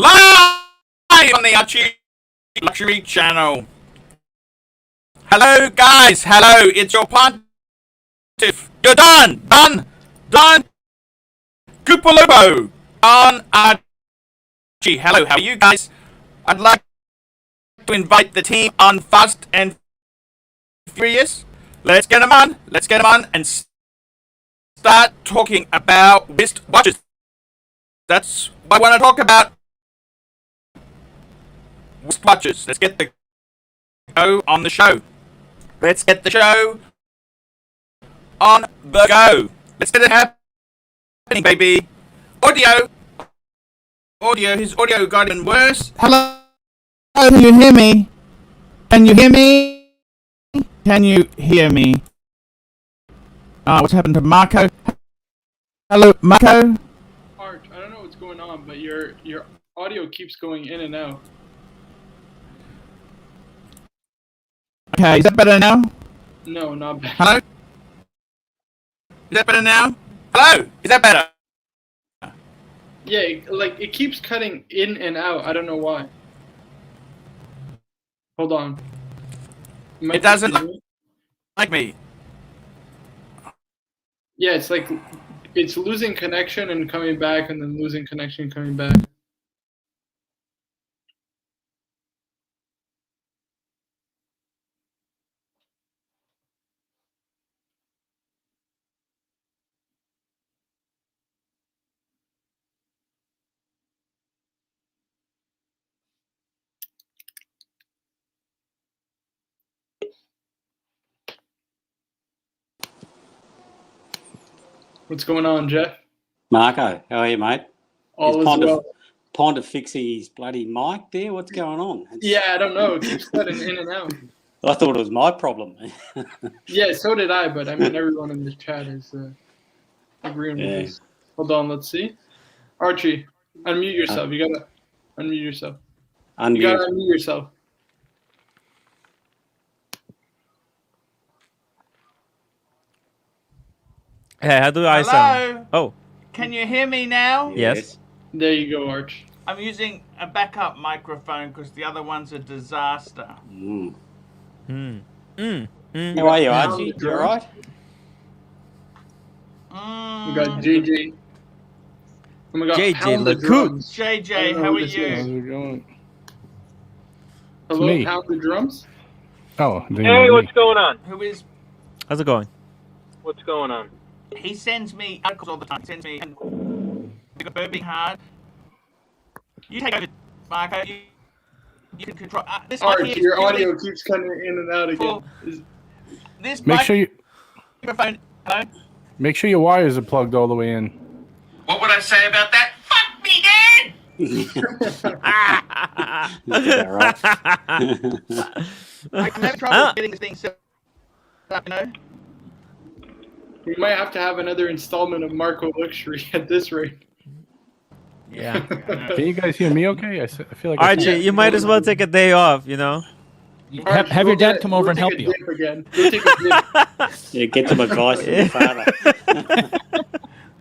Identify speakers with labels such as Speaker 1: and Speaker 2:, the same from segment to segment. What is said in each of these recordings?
Speaker 1: Live on the Archie Luxury channel. Hello, guys. Hello, it's your pontiff. You're done. Kupalobo on Archie. Hello, how are you guys? I'd like to invite the team on Fast and Furious. Let's get them on and start talking about wristwatches. That's what I want to talk about. Wristwatches. Let's get the go on the show. Let's get the show on the go. Let's get it happening, baby. Audio. His audio got even worse. Hello. Can you hear me? Can you hear me? What's happened to Marco? Hello, Marco.
Speaker 2: Arch, I don't know what's going on, but your audio keeps going in and out.
Speaker 1: Okay, is that better now?
Speaker 2: No, not bad.
Speaker 1: Hello? Is that better now? Hello? Is that better?
Speaker 2: Yeah, it keeps cutting in and out. I don't know why. Hold on.
Speaker 1: It doesn't look like me.
Speaker 2: Yeah, it's like it's losing connection and coming back, and then losing connection and coming back. What's going on, Jeff?
Speaker 3: Marco, how are you, mate?
Speaker 2: All is well.
Speaker 3: Ponda fixing his bloody mic there. What's going on?
Speaker 2: Yeah, I don't know. It keeps cutting in and out.
Speaker 3: I thought it was my problem.
Speaker 2: Yeah, so did I, but I mean, everyone in this chat is agreeing with us. Hold on, let's see. Archie, unmute yourself. You gotta unmute yourself. You gotta unmute yourself.
Speaker 4: Hey, how do I sound? Oh.
Speaker 1: Can you hear me now?
Speaker 4: Yes.
Speaker 2: There you go, Arch.
Speaker 1: I'm using a backup microphone because the other one's a disaster.
Speaker 3: How are you, Archie? You alright?
Speaker 2: We got JJ. And we got
Speaker 4: JJ
Speaker 2: the drums.
Speaker 1: JJ, how are you?
Speaker 5: How's it going?
Speaker 2: Hello,
Speaker 5: me.
Speaker 2: Pound the drums.
Speaker 5: Oh,
Speaker 6: hey, what's going on?
Speaker 1: Who is?
Speaker 4: How's it going?
Speaker 6: What's going on?
Speaker 1: He sends me articles all the time. He sends me burping hard. You take over, Marco. You can control. This
Speaker 2: Arch, your audio keeps cutting in and out again.
Speaker 1: This
Speaker 5: Make sure
Speaker 1: microphone. Hello?
Speaker 5: Make sure your wires are plugged all the way in.
Speaker 1: What would I say about that? Fuck me, Dad! I'm having trouble getting this thing set up, you know?
Speaker 2: We might have to have another installment of Marco Luxury at this rate.
Speaker 4: Yeah.
Speaker 5: Can you guys hear me okay? I feel like
Speaker 4: Archie, you might as well take a day off, you know?
Speaker 2: Arch,
Speaker 7: have your dad come over and help you.
Speaker 2: Again. Go take a dip.
Speaker 3: Yeah, get some advice from your father.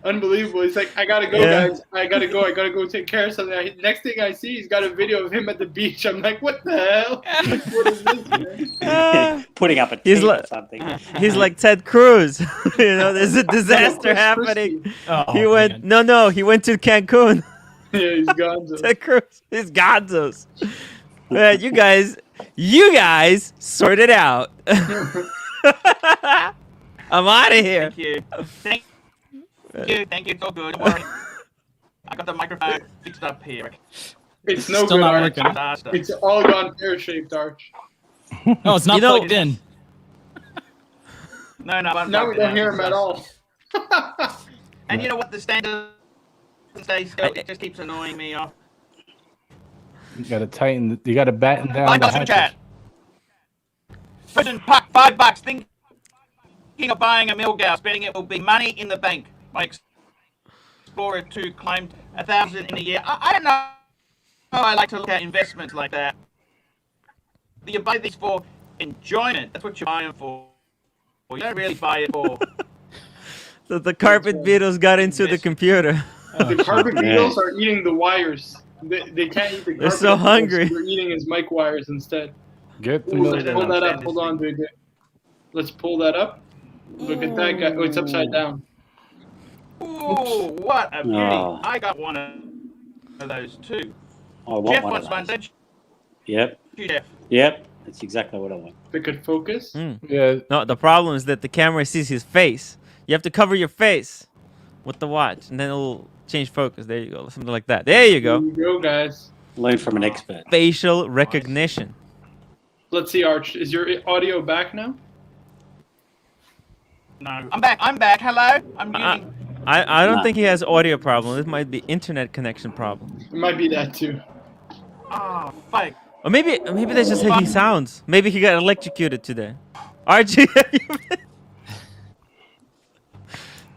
Speaker 2: Unbelievable. He's like, I gotta go, guys. I gotta go take care of something. Next thing I see, he's got a video of him at the beach. I'm like, what the hell? What is this, man?
Speaker 3: Putting up a tent or something.
Speaker 4: He's like Ted Cruz. You know, there's a disaster happening.
Speaker 7: Oh,
Speaker 4: He went, he went to Cancun.
Speaker 2: Yeah, he's gonzo.
Speaker 4: Ted Cruz. He's gonzos. Man, you guys sort it out. I'm out of here.
Speaker 1: Thank you. It's all good. Don't worry. I got the microphone fixed up here.
Speaker 2: It's no
Speaker 7: Still
Speaker 2: good,
Speaker 7: not
Speaker 2: Arch.
Speaker 7: working.
Speaker 2: It's all gone pear-shaped, Arch.
Speaker 7: No, it's not plugged in.
Speaker 1: No,
Speaker 2: Now we don't hear him at all.
Speaker 1: And you know what? The standard stay still. It just keeps annoying me off.
Speaker 5: you gotta tighten. You gotta batten down the hatches.
Speaker 1: Superchat. Person Puck, $5. Thinking of buying a Milgauss, betting it will be money in the bank. My Explorer 2 claimed 1,000 in a year. I don't know. I like to look at investments like that. You buy these for enjoyment. That's what you're buying for. You don't really buy it for.
Speaker 4: The carpet beetles got into the computer.
Speaker 2: The carpet beetles are eating the wires. They can't eat the
Speaker 4: They're
Speaker 2: carpet
Speaker 4: so
Speaker 2: anymore,
Speaker 4: hungry.
Speaker 2: So they're eating his mic wires instead.
Speaker 5: Get the
Speaker 2: Ooh, let's
Speaker 5: milk.
Speaker 2: pull that up. Hold on, dude. Let's pull that up. Look at that guy. Oh, it's upside down.
Speaker 1: Ooh, what a beauty.
Speaker 3: Oh.
Speaker 1: I got one of those too.
Speaker 3: I want
Speaker 1: Jeff
Speaker 3: one
Speaker 1: wants
Speaker 3: of
Speaker 1: one,
Speaker 3: those.
Speaker 1: don't
Speaker 3: Yep.
Speaker 1: you, Jeff?
Speaker 3: Yep. That's exactly what I want.
Speaker 2: If it could focus.
Speaker 5: Yeah.
Speaker 4: No, the problem is that the camera sees his face. You have to cover your face with the watch, and then it'll change focus. There you go, something like that. There you go.
Speaker 2: Here you go, guys.
Speaker 3: Learn from an expert.
Speaker 4: Facial recognition.
Speaker 2: Let's see, Arch. Is your audio back now?
Speaker 1: No. I'm back. Hello? I'm using...
Speaker 4: I don't
Speaker 3: Nah.
Speaker 4: think he has audio problem. It might be internet connection problem.
Speaker 2: It might be that too.
Speaker 1: Oh, fuck.
Speaker 4: Or maybe that's just how he sounds. Maybe he got electrocuted today. Archie,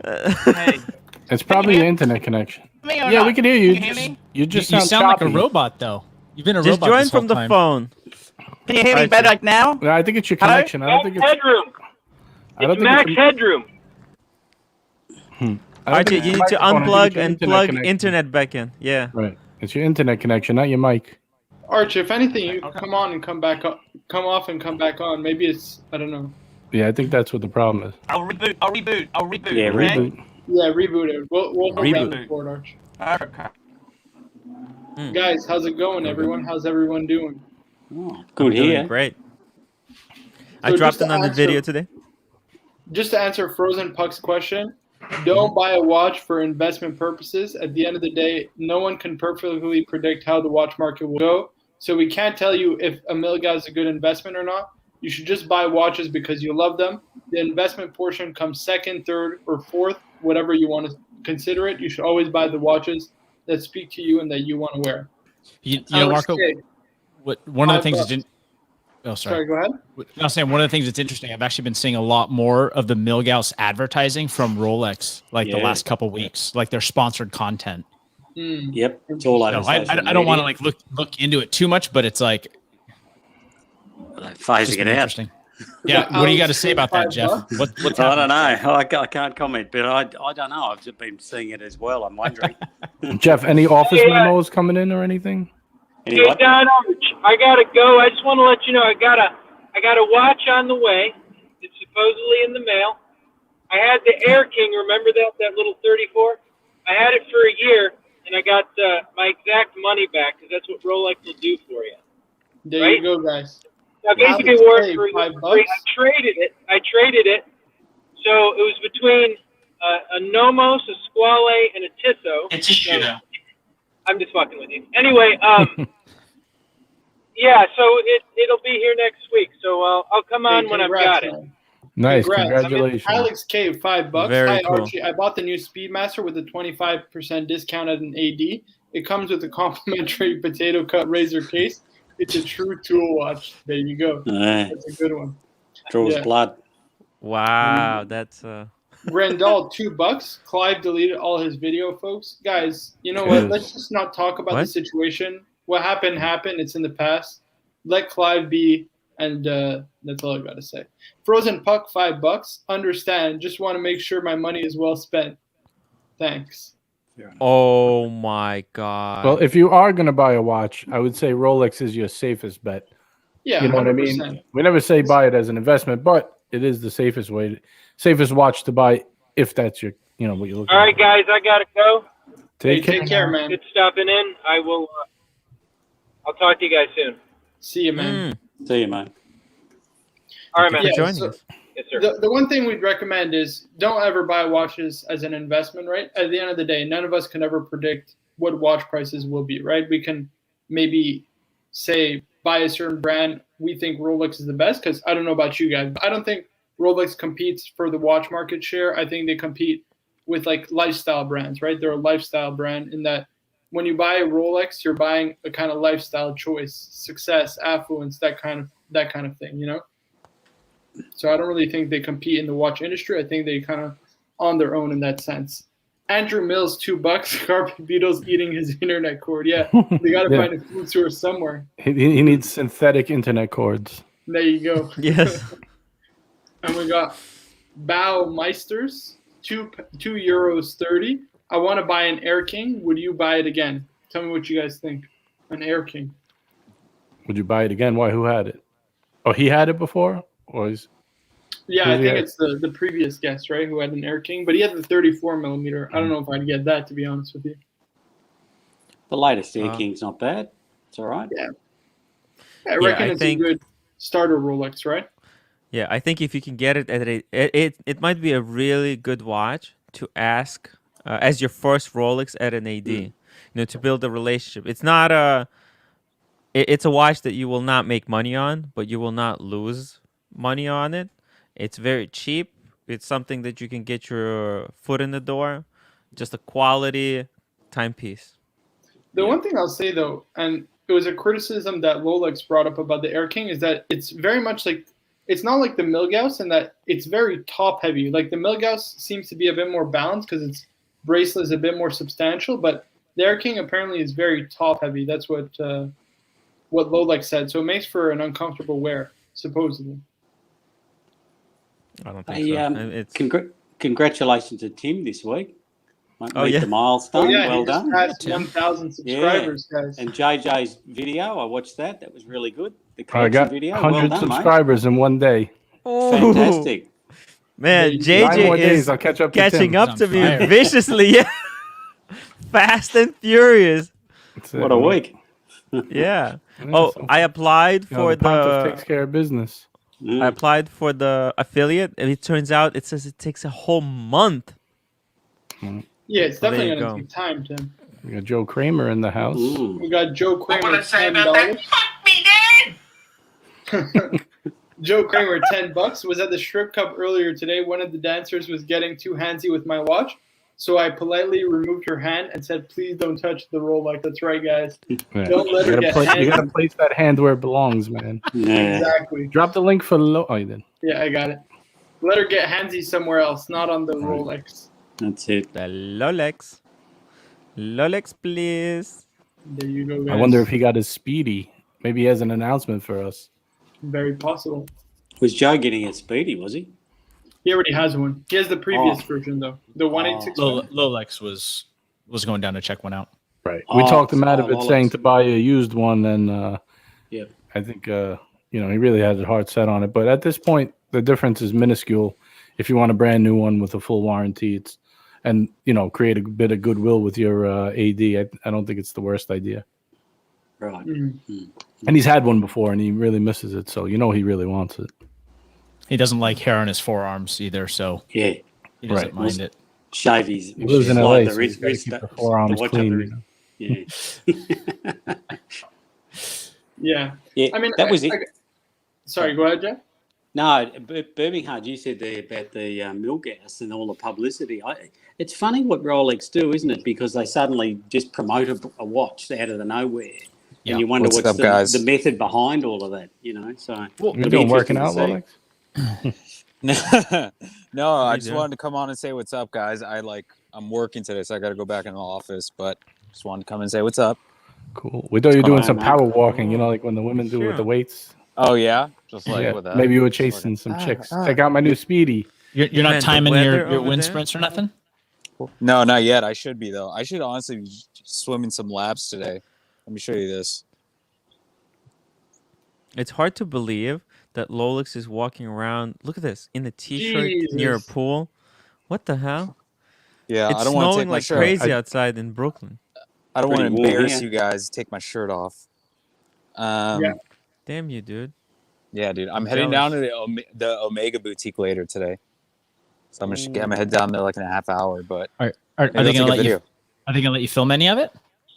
Speaker 1: Hey.
Speaker 5: It's probably your internet connection.
Speaker 1: Me or
Speaker 5: Yeah,
Speaker 1: not?
Speaker 5: we can hear you.
Speaker 1: Can you hear me?
Speaker 5: You just
Speaker 7: You
Speaker 5: sound
Speaker 7: sound like a
Speaker 5: choppy.
Speaker 7: robot, though. You've been a
Speaker 4: just
Speaker 7: robot
Speaker 4: join
Speaker 7: this whole
Speaker 4: from the
Speaker 7: time.
Speaker 4: phone.
Speaker 1: Can you hear me
Speaker 4: Archie.
Speaker 1: better like now?
Speaker 5: No, I think it's your
Speaker 1: Hello?
Speaker 5: connection. I don't think it's.
Speaker 6: Headroom.
Speaker 5: I don't
Speaker 6: It's
Speaker 5: think
Speaker 6: max
Speaker 5: it's.
Speaker 6: headroom.
Speaker 5: I don't
Speaker 4: Archie,
Speaker 5: think it's
Speaker 4: you
Speaker 5: your
Speaker 4: need to
Speaker 5: microphone, I think
Speaker 4: unplug
Speaker 5: it's your
Speaker 4: and plug
Speaker 5: connection.
Speaker 4: internet back in. Yeah.
Speaker 5: Right. It's your internet connection, not your mic.
Speaker 2: Arch, if anything, you come on and come back up, come off and come back on. Maybe it's, I don't know.
Speaker 5: Yeah, I think that's what the problem is.
Speaker 1: I'll reboot.
Speaker 3: Yeah,
Speaker 1: okay?
Speaker 3: reboot.
Speaker 2: Yeah, reboot it. We'll hold
Speaker 4: Reboot.
Speaker 2: down the board, Arch.
Speaker 1: Okay.
Speaker 2: Guys, how's it going, everyone? How's everyone doing?
Speaker 3: Oh, good
Speaker 4: Doing
Speaker 3: here.
Speaker 4: great. I
Speaker 2: So
Speaker 4: dropped
Speaker 2: just to
Speaker 4: another
Speaker 2: answer-
Speaker 4: video today.
Speaker 2: Just to answer Frozen Puck's question, don't buy a watch for investment purposes. At the end of the day, no one can perfectly predict how the watch market will go. So we can't tell you if a Milgauss is a good investment or not. You should just buy watches because you love them. The investment portion comes second, third, or fourth, whatever you want to consider it. You should always buy the watches that speak to you and that you want to wear.
Speaker 7: You know,
Speaker 2: Alex
Speaker 7: Marco,
Speaker 2: K.
Speaker 7: one of the
Speaker 2: $5
Speaker 7: things
Speaker 2: bucks.
Speaker 7: that's oh,
Speaker 2: Sorry, go ahead.
Speaker 7: I was saying one of the things that's interesting. I've actually been seeing a lot more of the Milgauss advertising from Rolex, like the
Speaker 3: Yeah.
Speaker 7: last couple weeks, like their sponsored content.
Speaker 3: Yep. It's all over
Speaker 7: No, I
Speaker 3: social
Speaker 7: don't want to
Speaker 3: media.
Speaker 7: like look into it too much, but it's like
Speaker 3: They're
Speaker 7: just
Speaker 3: phasing it
Speaker 7: been
Speaker 3: out.
Speaker 7: interesting. Yeah, what do you got to say about that, Jeff?
Speaker 2: $5?
Speaker 7: What's
Speaker 3: I don't
Speaker 7: happening?
Speaker 3: know. I can't comment, but I don't know. I've just been seeing it as well. I'm wondering.
Speaker 5: Jeff, any office memos coming in or anything?
Speaker 3: Anyway,
Speaker 6: Hey, Don Arch, I gotta go. I just want to let you know I got a watch on the way. It's supposedly in the mail. I had the Air King. Remember that little 34? I had it for a year, and I got my exact money back because that's what Rolex will do for you.
Speaker 2: There
Speaker 6: Right?
Speaker 2: you go, guys.
Speaker 6: Now, basically,
Speaker 2: Alex,
Speaker 6: wore it
Speaker 2: hey,
Speaker 6: for
Speaker 2: $5
Speaker 6: free. I traded it. So it was between a Nomos, a Squale, and a Tissot.
Speaker 1: It's a shooter.
Speaker 6: I'm just fucking with you. Anyway, yeah, so it'll be here next week. So I'll come on
Speaker 2: Hey,
Speaker 6: when I've
Speaker 2: congrats,
Speaker 6: got it.
Speaker 2: man.
Speaker 5: Nice,
Speaker 2: Congrats.
Speaker 5: congratulations.
Speaker 2: Alex K, $5.
Speaker 4: Very
Speaker 2: Hi,
Speaker 4: cool.
Speaker 2: Archie. I bought the new Speedmaster with a 25% discount at an AD. It comes with a complimentary potato cut razor case. It's a true tool watch. There you go. That's a good one.
Speaker 3: draws
Speaker 2: Yeah.
Speaker 3: blood.
Speaker 4: Wow, that's
Speaker 2: Randall, $2. Clive deleted all his video, folks. Guys, you know what? Let's just not talk about the
Speaker 4: What?
Speaker 2: situation. What happened, happened. It's in the past. Let Clive be, and that's all I got to say. Frozen Puck, $5. Understand. Just want to make sure my money is well spent. Thanks.
Speaker 4: oh my god.
Speaker 5: Well, if you are going to buy a watch, I would say Rolex is your safest bet.
Speaker 2: Yeah,
Speaker 5: You know what I
Speaker 2: 100%.
Speaker 5: mean? We never say buy it as an investment, but it is the safest watch to buy if that's your, what you're looking
Speaker 6: All right, guys, I gotta go.
Speaker 2: Hey, take care, man.
Speaker 6: Good stopping in. I will. I'll talk to you guys soon.
Speaker 2: See you, man.
Speaker 3: See you, mate.
Speaker 6: All right,
Speaker 4: Thank
Speaker 6: man.
Speaker 4: you
Speaker 2: Yeah,
Speaker 4: for joining
Speaker 2: so-
Speaker 4: us.
Speaker 6: Yes, sir.
Speaker 2: The one thing we'd recommend is don't ever buy watches as an investment, right? At the end of the day, none of us can ever predict what watch prices will be, right? We can maybe say buy a certain brand. We think Rolex is the best because I don't know about you guys, but I don't think Rolex competes for the watch market share. I think they compete with like lifestyle brands, right? They're a lifestyle brand in that when you buy a Rolex, you're buying a kind of lifestyle choice, success, affluence, that kind of thing, So I don't really think they compete in the watch industry. I think they kind of on their own in that sense. Andrew Mills, $2. Carpet Beetle's eating his internet cord. Yeah, they got to
Speaker 5: Yeah.
Speaker 2: find a food source somewhere.
Speaker 5: He needs synthetic internet cords.
Speaker 2: There you go.
Speaker 4: Yes.
Speaker 2: And we got Baumeisters, €2.30. I want to buy an Air King. Would you buy it again? Tell me what you guys think. An Air King.
Speaker 5: Would you buy it again? Why? Who had it? Oh, he had it before, or is?
Speaker 2: Yeah, I think it's the previous guest, right, who had an Air King, but he had the 34 millimeter. I don't know if I'd get that, to be honest with you.
Speaker 3: The latest Air King's not bad. It's all right.
Speaker 2: Yeah. I reckon it's a good starter Rolex, right?
Speaker 4: Yeah, I think if you can get it at it might be a really good watch to ask as your first Rolex at an AD. You know, to build a relationship. It's not it's a watch that you will not make money on, but you will not lose money on it. It's very cheap. It's something that you can get your foot in the door. Just a quality timepiece.
Speaker 2: The one thing I'll say though, and it was a criticism that Rolex brought up about the Air King, is that it's very much like, it's not like the Milgauss in that it's very top heavy. Like the Milgauss seems to be a bit more balanced because its bracelet is a bit more substantial, but the Air King apparently is very top heavy. That's what Rolex said. So it makes for an uncomfortable wear, supposedly.
Speaker 4: I don't think so.
Speaker 3: Congratulations to Tim this week.
Speaker 4: Yeah.
Speaker 3: The milestone. Well done.
Speaker 2: Passed 1,000 subscribers, guys.
Speaker 3: And JJ's video, I watched that. That was really good. The
Speaker 5: I got
Speaker 3: video.
Speaker 5: 100
Speaker 3: well done,
Speaker 5: subscribers in one day.
Speaker 3: Fantastic.
Speaker 4: Man,
Speaker 5: 9
Speaker 4: JJ
Speaker 5: more
Speaker 4: is
Speaker 5: days, I'll catch up to
Speaker 4: catching
Speaker 5: Tim.
Speaker 4: up to me viciously. Yeah. Fast and furious.
Speaker 3: What a week.
Speaker 4: Yeah. Oh, I applied for
Speaker 5: the takes care of business.
Speaker 4: I applied for the affiliate, and it turns out it says it takes a whole month.
Speaker 2: Yeah, it's definitely going to take time, Tim.
Speaker 5: We got Joe Kramer in the house.
Speaker 2: We got Joe Kramer.
Speaker 6: What I say about that? Fuck me, Dad!
Speaker 2: Joe Kramer, $10. Was at the strip club earlier today. One of the dancers was getting too handsy with my watch, so I politely removed her hand and said, "Please don't touch the Rolex." That's right, guys.
Speaker 5: Yeah.
Speaker 2: Don't let her get handsy.
Speaker 5: You got to place that hand where it belongs, man.
Speaker 3: Yeah.
Speaker 2: Exactly.
Speaker 5: Drop the link for Oh, you did.
Speaker 2: Yeah, I got it. Let her get handsy somewhere else, not on the Rolex.
Speaker 3: That's it.
Speaker 4: The Rolex. Rolex, please.
Speaker 2: There you go, guys.
Speaker 5: I wonder if he got his Speedy. Maybe he has an announcement for us.
Speaker 2: Very possible.
Speaker 3: Was Joe getting it speedy, was he?
Speaker 2: He already has one. He has the previous version, though. The 186 one.
Speaker 7: Lolex was going down to check one out.
Speaker 5: Right. We talked him out of it, saying to buy a used one, and I think he really has a hard set on it. But at this point, the difference is minuscule. If you want a brand new one with a full warranty, and create a bit of goodwill with your AD, I don't think it's the worst idea.
Speaker 3: Right.
Speaker 2: Mm-hmm.
Speaker 5: And he's had one before, and he really misses it, so he really wants it.
Speaker 7: He doesn't like hair on his forearms either, so
Speaker 3: yeah,
Speaker 7: he doesn't mind it.
Speaker 3: Shave his.
Speaker 5: He lives in LA, so
Speaker 3: he's
Speaker 5: he's got to keep the forearms clean.
Speaker 3: Yeah.
Speaker 2: Yeah. I mean,
Speaker 3: that was it.
Speaker 2: Sorry, go ahead, Jeff.
Speaker 3: No, Birmingham, you said there about the Milgauss and all the publicity. It's funny what Rolex do, isn't it? Because they suddenly just promote a watch out of the nowhere. Yeah. And you wonder what's the method behind all of that, So
Speaker 5: you're doing working out, Rolex?
Speaker 8: No, I just wanted to come on and say what's up, guys. I'm working today, so I got to go back in the office, but just wanted to come and say what's up.
Speaker 5: Cool. We thought you were doing some power walking, like when the women do with the weights.
Speaker 8: Oh yeah, just like with that.
Speaker 5: Maybe you were chasing some chicks. Check out my new Speedy.
Speaker 7: You're not timing your wind sprints or nothing?
Speaker 8: No, not yet. I should be though. I should honestly be swimming some laps today. Let me show you this.
Speaker 4: It's hard to believe that Rolex is walking around. Look at this in a t-shirt near a pool. What the hell?
Speaker 8: Yeah,
Speaker 4: it's
Speaker 8: I don't want to
Speaker 4: snowing
Speaker 8: take my
Speaker 4: like
Speaker 8: shirt.
Speaker 4: crazy outside in Brooklyn.
Speaker 8: I don't want to embarrass you guys. Take my shirt off.
Speaker 4: Damn you, dude.
Speaker 8: Yeah, dude. I'm heading down to the Omega boutique later today. So I'm gonna head down there like in a half hour. But
Speaker 7: are they gonna let you? Are they gonna let you film any of it?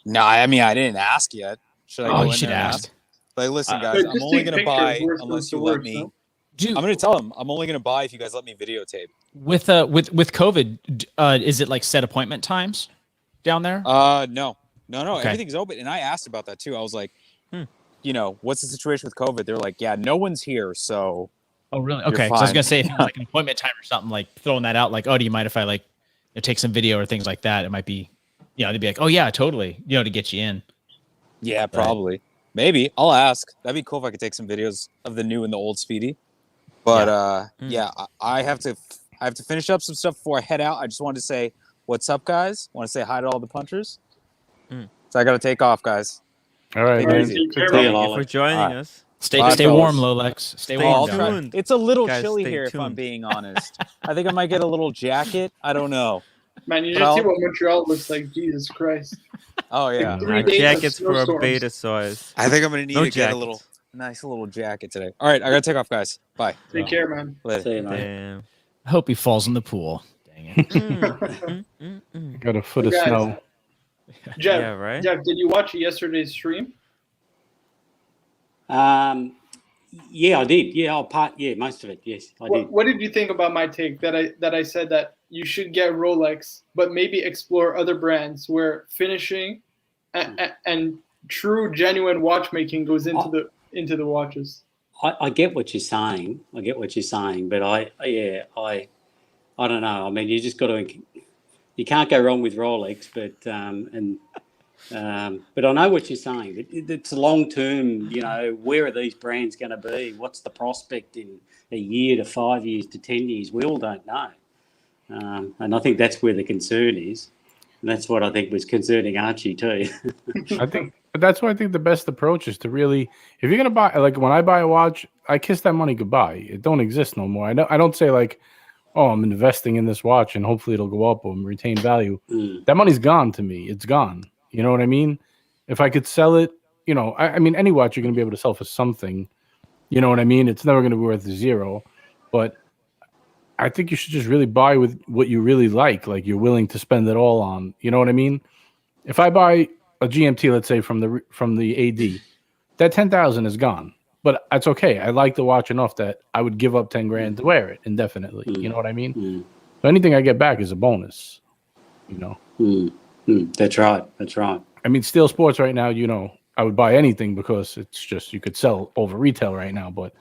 Speaker 8: No, I mean I didn't ask yet. Should I go
Speaker 7: you
Speaker 8: in
Speaker 7: should
Speaker 8: there
Speaker 7: ask.
Speaker 8: Like, listen, guys, I'm only gonna buy unless you let me.
Speaker 7: Dude,
Speaker 8: I'm gonna tell them I'm only gonna buy if you guys let me videotape.
Speaker 7: With COVID, is it like set appointment times down there?
Speaker 8: No.
Speaker 7: Okay.
Speaker 8: Everything's open, and I asked about that too. I was like, what's the situation with COVID? They're like, yeah, no one's here, so.
Speaker 7: Oh, really? Okay. So I was gonna say, if it was like an appointment time or something, like throwing that out, like, oh, do you mind if I take some video or things like that? It might be, they'd be like, oh yeah, totally, to get you in.
Speaker 8: Yeah, probably. Maybe I'll ask. That'd be cool if I could take some videos of the new and the old Speedy. But I have to finish up some stuff before I head out. I just wanted to say, what's up, guys? Want to say hi to all the punchers. That's So I got to take off, guys.
Speaker 5: All right,
Speaker 8: Take it
Speaker 5: man.
Speaker 8: easy.
Speaker 2: Take care,
Speaker 3: See you,
Speaker 2: man.
Speaker 4: Thank you for
Speaker 3: Lolex.
Speaker 4: joining us.
Speaker 7: Stay
Speaker 8: Bye,
Speaker 7: stay warm,
Speaker 8: fellas.
Speaker 7: Lolex. Stay
Speaker 4: Stay
Speaker 7: warm.
Speaker 8: I'll
Speaker 7: down
Speaker 8: try.
Speaker 7: there.
Speaker 4: tuned.
Speaker 8: It's a little
Speaker 4: Guys,
Speaker 8: chilly
Speaker 4: stay
Speaker 8: here, if I'm
Speaker 4: tuned.
Speaker 8: being honest. I think I might get a little jacket. I don't know.
Speaker 2: Man, you
Speaker 8: But
Speaker 2: just see
Speaker 8: I'll-
Speaker 2: what Montreal looks like. Jesus Christ.
Speaker 8: Oh yeah.
Speaker 2: 3 days of
Speaker 4: Jackets for our
Speaker 2: snowstorms.
Speaker 4: beta size.
Speaker 8: I think I'm gonna need
Speaker 4: No
Speaker 8: to get a
Speaker 4: jackets.
Speaker 8: little nice little jacket today. All right, I gotta take off, guys. Bye.
Speaker 2: Take care, man.
Speaker 8: Later.
Speaker 3: See you, mate.
Speaker 4: Damn.
Speaker 7: I hope he falls in the pool. Dang it.
Speaker 5: Got a foot of
Speaker 2: Guys.
Speaker 5: snow.
Speaker 2: Jeff,
Speaker 4: Yeah, right?
Speaker 2: Jeff, did you watch yesterday's stream?
Speaker 3: Yeah, I did. Yeah, most of it. Yes, I did.
Speaker 2: What did you think about my take that I said that you should get Rolex, but maybe explore other brands where finishing and true, genuine watchmaking goes into the watches?
Speaker 3: I get what you're saying. But I don't know. I mean, you just got to. You can't go wrong with Rolex, but I know what you're saying. It's long term. You know, where are these brands going to be? What's the prospect in a year to 5 years to 10 years? We all don't know. And I think that's where the concern is. And that's what I think was concerning Archie too.
Speaker 5: But that's why I think the best approach is to really, if you're gonna buy, like when I buy a watch, I kiss that money goodbye. It don't exist no more. I don't say like, oh, I'm investing in this watch and hopefully it'll go up or retain value. That money's gone to me. It's gone. You know what I mean? If I could sell it, you know, I mean, any watch you're gonna be able to sell for something. You know what I mean? It's never gonna be worth zero. But I think you should just really buy with what you really like you're willing to spend it all on. You know what I mean? If I buy a GMT, let's say from the AD, that 10,000 is gone. But that's okay. I like the watch enough that I would give up 10 grand to wear it indefinitely. You know what I mean? So anything I get back is a bonus. You know.
Speaker 3: That's right. That's right.
Speaker 5: I mean, Steel Sports right now, you know, I would buy anything because it's just you could sell over retail right now. But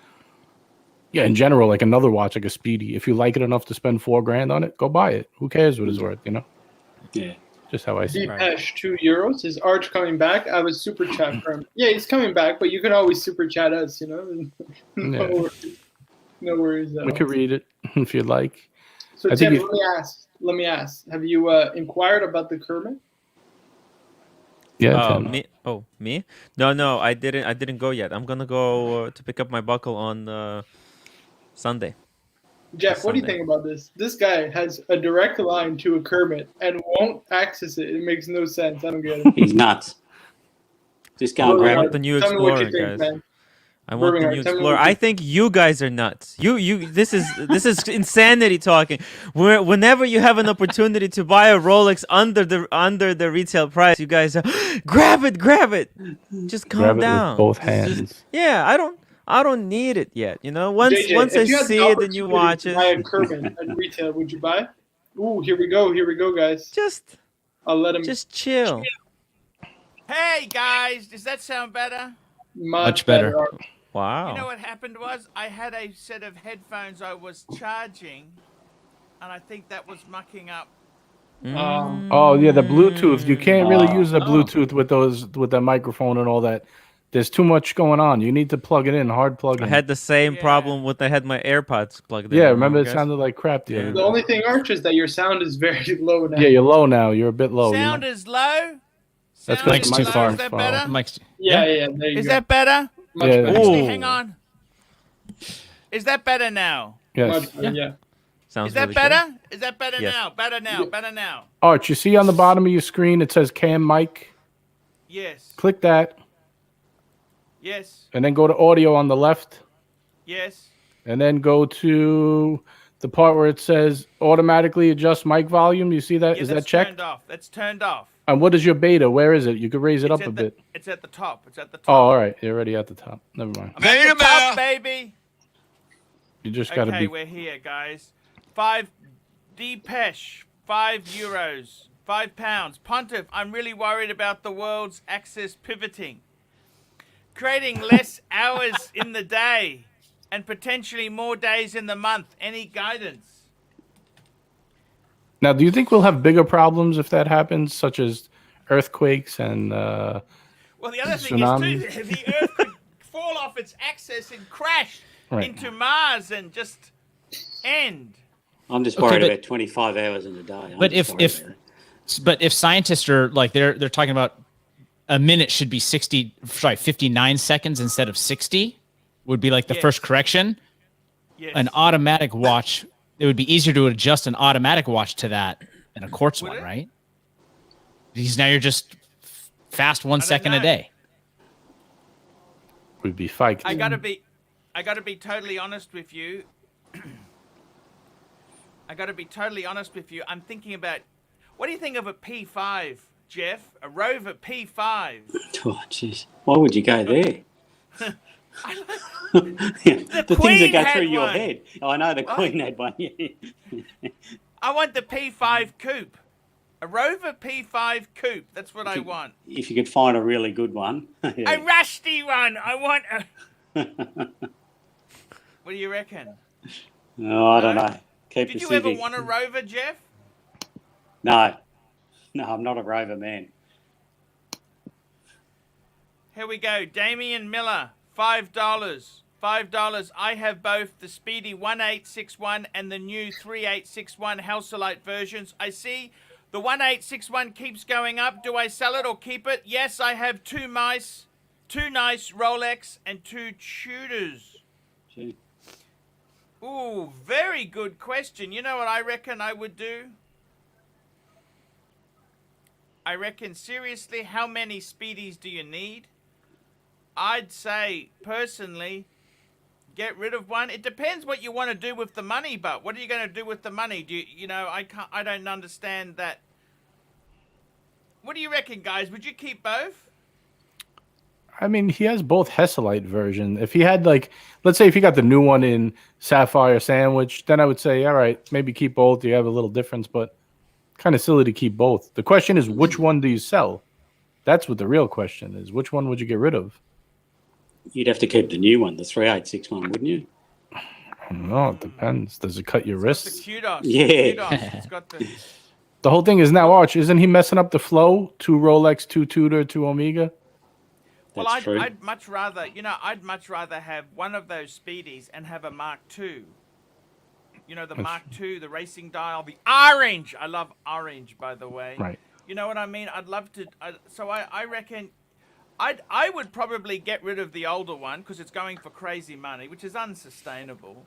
Speaker 5: yeah, in general, like another watch, like a Speedy, if you like it enough to spend $4 grand on it, go buy it. Who cares what it's worth? You know.
Speaker 3: Yeah.
Speaker 5: Just how I see it.
Speaker 2: Deepesh, €2. Is Arch coming back? I was super chat for him. Yeah, he's coming back, but you can always super chat us, you know. No worries.
Speaker 5: We could read it if you'd like.
Speaker 2: So Tim, let me ask. Have you inquired about the Kermit?
Speaker 5: Yeah.
Speaker 4: Me? Oh, me? No, I didn't go yet. I'm gonna go to pick up my buckle on Sunday.
Speaker 2: Jeff, what do you think about this? This guy has a direct line to a Kermit and won't access it. It makes no sense. I don't get it.
Speaker 3: He's nuts. Just go and grab it.
Speaker 4: The new Explorer, guys.
Speaker 2: Man.
Speaker 4: I want the new Explorer. I think you guys are nuts. This is insanity talking. Whenever you have an opportunity to buy a Rolex under the retail price, you guys are, grab it. Just calm down.
Speaker 5: With both hands.
Speaker 4: I don't need it yet. You know, once
Speaker 2: JJ,
Speaker 4: I see the new watches.
Speaker 2: Buy a Kermit at retail, would you buy? Ooh, here we go, guys. I'll let him.
Speaker 4: Just chill.
Speaker 1: Hey guys, does that sound better?
Speaker 7: Much better.
Speaker 4: Wow.
Speaker 1: You know what happened was I had a set of headphones I was charging, and I think that was mucking up.
Speaker 5: Oh yeah, the Bluetooth. You can't really use the Bluetooth with the microphone and all that. There's too much going on. You need to plug it in, hard plug in.
Speaker 4: I had the same problem when I had my AirPods plugged in.
Speaker 5: Yeah, remember it sounded like crap the other day.
Speaker 2: The only thing, Arch, is that your sound is very low now.
Speaker 5: Yeah, you're low now. You're a bit low.
Speaker 1: Sound is low?
Speaker 5: That's
Speaker 1: Sound
Speaker 7: Mike's
Speaker 1: is
Speaker 7: too
Speaker 1: low.
Speaker 7: far.
Speaker 1: Is that better?
Speaker 7: Mike's,
Speaker 2: Yeah, there you
Speaker 1: Is
Speaker 2: go.
Speaker 1: that better?
Speaker 2: Much
Speaker 5: Yeah.
Speaker 2: better.
Speaker 1: Actually, hang on. Is that better now?
Speaker 5: Yes.
Speaker 2: Much better, yeah.
Speaker 4: Sounds
Speaker 1: Is that
Speaker 4: really
Speaker 1: better?
Speaker 4: good.
Speaker 1: Is that better
Speaker 4: Yes.
Speaker 1: now? Better now.
Speaker 5: Arch, you see on the bottom of your screen it says Cam Mic.
Speaker 1: Yes.
Speaker 5: Click that,
Speaker 1: Yes.
Speaker 5: and then go to audio on the left,
Speaker 1: Yes.
Speaker 5: and then go to the part where it says automatically adjust mic volume. You see that?
Speaker 1: Yeah,
Speaker 5: Is that
Speaker 1: that's
Speaker 5: checked?
Speaker 1: turned off. That's turned off.
Speaker 5: And what is your beta? Where is it? You could raise it up a bit.
Speaker 1: It's at the top. It's at the top.
Speaker 5: Oh, all right. You're already at the top. Never mind.
Speaker 1: I'm at the top, baby.
Speaker 5: You just got to
Speaker 1: Okay,
Speaker 5: be.
Speaker 1: we're here, guys. 5 Depeche, €5, £5. Pontiff, I'm really worried about the world's axis pivoting. Creating less hours in the day and potentially more days in the month. Any guidance?
Speaker 5: Now, do you think we'll have bigger problems if that happens, such as earthquakes and
Speaker 1: Well, the other thing
Speaker 5: tsunamis?
Speaker 1: is, too, the Earth could fall off its axis and crash into Mars and just end.
Speaker 3: I'm just worried about 25 hours in a day.
Speaker 7: But if scientists are like they're talking about a minute should be 59 seconds instead of 60 would be like the first correction.
Speaker 1: Yes.
Speaker 7: An automatic watch, it would be easier to adjust an automatic watch to that than a quartz one, right? Because now you're just fast 1 second a day.
Speaker 5: We'd be fighting.
Speaker 1: I gotta be totally honest with you. I'm thinking about, what do you think of a P5, Jeff? A Rover P5.
Speaker 3: Oh, jeez. Why would you go there? The things that go through your head. Oh, I know the Queen had one.
Speaker 1: I want the P5 coupe. A Rover P5 coupe. That's what I want.
Speaker 3: If you could find a really good one.
Speaker 1: A rusty one. I want a... What do you reckon?
Speaker 3: Oh, I don't know.
Speaker 1: Did you ever want a Rover, Jeff?
Speaker 3: No. No, I'm not a Rover man.
Speaker 1: Here we go. Damian Miller, $5. $5. I have both the Speedy 1861 and the new 3861 Halcylite versions. I see the 1861 keeps going up. Do I sell it or keep it? Yes, I have two nice Rolex and 2 Tudors.
Speaker 3: Gee.
Speaker 1: Ooh, very good question. You know what I reckon I would do? I reckon, seriously, how many Speedies do you need? I'd say, personally, get rid of one. It depends what you want to do with the money, but what are you going to do with the money? I don't understand that. What do you reckon, guys? Would you keep both?
Speaker 5: I mean, he has both Halcylite version. If he had, like, let's say if he got the new one in Sapphire Sandwich, then I would say, all right, maybe keep both. You have a little difference, but kind of silly to keep both. The question is, which one do you sell? That's what the real question is. Which one would you get rid of?
Speaker 3: You'd have to keep the new one, the 3861, wouldn't you?
Speaker 5: I don't know. It depends. Does it cut your wrists?
Speaker 1: The kudos.
Speaker 3: Yeah.
Speaker 1: It's got the...
Speaker 5: The whole thing is now, Arch, isn't he messing up the flow? 2 Rolex, 2 Tudor, 2 Omega?
Speaker 1: Well, I'd much rather, I'd much rather have one of those Speedies and have a Mark II. You know, the Mark II, the racing dial, the orange. I love orange, by the way.
Speaker 5: Right.
Speaker 1: You know what I mean? I'd love to. So I reckon I would probably get rid of the older one because it's going for crazy money, which is unsustainable.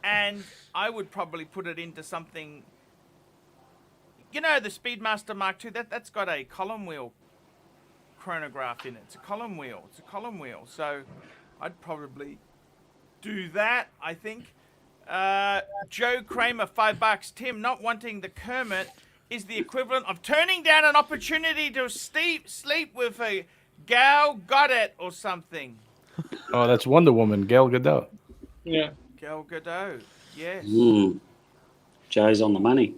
Speaker 1: And I would probably put it into something. You know, the Speedmaster Mark II, that's got a column wheel chronograph in it. It's a column wheel. So I'd probably do that, I think. Joe Kramer, $5. Tim, not wanting the Kermit is the equivalent of turning down an opportunity to sleep with a Gal Gadot or something.
Speaker 5: Oh, that's Wonder Woman, Gal Gadot.
Speaker 2: Yeah.
Speaker 1: Gal Gadot, yes.
Speaker 3: Joe's on the money.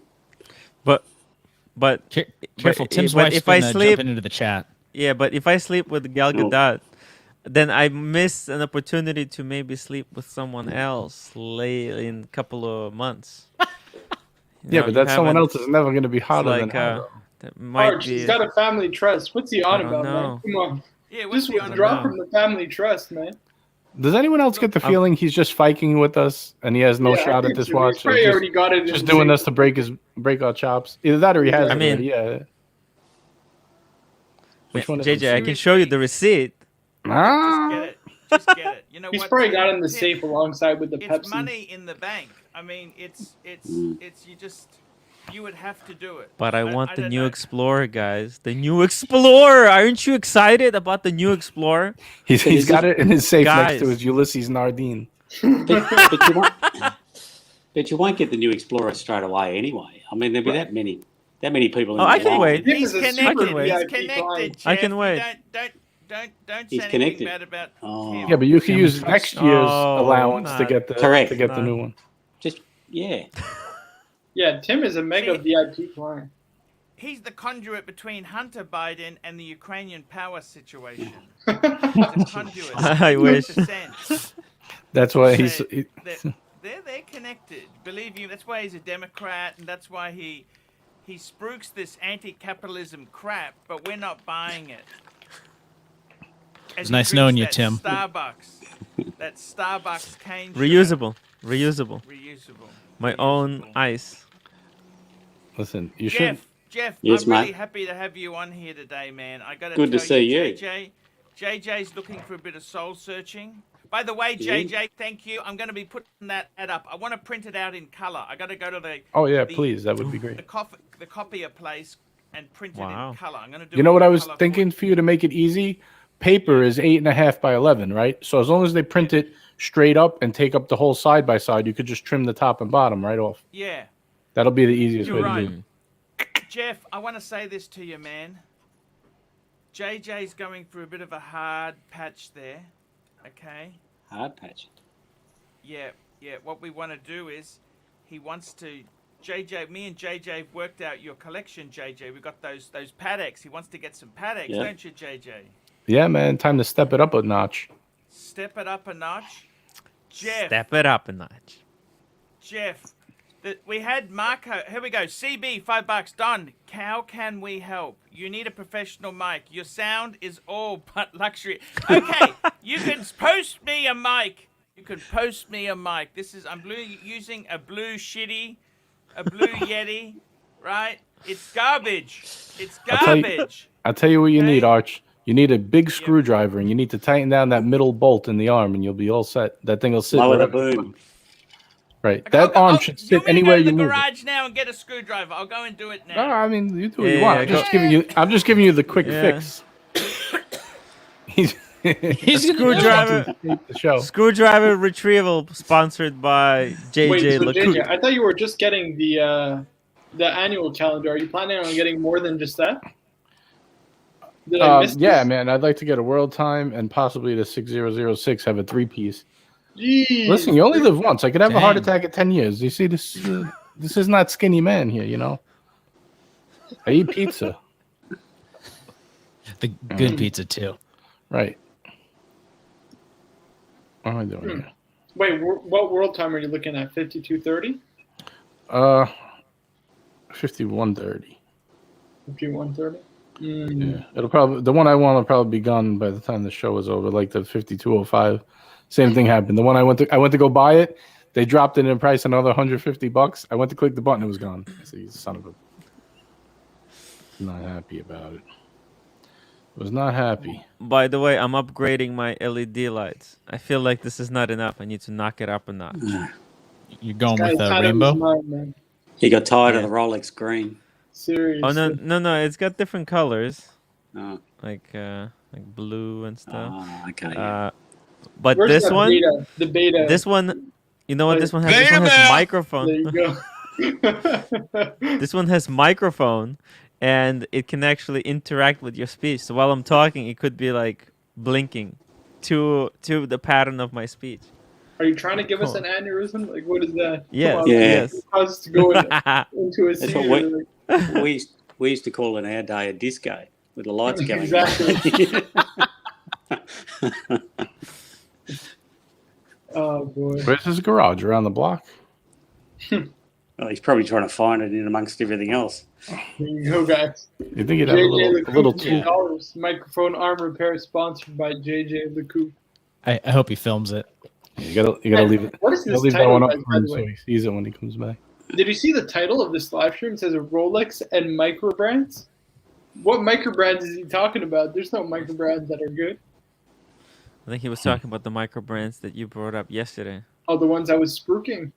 Speaker 4: But
Speaker 7: Careful, Tim's wife's been jumping into the chat.
Speaker 4: Yeah, but if I sleep with Gal Gadot, then I miss an opportunity to maybe sleep with someone else in a couple of months.
Speaker 5: But that someone else is never going to be hotter than her.
Speaker 2: Arch, he's got a family trust. What's he on about, man? Come on.
Speaker 1: Yeah, what's
Speaker 2: just withdraw from the family trust, man.
Speaker 5: Does anyone else get the feeling he's just fiking with us and he has no shot at this watch?
Speaker 2: He's already got it.
Speaker 5: Just doing this to break our chops. Either that or he has. Which one?
Speaker 4: JJ, I can show you the receipt.
Speaker 1: Just get it. You know
Speaker 2: he's probably got it in the safe alongside with the Pepsi.
Speaker 1: It's money in the bank. I mean, you would have to do it.
Speaker 4: But I want the new Explorer, guys. The new Explorer. Aren't you excited about the new Explorer?
Speaker 5: He's got it in his safe next to his Ulysses Nardine.
Speaker 3: But you won't get the new Explorer straight away anyway. I mean, there'll be that many people.
Speaker 4: I can wait.
Speaker 1: He's connected.
Speaker 4: I can wait.
Speaker 1: Don't say anything bad about him.
Speaker 5: Yeah, but you can use next year's allowance to get the new one.
Speaker 2: Yeah, Tim is a mega VIP client.
Speaker 1: He's the conduit between Hunter Biden and the Ukrainian power situation. He's a conduit.
Speaker 4: I wish.
Speaker 5: That's why
Speaker 1: They're connected. Believe you, that's why he's a Democrat, and that's why he spruiks this anti-capitalism crap, but we're not buying it.
Speaker 7: It's nice knowing you, Tim.
Speaker 1: That Starbucks cane.
Speaker 4: Reusable.
Speaker 1: Reusable.
Speaker 4: My own ice.
Speaker 5: Listen, you should.
Speaker 1: Jeff,
Speaker 3: Yes,
Speaker 1: I'm really
Speaker 3: mate.
Speaker 1: happy to have you on here today, man. I got to
Speaker 3: Good to
Speaker 1: tell
Speaker 3: see
Speaker 1: you,
Speaker 3: you.
Speaker 1: JJ's looking for a bit of soul searching. By the way, JJ, thank you. I'm going to be putting that ad up. I want to print it out in color. I got to go to the
Speaker 5: Oh yeah, please, that would be great.
Speaker 1: the copier place and print it in color. I'm going to do.
Speaker 5: You know what I was thinking for you to make it easy? Paper is 8.5 by 11, right? So as long as they print it straight up and take up the whole side by side, you could just trim the top and bottom right off.
Speaker 1: Yeah.
Speaker 5: That'll be the easiest way
Speaker 1: right.
Speaker 5: to do.
Speaker 1: Jeff, I want to say this to you, man. JJ's going through a bit of a hard patch there. Okay.
Speaker 3: Hard patch.
Speaker 1: Yeah. What we want to do is, he wants to. JJ, me and JJ have worked out your collection, JJ. We've got those Pateks. He wants to get some Pateks, don't you, JJ?
Speaker 5: Yeah, man. Time to step it up a notch.
Speaker 1: Step it up a notch. Jeff.
Speaker 4: Step it up a notch.
Speaker 1: Jeff, we had Marco. Here we go. CB, $5. Don, how can we help? You need a professional mic. Your sound is all but luxury. Okay, you can post me a mic. I'm using a blue Yeti, right? It's garbage.
Speaker 5: I'll tell you what you need, Arch. You need a big screwdriver, and you need to tighten down that middle bolt in the arm, and you'll be all set. That thing will sit.
Speaker 3: Lower the boom.
Speaker 5: Right. That arm should sit anywhere you move.
Speaker 1: Go to the garage now and get a screwdriver. I'll go and do it now.
Speaker 5: No, I mean, you do what you want. I'm just giving you the quick fix. He's
Speaker 4: screwdriver retrieval sponsored by JJ.
Speaker 2: Wait, so JJ, I thought you were just getting the annual calendar. Are you planning on getting more than just that? Did I miss this?
Speaker 5: Man. I'd like to get a World Time and possibly the 6006 have a 3-piece.
Speaker 2: Jeez.
Speaker 5: Listen, you only live once. I could have a heart attack at 10 years. You see, this is not skinny man here, you know? I eat pizza.
Speaker 7: The good pizza, too.
Speaker 5: Right. What am I doing here?
Speaker 2: Wait, what World Time are you looking at? 5230?
Speaker 5: 5130.
Speaker 2: 5130?
Speaker 5: Yeah, it'll probably the one I want will probably be gone by the time the show is over. Like the 5205, same thing happened. The one I went to go buy it, they dropped it in price another $150. I went to click the button, it was gone. I said, "You son of a." Not happy about it. Was not happy.
Speaker 4: By the way, I'm upgrading my LED lights. I feel like this is not enough. I need to knock it up a notch.
Speaker 7: You're going with the rainbow?
Speaker 3: He got tired of the Rolex green.
Speaker 2: Seriously.
Speaker 4: Oh no! It's got different colors, like blue and stuff.
Speaker 3: Oh, okay.
Speaker 4: But
Speaker 2: Where's
Speaker 4: this one,
Speaker 2: the beta.
Speaker 4: This one, you know what this one has? This one has microphone.
Speaker 2: There you go.
Speaker 4: This one has microphone, and it can actually interact with your speech. So while I'm talking, it could be like blinking to the pattern of my speech.
Speaker 2: Are you trying to give us an aneurysm? Like, what is that?
Speaker 4: Yes.
Speaker 3: Yes.
Speaker 2: Us to go into a scene.
Speaker 3: We used to call it in our day a disco with the lights going.
Speaker 2: Exactly. Oh boy.
Speaker 5: Where's his garage? Around the block?
Speaker 3: Well, he's probably trying to find it in amongst everything else.
Speaker 2: There you go, guys.
Speaker 5: You think you'd have a little tool?
Speaker 2: $2. Microphone arm repair sponsored by JJ the Coop.
Speaker 7: I hope he films it.
Speaker 5: You gotta leave it.
Speaker 2: What is this
Speaker 5: leave
Speaker 2: title,
Speaker 5: that one up
Speaker 2: guys,
Speaker 5: for him so he sees it when he comes back.
Speaker 2: Did you see the title of this live stream? It says Rolex and microbrands. What microbrands is he talking about? There's no microbrands that are good.
Speaker 4: I think he was talking about the microbrands that you brought up yesterday.
Speaker 2: Oh, the ones I was spooking.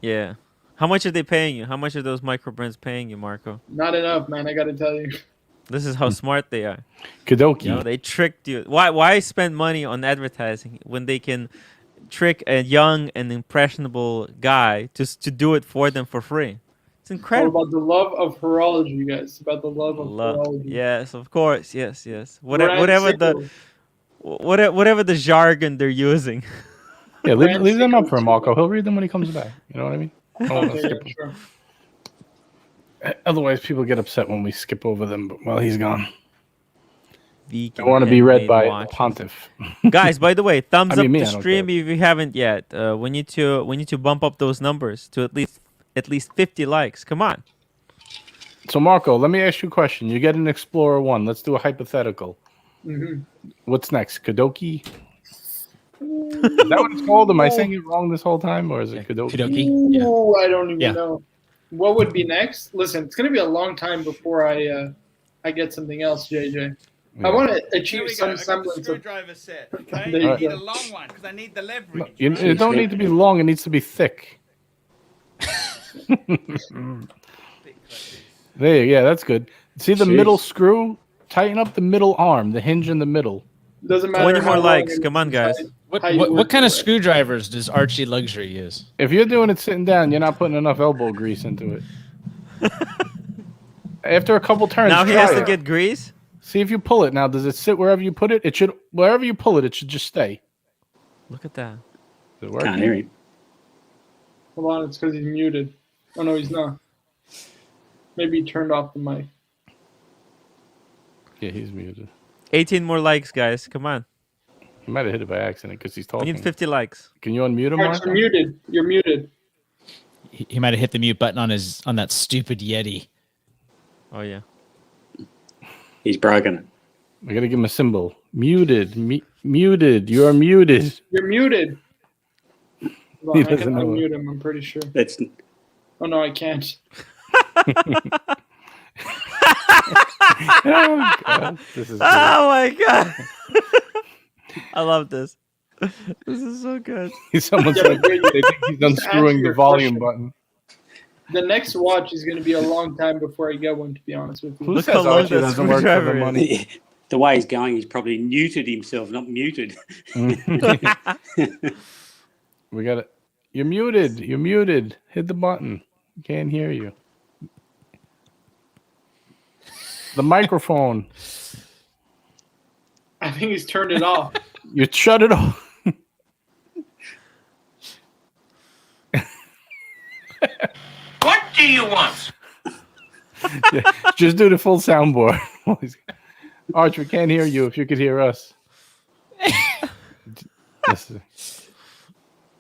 Speaker 4: Yeah. How much are they paying you? How much are those microbrands paying you, Marco?
Speaker 2: Not enough, man. I gotta tell you.
Speaker 4: This is how smart they are.
Speaker 5: Kadoki.
Speaker 4: You know, they tricked you. Why spend money on advertising when they can trick a young and impressionable guy just to do it for them for free? It's incredible.
Speaker 2: All about the love of horology, guys. About the love of horology.
Speaker 4: Yes, of course. Yes. Whatever the jargon they're using.
Speaker 5: Yeah, leave them up for him, Marco. He'll read them when he comes back. You know what I mean?
Speaker 2: Okay, sure.
Speaker 5: Otherwise, people get upset when we skip over them while he's gone.
Speaker 4: I
Speaker 5: want to be read by Pontiff.
Speaker 4: Guys, by the way, thumbs up
Speaker 5: me,
Speaker 4: the stream if you haven't yet. We need to bump up those numbers to at least 50 likes. Come on.
Speaker 5: So Marco, let me ask you a question. You get an Explorer 1. Let's do a hypothetical.
Speaker 2: Mm-hmm.
Speaker 5: What's next? Kadoki? Is that what it's called? Am I saying it wrong this whole time, or is it Kadoki?
Speaker 7: Kadoki? Yeah.
Speaker 2: Ooh, I don't even know. what would be next? Listen, it's gonna be a long time before I get something else, JJ.
Speaker 5: Yeah.
Speaker 2: I want to
Speaker 1: Here
Speaker 2: achieve
Speaker 1: we go.
Speaker 2: some
Speaker 1: I got the
Speaker 2: semblance of.
Speaker 1: screwdriver set. Okay,
Speaker 2: There you
Speaker 1: I need
Speaker 2: go.
Speaker 1: a long one because I need the leverage.
Speaker 5: No, it don't need to be long. It needs to be thick. There, yeah, that's good. See the middle screw? Tighten up the middle arm, the hinge in the middle.
Speaker 2: Doesn't matter.
Speaker 4: 20 more likes. Come on, guys.
Speaker 7: What kind of screwdrivers does Archie Luxury use?
Speaker 5: If you're doing it sitting down, you're not putting enough elbow grease into it. After a couple turns,
Speaker 4: Now he has to get grease.
Speaker 5: See if you pull it. Now, does it sit wherever you put it? It should. Wherever you pull it, it should just stay.
Speaker 4: Look at that.
Speaker 5: Is it working?
Speaker 3: Can't hear him.
Speaker 2: Hold on, it's because he's muted. Oh no, he's not. Maybe he turned off the mic.
Speaker 5: Yeah, he's muted.
Speaker 4: 18 more likes, guys. Come on.
Speaker 5: He might have hit it by accident because he's talking.
Speaker 4: We need 50 likes.
Speaker 5: Can you unmute him,
Speaker 2: Arch, you're muted. You're muted.
Speaker 7: He might have hit the mute button on that stupid Yeti.
Speaker 4: Oh yeah.
Speaker 3: He's broken it.
Speaker 5: I gotta give him a symbol. Muted. Muted. You are muted.
Speaker 2: You're muted. Well,
Speaker 5: He
Speaker 2: I can
Speaker 5: doesn't know
Speaker 2: unmute him. I'm pretty sure.
Speaker 3: That's
Speaker 2: Oh no, I can't.
Speaker 5: Oh, God. This is good.
Speaker 4: Oh my god. I love this. This is so good.
Speaker 5: Someone
Speaker 2: Yeah,
Speaker 5: said
Speaker 2: but
Speaker 5: they think he's unscrewing the volume button.
Speaker 2: The next watch is going to be a long time before I get one, to be honest with you.
Speaker 5: Who
Speaker 4: Look
Speaker 5: says
Speaker 4: how long
Speaker 5: Archie
Speaker 4: that
Speaker 5: doesn't work for the
Speaker 4: screwdriver is.
Speaker 5: money?
Speaker 3: the way he's going. He's probably muted himself, not muted.
Speaker 5: We got it. You're muted. You're muted. Hit the button. Can't hear you. The microphone.
Speaker 2: I think he's turned it off.
Speaker 5: You shut it off.
Speaker 6: What do you want?
Speaker 5: Yeah, just do the full soundboard. Arch, we can't hear you if you could hear us.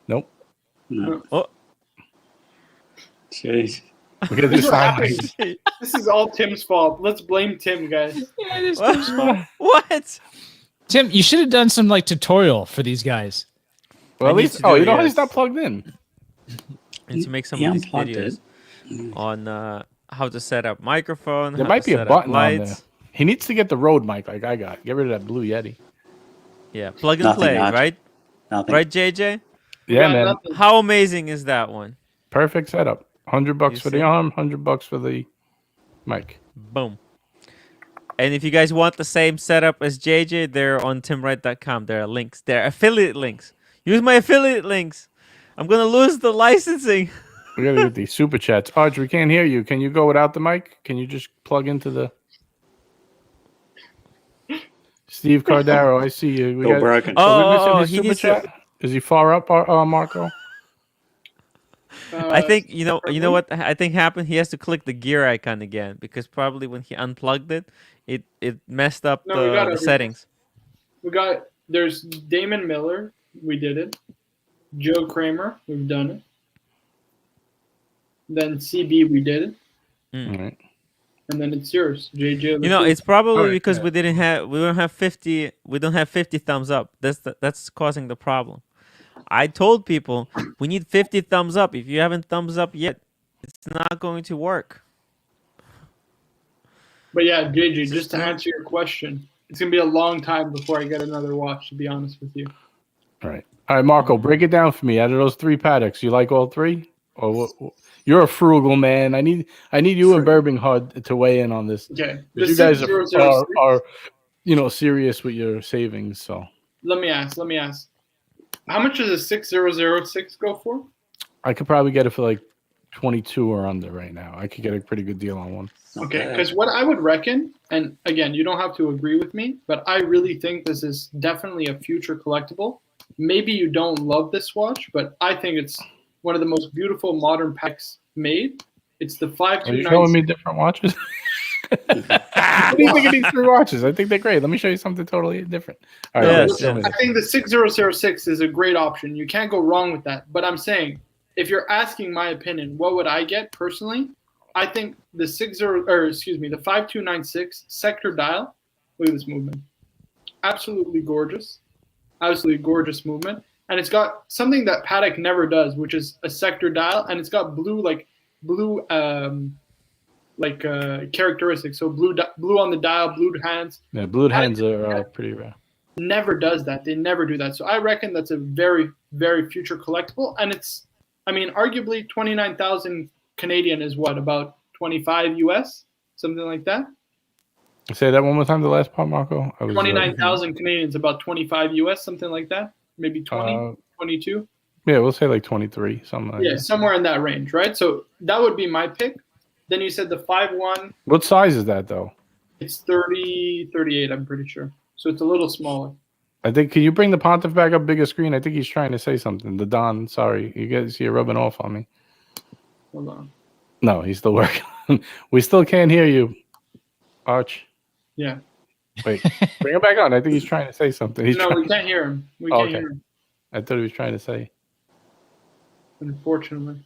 Speaker 5: Nope.
Speaker 3: No.
Speaker 4: Oh.
Speaker 3: Jeez.
Speaker 5: We gotta do sideways.
Speaker 2: This is all Tim's fault. Let's blame Tim, guys.
Speaker 4: What?
Speaker 7: Tim, you should have done some like tutorial for these guys.
Speaker 5: Well, at
Speaker 4: need
Speaker 5: least,
Speaker 4: to do
Speaker 5: you
Speaker 4: it,
Speaker 5: know
Speaker 4: yes.
Speaker 5: he's not plugged in.
Speaker 4: And to make some
Speaker 3: He
Speaker 4: of these
Speaker 3: unplugged
Speaker 4: videos
Speaker 3: it.
Speaker 4: on how to set up microphone.
Speaker 5: There
Speaker 4: how
Speaker 5: might
Speaker 4: to
Speaker 5: be a
Speaker 4: set up
Speaker 5: button on there.
Speaker 4: lights.
Speaker 5: He needs to get the Rode mic like I got. Get rid of that blue Yeti.
Speaker 4: Yeah, plug and
Speaker 3: Nothing,
Speaker 4: play,
Speaker 3: Arch.
Speaker 4: right?
Speaker 3: Nothing.
Speaker 4: Right, JJ?
Speaker 5: Yeah, man.
Speaker 2: Nothing.
Speaker 4: How amazing is that one?
Speaker 5: Perfect setup. $100
Speaker 4: You
Speaker 5: for
Speaker 4: see?
Speaker 5: the arm, $100 for the mic.
Speaker 4: Boom. And if you guys want the same setup as JJ, they're on timwright.com. There are links. There are affiliate links. Use my affiliate links. I'm going to lose the licensing.
Speaker 5: We gotta get these super chats. Arch, we can't hear you. Can you go without the mic? Can you just plug into the Steve Cardaro? I see you. We
Speaker 3: Go broken.
Speaker 5: Are we missing his
Speaker 4: he
Speaker 5: super
Speaker 4: needs
Speaker 5: chat? Is he far up, Marco?
Speaker 4: I think you know what I think happened. He has to click the gear icon again because probably when he unplugged it, it messed up
Speaker 2: No, we got
Speaker 4: the
Speaker 2: everything.
Speaker 4: settings.
Speaker 2: There's Damon Miller. We did it. Joe Kramer. We've done it. Then CB. We did it.
Speaker 5: All right.
Speaker 2: And then it's yours, JJ.
Speaker 4: You know, it's probably
Speaker 5: Alright,
Speaker 4: because
Speaker 5: yeah.
Speaker 4: we don't have 50 thumbs up. That's causing the problem. I told people we need 50 thumbs up. If you haven't thumbs up yet, it's not going to work.
Speaker 2: But yeah, JJ, just to answer your question, it's going to be a long time before I get another watch, to be honest with you.
Speaker 5: All right, Marco, break it down for me. Out of those 3 Pateks, you like all 3? Or what? You're a frugal man. I need you and Birmingham to weigh in on this.
Speaker 2: Okay.
Speaker 5: You guys are serious with your savings. So
Speaker 2: Let me ask. How much does a 6006 go for?
Speaker 5: I could probably get it for like 22 or under right now. I could get a pretty good deal on one.
Speaker 2: Okay, because what I would reckon, and again, you don't have to agree with me, but I really think this is definitely a future collectible. Maybe you don't love this watch, but I think it's one of the most beautiful modern packs made. It's the 5296.
Speaker 5: Are you showing me different watches? What do you think of these 3 watches? I think they're great. Let me show you something totally different. All right,
Speaker 4: Yes,
Speaker 2: I think the 6006 is a great option. You can't go wrong with that. But I'm saying, if you're asking my opinion, what would I get personally? I think the 5296 sector dial. Look at this movement. Absolutely gorgeous. Absolutely gorgeous movement. And it's got something that Patek never does, which is a sector dial, and it's got blue, like blue characteristics. So blue on the dial, blued hands.
Speaker 5: Yeah, blued hands are pretty rare.
Speaker 2: Never does that. They never do that. So I reckon that's a very, very future collectible. And it's, I mean, arguably 29,000 Canadian is what, about 25 US, something like that.
Speaker 5: Say that one more time. The last part, Marco.
Speaker 2: 29,000 Canadians, about 25 US, something like that. Maybe 20, 22.
Speaker 5: Yeah, we'll say like 23, something like that.
Speaker 2: Somewhere in that range, right? So that would be my pick. Then you said the 5.1.
Speaker 5: What size is that, though?
Speaker 2: It's 30, 38, I'm pretty sure. So it's a little smaller.
Speaker 5: I think, can you bring the Pontiff back up bigger screen? I think he's trying to say something. The Don, sorry. You guys, you're rubbing off on me.
Speaker 2: Hold on.
Speaker 5: No, he's still working. We still can't hear you, Arch.
Speaker 2: Yeah.
Speaker 5: Wait, bring him back on. I think he's trying to say something. We
Speaker 2: can't hear him. We can't hear him.
Speaker 5: I thought he was trying to say.
Speaker 2: Unfortunately.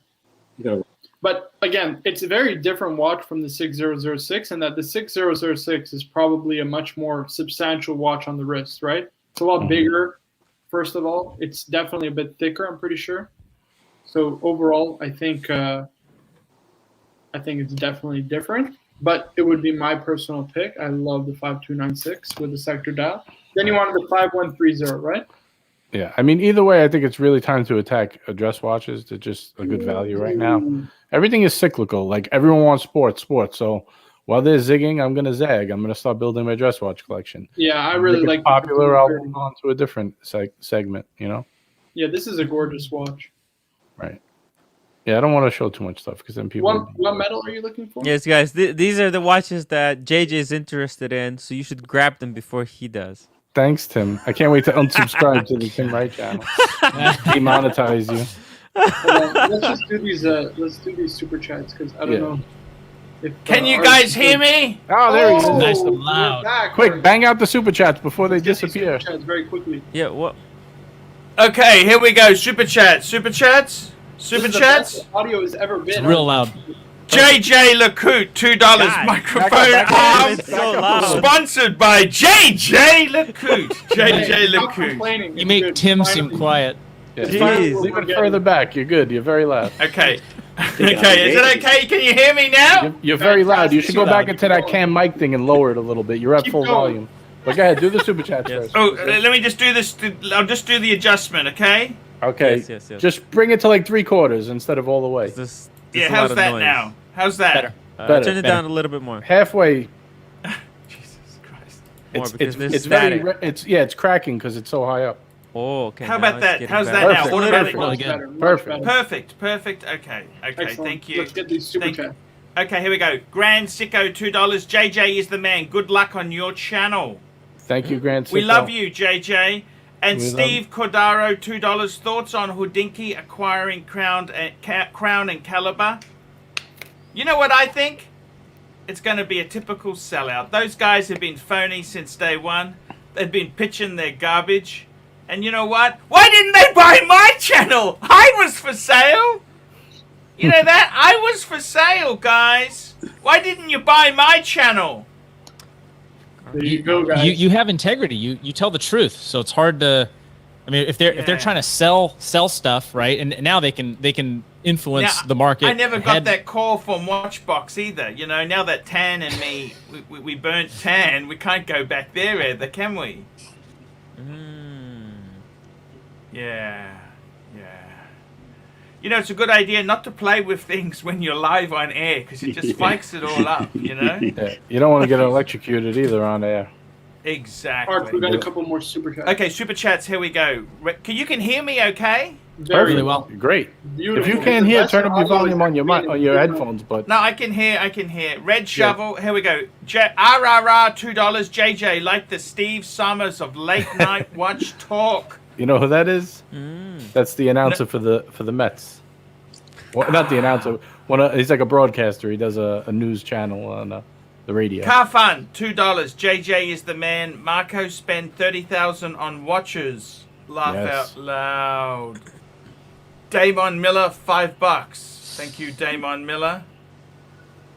Speaker 2: But again, it's a very different watch from the 6006, and that the 6006 is probably a much more substantial watch on the wrist, right? It's a lot bigger, first of all. It's definitely a bit thicker, I'm pretty sure. So overall, I think it's definitely different, but it would be my personal pick. I love the 5296 with the sector dial. Then you wanted the 5130, right?
Speaker 5: Yeah, I mean, either way, I think it's really time to attack dress watches. They're just a good value right now. Everything is cyclical. Like, everyone wants sports. So while they're zigging, I'm going to zag. I'm going to start building my dress watch collection.
Speaker 2: Yeah, I really like
Speaker 5: popular. I'll move on to a different segment, you know?
Speaker 2: Yeah, this is a gorgeous watch.
Speaker 5: Right. Yeah, I don't want to show too much stuff because then people...
Speaker 2: What medal are you looking for?
Speaker 4: Yes, guys, these are the watches that JJ is interested in, so you should grab them before he does.
Speaker 5: Thanks, Tim. I can't wait to unsubscribe to the Tim Wright channel. Demonetize you.
Speaker 2: Let's just do these. Let's do these super chats because I don't know. If,
Speaker 1: Can you guys hear me?
Speaker 5: Oh, there he is.
Speaker 7: Nice and loud.
Speaker 5: Quick, bang out the super chats before they disappear.
Speaker 2: Super chats very quickly.
Speaker 4: Yeah. What?
Speaker 1: Okay, here we go. Super chats. Super chats. Super chats.
Speaker 2: The audio has ever been.
Speaker 7: It's real loud.
Speaker 1: JJ LeCoute, $2 microphone arm, sponsored by JJ LeCoute. JJ LeCoute.
Speaker 7: You make Tim seem quiet.
Speaker 5: Yeah. Jeez, even further back. You're good. You're very loud.
Speaker 1: Okay. Okay, is it okay? Can you hear me now?
Speaker 5: You're very loud. You should go back into that cam mic thing and lower it a little bit. You're at full volume. But go ahead, do the super chat first.
Speaker 1: Oh, let me just do this. I'll just do the adjustment, okay?
Speaker 5: Okay.
Speaker 4: Yes.
Speaker 5: Just bring it to like 3/4 instead of all the way.
Speaker 1: Yeah, how's that now? How's that?
Speaker 5: Better.
Speaker 4: Turn it down a little bit more.
Speaker 5: Halfway.
Speaker 1: Jesus Christ.
Speaker 4: More because there's
Speaker 5: it's
Speaker 4: static.
Speaker 5: it's cracking because it's so high up.
Speaker 4: Oh, okay.
Speaker 1: How about that? How's that
Speaker 5: Perfect.
Speaker 1: now? Automatic.
Speaker 7: Really good.
Speaker 1: Perfect. Okay.
Speaker 2: Excellent.
Speaker 1: Thank you.
Speaker 2: Let's get these super chats.
Speaker 1: Okay, here we go. Grand Sicko, $2. JJ is the man. Good luck on your channel.
Speaker 5: Thank you, Grant.
Speaker 1: We love you, JJ. And Steve Cordaro, $2. Thoughts on Houdinki acquiring Crown and Caliber? You know what I think? It's going to be a typical sellout. Those guys have been phony since day one. They've been pitching their garbage. And you know what? Why didn't they buy my channel? I was for sale. You know that? I was for sale, guys. Why didn't you buy my channel?
Speaker 2: There you go, guys.
Speaker 7: You have integrity. You tell the truth. So it's hard to. I mean, if they're trying to sell stuff, right? And now they can influence the market.
Speaker 1: I never got that call from Watchbox either. You know, now that Tan and me, we burnt Tan, we can't go back there either, can we? Yeah. You know, it's a good idea not to play with things when you're live on air because it just spikes it all up, you know?
Speaker 5: Yeah. You don't want to get electrocuted either on air.
Speaker 1: Exactly.
Speaker 2: Art, we got a couple more super chats.
Speaker 1: Okay, super chats, here we go. You can hear me okay?
Speaker 2: Very
Speaker 7: well.
Speaker 5: Great.
Speaker 2: Beautiful.
Speaker 5: If you can't hear, turn up your volume on your headphones. But
Speaker 1: no, I can hear. Red Shovel, here we go. RRR, $2. JJ, like the Steve Summers of late night watch talk.
Speaker 5: You know who that is? That's the announcer for the Mets. Well, not the announcer. He's like a broadcaster. He does a news channel on the radio.
Speaker 1: Car Fun, $2. JJ is the man. Marco spent $30,000 on watches. Laugh out loud. Damon Miller, $5. Thank you, Damon Miller.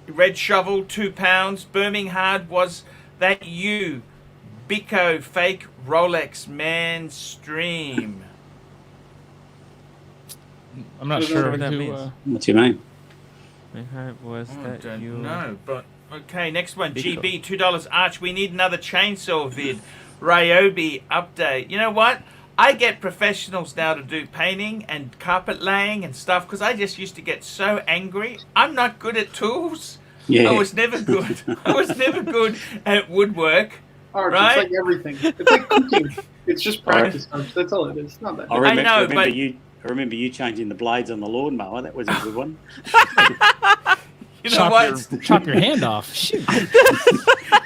Speaker 1: Red Shovel, £2. Birmingham, was that you? Bico, fake Rolex man stream.
Speaker 7: I'm not sure
Speaker 4: what that means.
Speaker 3: What do you mean?
Speaker 4: Was that
Speaker 1: don't
Speaker 4: you?
Speaker 1: know, but okay. Next one,
Speaker 4: Because-
Speaker 1: GB $2. Arch, we need another chainsaw vid. Ryobi update. You know what? I get professionals now to do painting and carpet laying and stuff because I just used to get so angry. I'm not good at tools.
Speaker 3: Yeah.
Speaker 1: I was never good. I was never good at woodwork.
Speaker 2: Arch,
Speaker 1: Right?
Speaker 2: it's like everything. It's like cooking. It's just practice, Arch. That's all it is. It's not that.
Speaker 3: I
Speaker 1: know, but-
Speaker 3: I remember you changing the blades on the lawnmower. That was a good one.
Speaker 1: You know what?
Speaker 7: Chop your hand off. Shoot.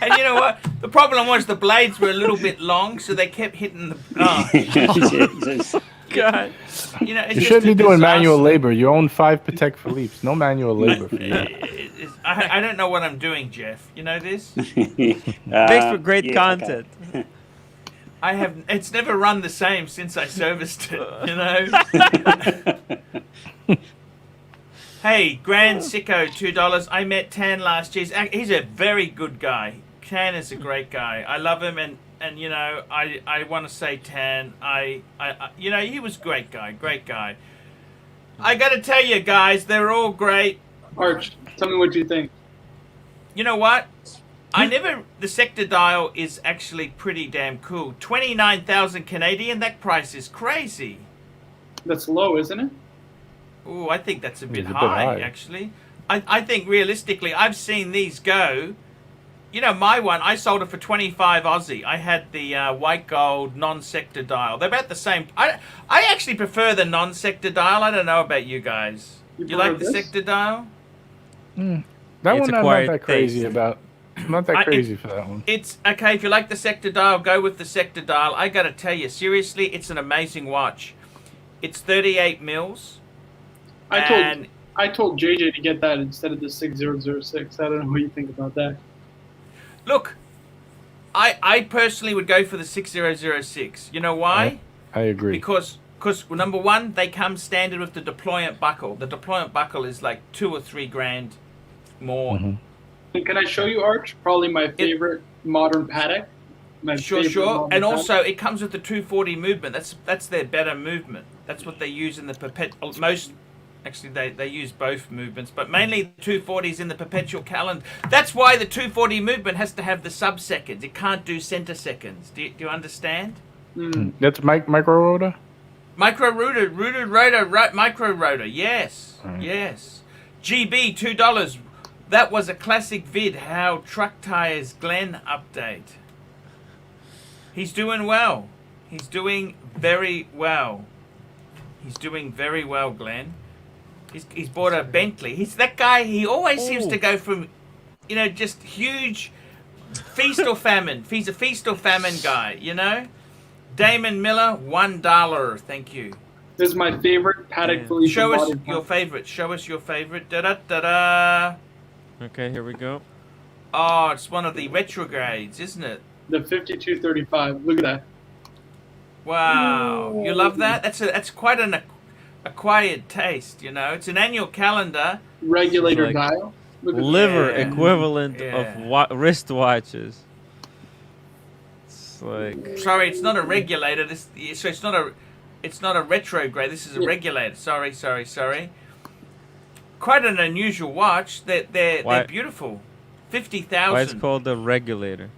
Speaker 1: And you know what? The problem was the blades were a little bit long, so they kept hitting the. Oh,
Speaker 3: Jesus.
Speaker 1: God. You know, it's
Speaker 5: You
Speaker 1: just
Speaker 5: shouldn't
Speaker 1: a
Speaker 5: be doing
Speaker 1: disaster.
Speaker 5: manual labor. You own 5 Patek Philippe's. No manual labor for you.
Speaker 1: I don't know what I'm doing, Jeff. You know this?
Speaker 4: Thanks for great
Speaker 3: yeah,
Speaker 4: content.
Speaker 3: okay.
Speaker 1: I have. It's never run the same since I serviced it. You know. Hey, Grand Sicko, $2. I met Tan last year. He's a very good guy. Tan is a great guy. I love him, and you know, I want to say Tan. You know, he was a great guy. Great guy. I got to tell you guys, they're all great.
Speaker 2: Arch, tell me what you think.
Speaker 1: You know what? The sector dial is actually pretty damn cool. 29,000 Canadian. That price is crazy.
Speaker 2: That's low, isn't it?
Speaker 1: Ooh, I think that's a bit
Speaker 5: It's a bit
Speaker 1: high,
Speaker 5: high.
Speaker 1: actually. I think realistically, I've seen these go. You know, my one, I sold it for 25 Aussie. I had the white gold non-sector dial. They're about the same. I actually prefer the non-sector dial. I don't know about you guys. You like the
Speaker 2: this?
Speaker 1: sector dial?
Speaker 5: That
Speaker 4: It's
Speaker 5: one I'm not
Speaker 4: acquired
Speaker 5: that crazy
Speaker 4: taste.
Speaker 5: about. I'm not that crazy for that one.
Speaker 1: It's okay if you like the sector dial. Go with the sector dial. I got to tell you, seriously, it's an amazing watch. It's 38 mils.
Speaker 2: I told JJ to get that instead of the 6006. I don't know what you think about that.
Speaker 1: Look, I personally would go for the 6006. You know why?
Speaker 5: I agree.
Speaker 1: Because number one, they come standard with the deployment buckle. The deployment buckle is like $2 or $3 grand more.
Speaker 5: Mm-hmm.
Speaker 2: And can I show you, Arch? Probably my favorite modern Patek.
Speaker 1: Sure. And also, it comes with the 240 movement. That's their better movement. That's what they use in the perpetual. Actually, they use both movements, but mainly the 240s in the perpetual calendar. That's why the 240 movement has to have the sub-seconds. It can't do center seconds. Do you understand?
Speaker 5: That's micro rotor?
Speaker 1: Micro rotor, micro rotor. Yes, yes. GB $2. That was a classic vid. How truck tires Glenn update. He's doing well. He's doing very well. He's doing very well, Glenn. He's bought a Bentley. He's that guy. He always seems to go from, you know, just huge feast or famine. He's a feast or famine guy, you know. Damon Miller, $1. Thank you.
Speaker 2: This is my favorite Patek Philippe.
Speaker 1: Show us
Speaker 2: modern
Speaker 1: your
Speaker 2: Patek.
Speaker 1: favorite. Show us your favorite. Da da da da.
Speaker 4: Okay, here we go.
Speaker 1: Oh, it's one of the retrogrades, isn't it?
Speaker 2: The 5235. Look at that.
Speaker 1: Wow, you love that? That's quite an acquired taste, you know. It's an annual calendar.
Speaker 2: Regulator
Speaker 4: Like
Speaker 2: dial. Look at
Speaker 4: Liver
Speaker 1: Yeah.
Speaker 4: equivalent
Speaker 1: Yeah.
Speaker 4: of wristwatches. It's like
Speaker 1: Sorry, it's not a regulator. So it's not a retrograde. This is a regulator. Sorry. Quite an unusual watch. They're beautiful. 50,000.
Speaker 4: why it's called a regulator.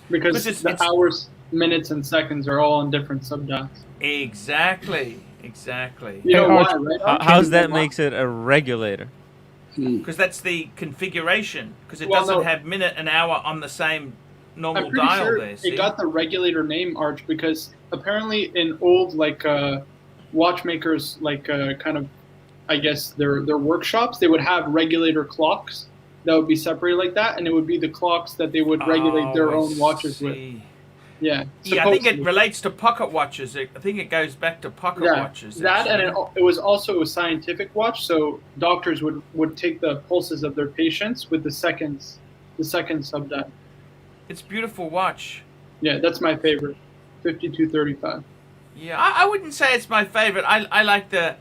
Speaker 2: Because
Speaker 1: it's-
Speaker 2: the
Speaker 1: it's-
Speaker 2: hours, minutes, and seconds are all on different subdials.
Speaker 1: Exactly.
Speaker 2: You know
Speaker 5: Arch,
Speaker 2: why, right?
Speaker 4: How's that makes it a regulator?
Speaker 1: Because that's the configuration. Because it
Speaker 2: Well,
Speaker 1: doesn't
Speaker 2: no.
Speaker 1: have minute and hour on the same normal
Speaker 2: I'm pretty
Speaker 1: dial
Speaker 2: sure
Speaker 1: there. See?
Speaker 2: it got the regulator name, Arch, because apparently in old watchmakers kind of, I guess their workshops, they would have regulator clocks that would be separated like that, and it would be the clocks that they would regulate their
Speaker 1: I
Speaker 2: own watches with.
Speaker 1: see.
Speaker 2: Yeah.
Speaker 1: Yeah, I think it
Speaker 2: supposedly.
Speaker 1: relates to pocket watches. I think it goes back to pocket watches.
Speaker 2: That and
Speaker 1: actually.
Speaker 2: it was also a scientific watch, so doctors would take the pulses of their patients with the second subdial.
Speaker 1: It's a beautiful watch.
Speaker 2: Yeah, that's my favorite, 5235.
Speaker 1: Yeah, I wouldn't say it's my favorite. I like the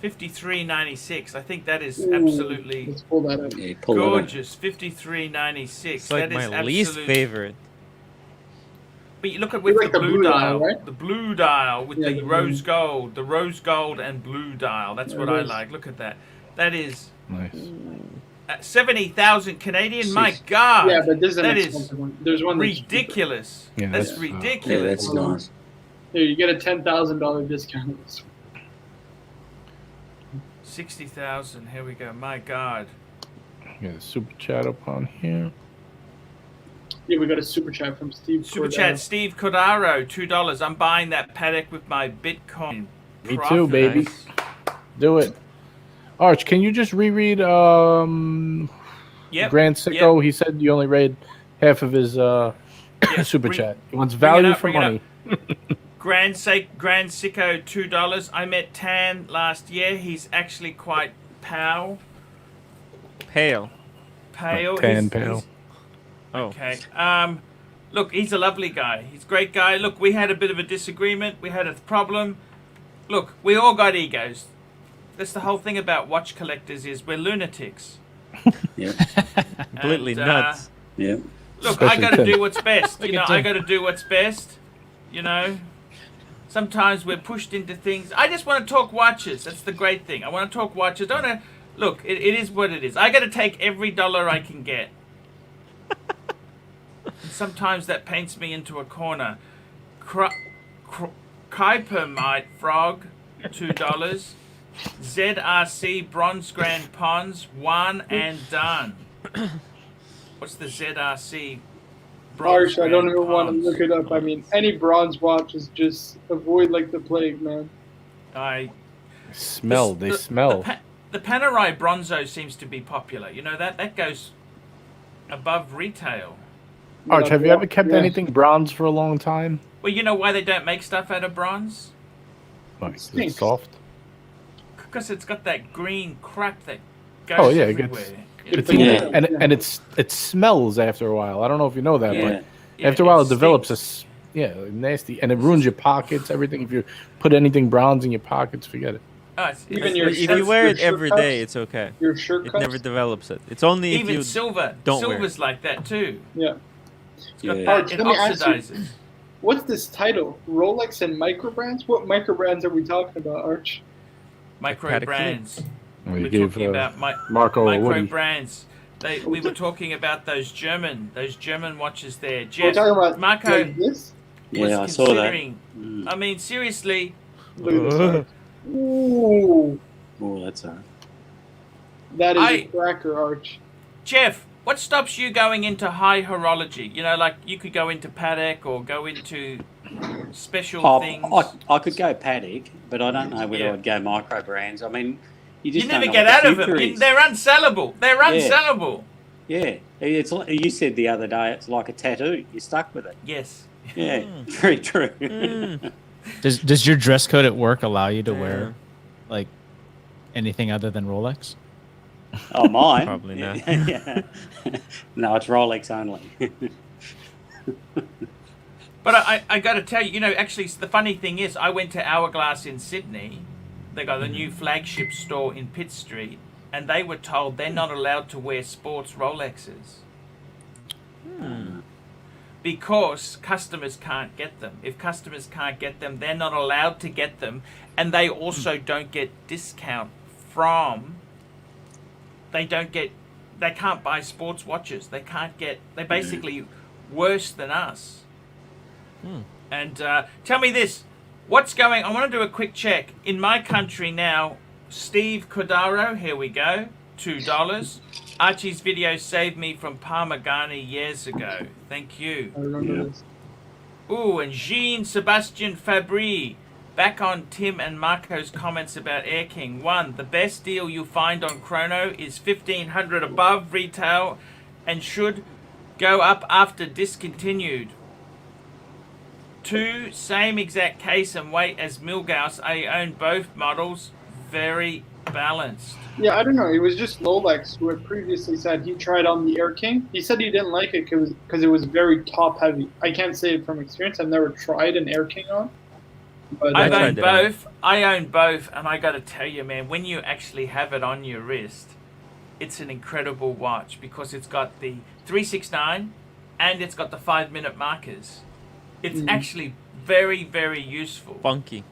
Speaker 1: 5396. I think that is absolutely
Speaker 2: Let's pull that up.
Speaker 3: Yeah, pull that up.
Speaker 1: gorgeous. 5396.
Speaker 4: It's like
Speaker 1: that is
Speaker 4: my least
Speaker 1: absolute-
Speaker 4: favorite.
Speaker 1: But you look at
Speaker 2: You
Speaker 1: with
Speaker 2: like
Speaker 1: the
Speaker 2: the
Speaker 1: blue
Speaker 2: blue
Speaker 1: dial,
Speaker 2: dial, right?
Speaker 1: the blue dial with
Speaker 2: Yeah,
Speaker 1: the
Speaker 2: the
Speaker 1: rose gold and blue dial. That's
Speaker 2: There
Speaker 1: what
Speaker 2: it
Speaker 1: I
Speaker 2: is.
Speaker 1: like. Look at that. That is
Speaker 5: Nice.
Speaker 1: 70,000 Canadian. My God.
Speaker 2: Yeah, but this is an
Speaker 1: that
Speaker 2: expensive
Speaker 1: is
Speaker 2: one. There's one
Speaker 1: ridiculous.
Speaker 5: Yeah,
Speaker 1: that's ridiculous.
Speaker 3: Yeah, that's nice.
Speaker 2: Here, you get a $10,000 discount.
Speaker 1: 60,000. Here we go. My God.
Speaker 5: Get a super chat up on here.
Speaker 2: Yeah, we got a super chat from Steve.
Speaker 1: Super chat, Steve Cordaro, $2. I'm buying that Patek with my Bitcoin.
Speaker 5: Me too, baby. Nice. Do it. Arch, can you just reread Grand Sicko? He said you only read half of his super chat. He wants value for money.
Speaker 1: Grand Sicko, $2. I met Tan last year. He's actually quite pale.
Speaker 4: Pale.
Speaker 5: Tan pale.
Speaker 1: Okay. Look, he's a lovely guy. He's a great guy. Look, we had a bit of a disagreement. We had a problem. Look, we all got egos. That's the whole thing about watch collectors is we're lunatics.
Speaker 3: Yeah.
Speaker 4: Completely nuts.
Speaker 3: Yeah.
Speaker 1: Look, I got to do what's best. You know, I got to do what's best. You know, sometimes we're pushed into things. I just want to talk watches. That's the great thing. I want to talk watches. Don't I? Look, it is what it is. I got to take every dollar I can get. And sometimes that paints me into a corner. Kuipermite Frog, $2. ZRC Bronze Grand Pons, one and done. What's the ZRC
Speaker 2: Arch, I don't even want to look it up. I mean, any bronze watch is just avoid like the plague, man.
Speaker 1: They
Speaker 5: smell. The
Speaker 1: Panerai Bronzo seems to be popular. You know that goes above retail.
Speaker 5: Arch, have you ever kept anything bronze for a long time?
Speaker 1: Well, you know why they don't make stuff out of bronze?
Speaker 5: It's soft.
Speaker 1: Because it's got that green crap that goes everywhere.
Speaker 5: And it smells after a while. I don't know if you know that, but after a while it develops nasty, and it ruins your pockets. Everything. If you put anything bronze in your pockets, forget it.
Speaker 4: If you wear it every day, it's okay.
Speaker 2: Your shirt
Speaker 4: it
Speaker 2: cuffs?
Speaker 4: never develops it. It's only
Speaker 1: even
Speaker 4: if you
Speaker 1: silver.
Speaker 4: Don't
Speaker 1: Silver's like that too.
Speaker 2: Yeah.
Speaker 1: It oxidizes.
Speaker 2: What's this title? Rolex and microbrands? What microbrands are we talking about, Arch?
Speaker 1: Microbrands.
Speaker 5: We're
Speaker 1: talking about
Speaker 5: Marco
Speaker 1: microbrands. We were talking about those German watches there. Jeff,
Speaker 2: we're talking about
Speaker 1: Marco
Speaker 2: like this?
Speaker 1: was
Speaker 3: I saw that.
Speaker 1: I mean, seriously.
Speaker 2: Look at this. Ooh.
Speaker 3: Oh, that's all right.
Speaker 2: That is a cracker, Arch.
Speaker 1: Jeff, what stops you going into high horology? You know, like you could go into Patek or go into special things.
Speaker 3: I could go Patek, but I don't know whether I'd go micro brands. I mean, you
Speaker 1: never get out of them. They're unsellable. They're unsellable.
Speaker 3: Yeah. It's like you said the other day. It's like a tattoo. You're stuck with it.
Speaker 1: Yes.
Speaker 3: Yeah. Very true.
Speaker 7: Does your dress code at work allow you to wear like anything other than Rolex?
Speaker 3: Oh, mine?
Speaker 4: Probably not.
Speaker 3: Yeah. No, it's Rolex only.
Speaker 1: But I got to tell you, actually, the funny thing is, I went to Hourglass in Sydney. They got a new flagship store in Pitt Street, and they were told they're not allowed to wear sports Rolexes. Because customers can't get them. If customers can't get them, they're not allowed to get them, and they also don't get discount from... They can't buy sports watches. They're basically worse than us. And tell me this, I want to do a quick check. In my country now, Steve Cordaro, here we go, $2. Archie's video saved me from Parmigiani years ago. Thank you.
Speaker 2: I remember this.
Speaker 1: Ooh, and Jean-Sebastien Fabry. Back on Tim and Marco's comments about Air King. 1, the best deal you'll find on Chrono is $1,500 above retail and should go up after discontinued. 2, same exact case and weight as Milgauss. I own both models. Very balanced.
Speaker 2: Yeah, I don't know. It was just Rolex who had previously said he tried on the Air King. He said he didn't like it because it was very top heavy. I can't say it from experience. I've never tried an Air King on. But
Speaker 1: I own both. And I got to tell you, man, when you actually have it on your wrist, it's an incredible watch because it's got the 369 and it's got the 5-minute markers. It's actually very, very useful.
Speaker 4: Funky.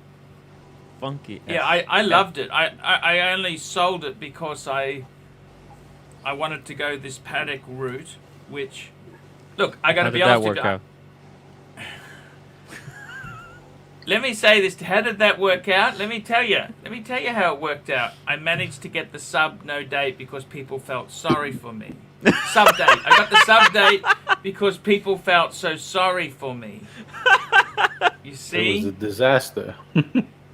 Speaker 1: Yeah, I loved it. I only sold it because I I wanted to go this Patek route, which, look, I got to be
Speaker 4: How
Speaker 1: honest
Speaker 4: did that work out?
Speaker 1: Let me say this. How did that work out? Let me tell you how it worked out. I managed to get the sub no date because people felt sorry for me. Sub date. I got the sub date because people felt so sorry for me. You see?
Speaker 5: It was a disaster.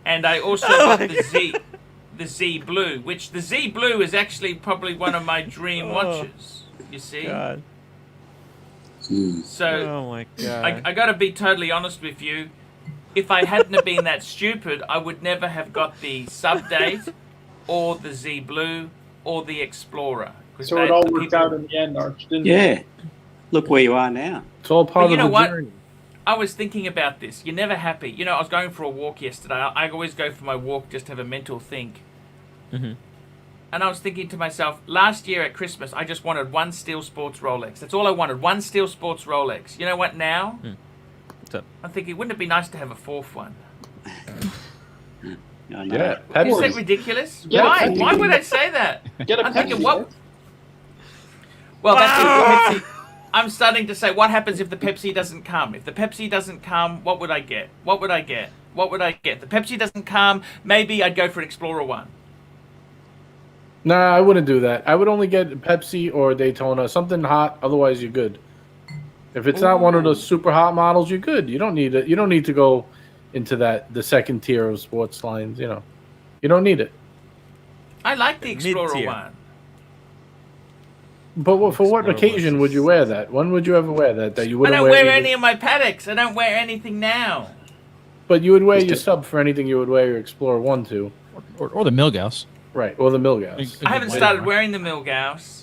Speaker 1: And I also got the Z Blue, which the Z Blue is actually probably one of my dream watches. You see?
Speaker 4: God.
Speaker 1: So,
Speaker 4: Oh my God.
Speaker 1: I got to be totally honest with you. If I hadn't have been that stupid, I would never have got the Sub-Date or the Z Blue or the Explorer.
Speaker 2: So it all worked out in the end, Arch, didn't it?
Speaker 3: Yeah. Look where you are now.
Speaker 5: It's all part of the journey.
Speaker 1: I was thinking about this. You're never happy. You know, I was going for a walk yesterday. I always go for my walk just to have a mental think.
Speaker 4: Mm-hmm.
Speaker 1: And I was thinking to myself, last year at Christmas, I just wanted one Steel Sports Rolex. That's all I wanted, one Steel Sports Rolex. You know what now? I'm thinking, wouldn't it be nice to have a fourth one?
Speaker 5: Yeah.
Speaker 1: Is that ridiculous? Why? Why would I say that? I'm thinking, what? Well, that's the Pepsi. I'm starting to say, what happens if the Pepsi doesn't come? If the Pepsi doesn't come, what would I get? What would I get? What would I get? If the Pepsi doesn't come, maybe I'd go for an Explorer one.
Speaker 5: Nah, I wouldn't do that. I would only get Pepsi or Daytona, something hot. Otherwise, you're good. If it's not one of those super hot models, you're good. You don't need it. You don't need to go into the second tier of sports lines. You know, you don't need it.
Speaker 1: I like the Explorer
Speaker 4: Mid-tier.
Speaker 1: one.
Speaker 5: But for what occasion would you wear that? When would you ever wear that? That you
Speaker 1: I
Speaker 5: wouldn't
Speaker 1: don't wear
Speaker 5: either?
Speaker 1: any of my Pateks. I don't wear anything now.
Speaker 5: But you would wear your sub for anything you would wear your Explorer 1 to.
Speaker 7: Or the Milgauss.
Speaker 5: Right, or the Milgauss.
Speaker 1: I haven't started wearing the Milgauss.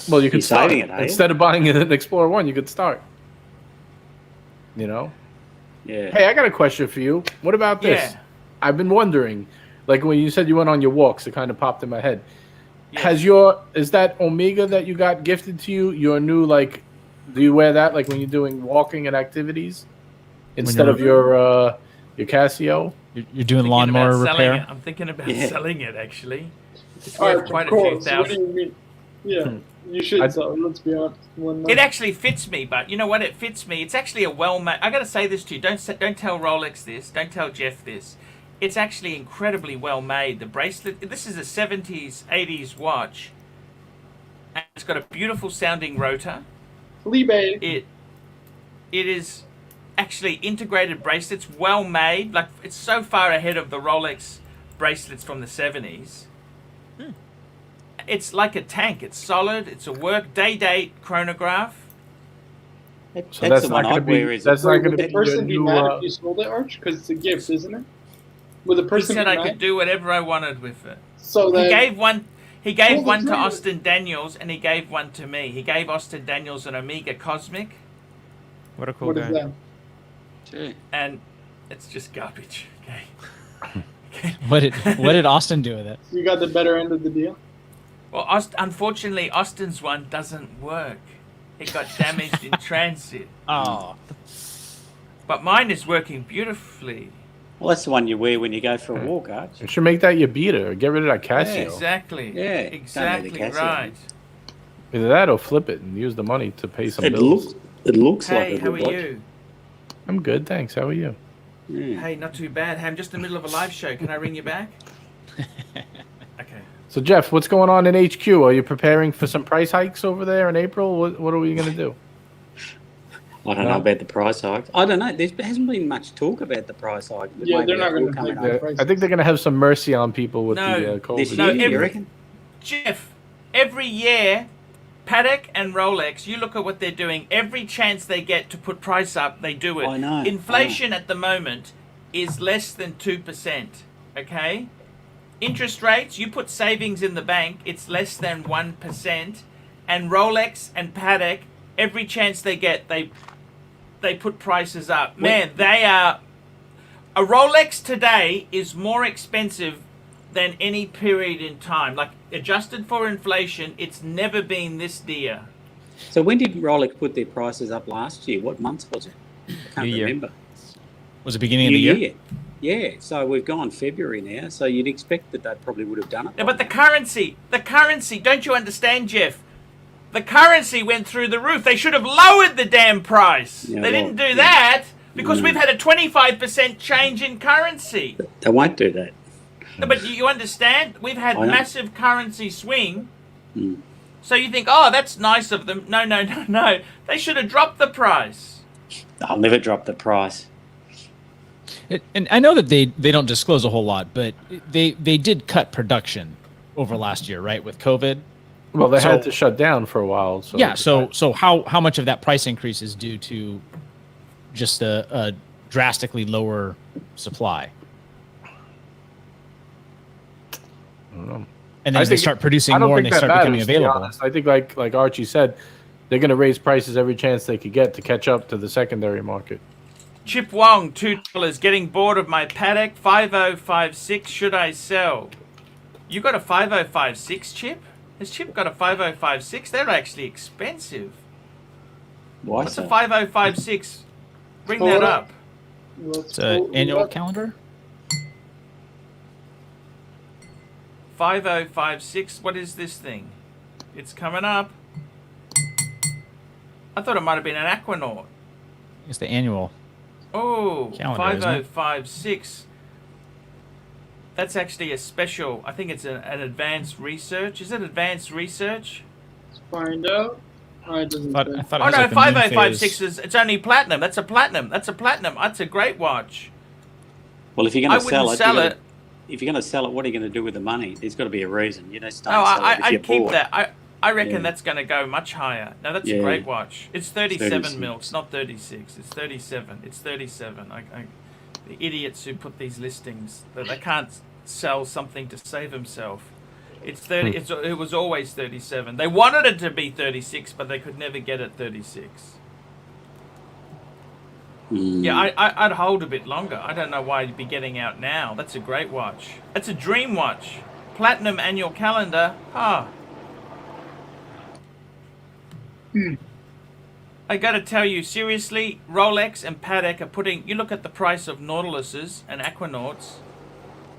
Speaker 5: Well, you could
Speaker 3: You're
Speaker 5: start.
Speaker 3: saving it, are you?
Speaker 5: Instead of buying an Explorer 1, you could start. You know?
Speaker 3: Yeah.
Speaker 5: Hey, I got a question for you. What about this?
Speaker 1: Yeah.
Speaker 5: I've been wondering, like when you said you went on your walks, it kind of popped in my head.
Speaker 1: Yeah.
Speaker 5: Is that Omega that you got gifted to you your new, like, do you wear that like when you're doing walking and activities instead of your Casio?
Speaker 7: You're doing lawnmower repair?
Speaker 1: I'm thinking about selling it, actually. It's
Speaker 2: All
Speaker 1: worth
Speaker 2: right,
Speaker 1: quite
Speaker 2: of
Speaker 1: a few
Speaker 2: course. What do
Speaker 1: thousand.
Speaker 2: you mean? Yeah, you should sell it. Let's be honest.
Speaker 1: It actually fits me, but you know what? It fits me. It's actually a well-made... I got to say this to you. Don't tell Rolex this. Don't tell Jeff this. It's actually incredibly well-made. The bracelet... This is a 70s, 80s watch. And it's got a beautiful-sounding rotor.
Speaker 2: Felipe.
Speaker 1: It is actually integrated bracelets, well-made. Like, it's so far ahead of the Rolex bracelets from the 70s. It's like a tank. It's solid. It's a work day-date chronograph.
Speaker 5: So that's not going to be. That's not going to
Speaker 2: Would the
Speaker 5: be
Speaker 2: person
Speaker 5: your
Speaker 2: be
Speaker 5: new.
Speaker 2: mad if you sold it, Arch? Because it's a gift, isn't it? Would the
Speaker 1: He
Speaker 2: person
Speaker 1: said
Speaker 2: be
Speaker 1: I
Speaker 2: mad?
Speaker 1: could do whatever I wanted with it.
Speaker 2: So then,
Speaker 1: He gave
Speaker 2: Pull the
Speaker 1: one to
Speaker 2: trigger.
Speaker 1: Austin Daniels, and he gave one to me. He gave Austin Daniels an Omega Cosmic,
Speaker 4: What a cool
Speaker 2: what
Speaker 4: guy.
Speaker 2: is that?
Speaker 3: Gee.
Speaker 1: and it's just garbage. Okay.
Speaker 7: What did Austin do with it?
Speaker 2: You got the better end of the deal.
Speaker 1: Well, unfortunately, Austin's one doesn't work. It got damaged in transit.
Speaker 7: Oh.
Speaker 1: But mine is working beautifully.
Speaker 3: Well, that's the one you wear when you go for a walk, Arch.
Speaker 5: You should make that your beater. Get rid of that Casio.
Speaker 1: Exactly.
Speaker 3: Yeah,
Speaker 1: Exactly
Speaker 3: don't need the Casio.
Speaker 1: right.
Speaker 5: Either that or flip it and use the money to pay some
Speaker 3: It
Speaker 5: bills.
Speaker 3: looks
Speaker 1: Hey,
Speaker 3: like a
Speaker 1: how are
Speaker 3: good watch.
Speaker 1: you?
Speaker 5: I'm good, thanks. How are you?
Speaker 3: Yeah.
Speaker 1: Hey, not too bad. Hey, I'm just in the middle of a live show. Can I ring you back? Okay.
Speaker 5: So Jeff, what's going on in HQ? Are you preparing for some price hikes over there in April? What are we going to do?
Speaker 3: I don't know about the price hike. I don't know. There hasn't been much talk about the price hike.
Speaker 2: Yeah,
Speaker 3: Maybe
Speaker 2: they're not
Speaker 3: it will
Speaker 2: gonna
Speaker 3: come
Speaker 2: take
Speaker 3: up.
Speaker 2: that.
Speaker 5: Yeah,
Speaker 2: prices.
Speaker 5: I think they're going to have some mercy on people with
Speaker 1: No,
Speaker 5: the COVID.
Speaker 3: This
Speaker 1: No,
Speaker 3: year, you
Speaker 1: every-
Speaker 3: reckon?
Speaker 1: Jeff, every year, Patek and Rolex, you look at what they're doing. Every chance they get to put price up, they do it.
Speaker 3: I know.
Speaker 1: Inflation at the moment is less than 2%. Okay? Interest rates, you put savings in the bank, it's less than 1%. And Rolex and Patek, every chance they get, they put prices up. Man, they are... A Rolex today is more expensive than any period in time. Like, adjusted for inflation, it's never been this dear.
Speaker 3: So when did Rolex put their prices up last year? What month was it? I can't
Speaker 4: New Year.
Speaker 3: remember.
Speaker 7: Was it beginning of the year?
Speaker 3: Yeah, so we've gone February now, so you'd expect that they probably would have done it.
Speaker 1: Yeah, but the currency, don't you understand, Jeff? The currency went through the roof. They should have lowered the damn price.
Speaker 3: Yeah,
Speaker 1: they didn't do that because we've had a 25% change in currency.
Speaker 3: They won't do that.
Speaker 1: No, but you understand? We've had massive currency swing. So you think, oh, that's nice of them. No. They should have dropped the price.
Speaker 3: I'll never drop the price.
Speaker 7: And I know that they don't disclose a whole lot, but they did cut production over last year, right, with COVID.
Speaker 5: Well, they had to shut down for a while. So
Speaker 7: yeah. So how much of that price increase is due to just a drastically lower supply?
Speaker 5: I don't know.
Speaker 7: And then as they start producing more and they start becoming available.
Speaker 5: I think, like Archie said, they're going to raise prices every chance they could get to catch up to the secondary market.
Speaker 1: Chip Wong, $2. Getting bored of my Patek 5056. Should I sell? You got a 5056, Chip? Has Chip got a 5056? They're actually expensive. What's a 5056? Bring that up.
Speaker 7: It's an annual calendar.
Speaker 1: 5056. What is this thing? It's coming up. I thought it might have been an Aquanaut.
Speaker 7: It's the annual.
Speaker 1: Oh,
Speaker 7: calendar,
Speaker 1: 5056. That's actually a special. I think it's an advanced research. Is it advanced research?
Speaker 2: Let's find out. I
Speaker 1: thought no, 5056 is it's only platinum. That's a platinum. That's a great watch.
Speaker 3: Well, if you're going to sell it, if you're going to sell it, what are you going to do with the money? There's got to be a reason. You know,
Speaker 1: I'd keep that. I reckon that's going to go much higher. No, that's a great watch. It's 37 mil. It's not 36. It's 37. It's 37. The idiots who put these listings, they can't sell something to save himself. It's 30. It was always 37. They wanted it to be 36, but they could never get it 36. Yeah, I'd hold a bit longer. I don't know why you'd be getting out now. That's a great watch. That's a dream watch. Platinum annual calendar. I gotta tell you, seriously, Rolex and Patek are putting... You look at the price of Nautiluses and Aquanauts.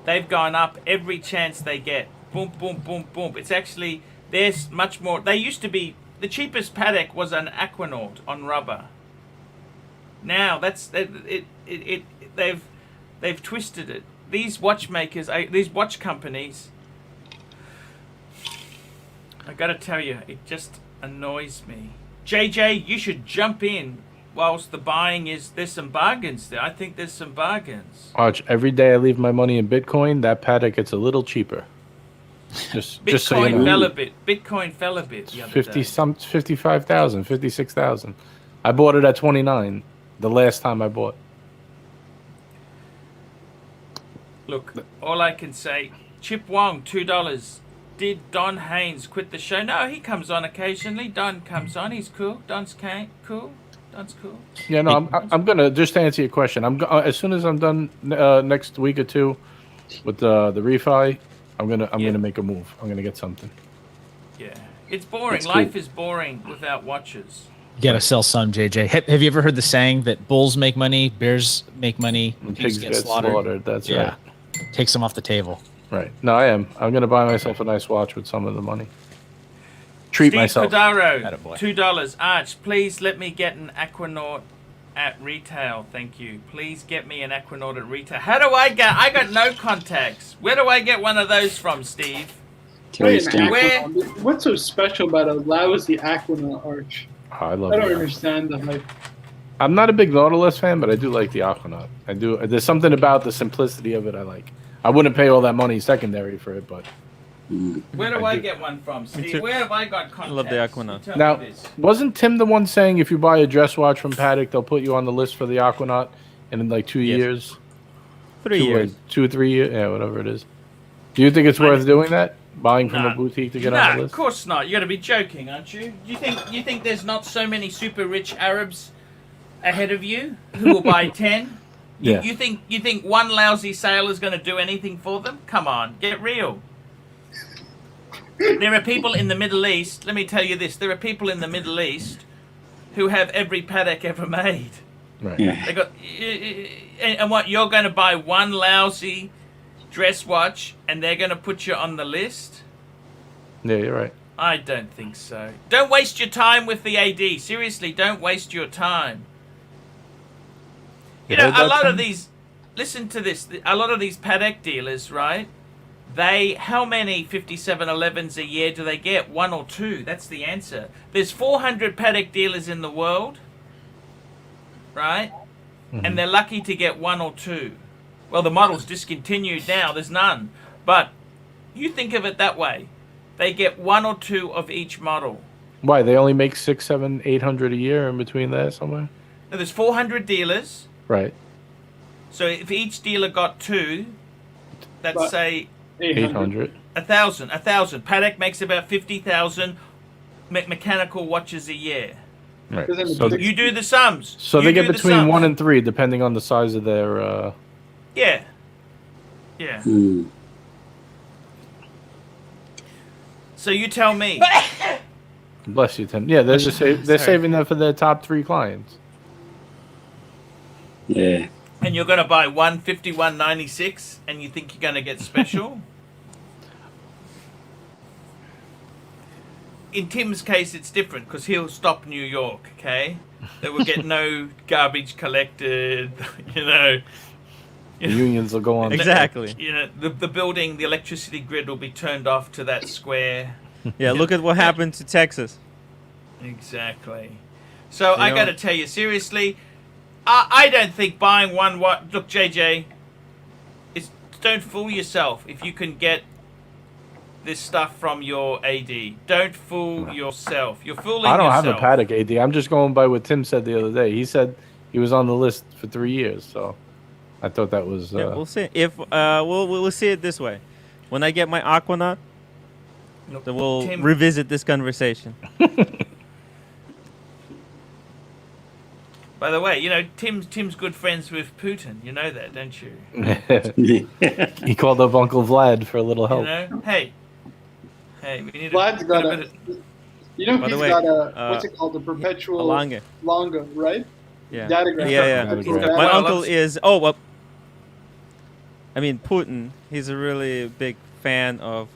Speaker 1: They've gone up every chance they get. Boom, boom, boom, boom. It's actually... There's much more... They used to be... The cheapest Patek was an Aquanaut on rubber. Now, that's... They've twisted it. These watchmakers... These watch companies... I gotta tell you, it just annoys me. JJ, you should jump in whilst the buying is... There's some bargains there. I think there's some bargains.
Speaker 5: Arch, every day I leave my money in Bitcoin, that Patek gets a little cheaper. Just so you know.
Speaker 1: fell a bit. Bitcoin fell a bit the other day.
Speaker 5: 55,000, 56,000. I bought it at 29 the last time I bought.
Speaker 1: Look, all I can say, Chip Wong, $2. Did Don Haynes quit the show? No, he comes on occasionally. Don comes on. He's cool. Don's cool. Don's cool.
Speaker 5: Yeah, no, I'm gonna just to answer your question. As soon as I'm done next week or two with the refi, I'm gonna make a move. I'm gonna get something.
Speaker 1: Yeah, it's boring. Life is boring without watches.
Speaker 7: You gotta sell some, JJ. Have you ever heard the saying that bulls make money, bears make money, and pigs get slaughtered?
Speaker 5: That's right.
Speaker 7: Takes them off the table.
Speaker 5: Right. No, I am. I'm going to buy myself a nice watch with some of the money. Treat myself.
Speaker 1: Steve Cordaro, $2. Arch, please let me get an Aquanaut at retail. Thank you. Please get me an Aquanaut at retail. How do I get... I got no contacts. Where do I get one of those from, Steve?
Speaker 2: Where? What's so special about a lousy Aquanaut, Arch?
Speaker 5: I don't
Speaker 2: understand the hype.
Speaker 5: I'm not a big Nautilus fan, but I do like the Aquanaut. I do. There's something about the simplicity of it I like. I wouldn't pay all that money secondary for it, but...
Speaker 1: Where do I get one from, Steve? Where have I got contacts?
Speaker 4: I love the Aquanaut.
Speaker 5: Now, wasn't Tim the one saying if you buy a dress watch from Patek, they'll put you on the list for the Aquanaut in like 2 years?
Speaker 4: 3 years.
Speaker 5: 2 or 3 years? Yeah, whatever it is. Do you think it's worth doing that? Buying from a boutique to get on the list?
Speaker 1: Of course not. You got to be joking, aren't you? You think there's not so many super rich Arabs ahead of you who will buy 10?
Speaker 5: Yeah.
Speaker 1: You think one lousy sale is going to do anything for them? Come on, get real. There are people in the Middle East, let me tell you this, there are people in the Middle East who have every Patek ever made.
Speaker 5: Right.
Speaker 1: They got, and what, you're going to buy one lousy dress watch and they're going to put you on the list?
Speaker 5: Yeah, you're right.
Speaker 1: I don't think so. Don't waste your time with the AD. Seriously, don't waste your time. You know, a lot of these, listen to this, a lot of these Patek dealers, right? How many 5711s a year do they get? 1 or 2? That's the answer. There's 400 Patek dealers in the world, right? And they're lucky to get 1 or 2. Well, the model's discontinued now. There's none. But you think of it that way. They get 1 or 2 of each model.
Speaker 5: Why? They only make 600, 700, 800 a year in between there somewhere?
Speaker 1: Now, there's 400 dealers.
Speaker 5: Right.
Speaker 1: So if each dealer got 2, that's say
Speaker 5: 800.
Speaker 1: 1,000. 1,000. Patek makes about 50,000 mechanical watches a year.
Speaker 5: Right.
Speaker 2: So
Speaker 1: you do the sums.
Speaker 5: So
Speaker 1: you
Speaker 5: they get
Speaker 1: do
Speaker 5: between 1 and 3 depending on the size of their.
Speaker 1: Yeah. Yeah. So you tell me.
Speaker 5: Bless you, Tim. Yeah, they're just they're saving that for their top 3 clients.
Speaker 3: Yeah.
Speaker 1: And you're going to buy 151.96 and you think you're going to get special? In Tim's case, it's different because he'll stop New York, okay? They will get no garbage collected, you know.
Speaker 5: The unions will go on.
Speaker 4: Exactly.
Speaker 1: You know, the building, the electricity grid will be turned off to that square.
Speaker 4: Yeah, look at what happened to Texas.
Speaker 1: Exactly. So I got to tell you, seriously, I don't think buying one watch... Look, JJ, don't fool yourself if you can get this stuff from your AD. Don't fool yourself. You're fooling yourself.
Speaker 5: I don't have a Patek AD. I'm just going by what Tim said the other day. He said he was on the list for 3 years, so I thought that was...
Speaker 4: Yeah, we'll see. If we'll see it this way. When I get my Aquanaut, then we'll revisit this conversation.
Speaker 1: By the way, you know, Tim's good friends with Putin. You know that, don't you?
Speaker 5: He called up Uncle Vlad for a little help.
Speaker 1: You know? Hey, we need
Speaker 2: Vlad's got a... You know, he's got a... what's it called? A perpetual...
Speaker 4: Longa,
Speaker 2: right?
Speaker 4: Yeah.
Speaker 2: Datagram.
Speaker 4: Yeah. My uncle is... Oh, well... I mean, Putin, he's a really big fan of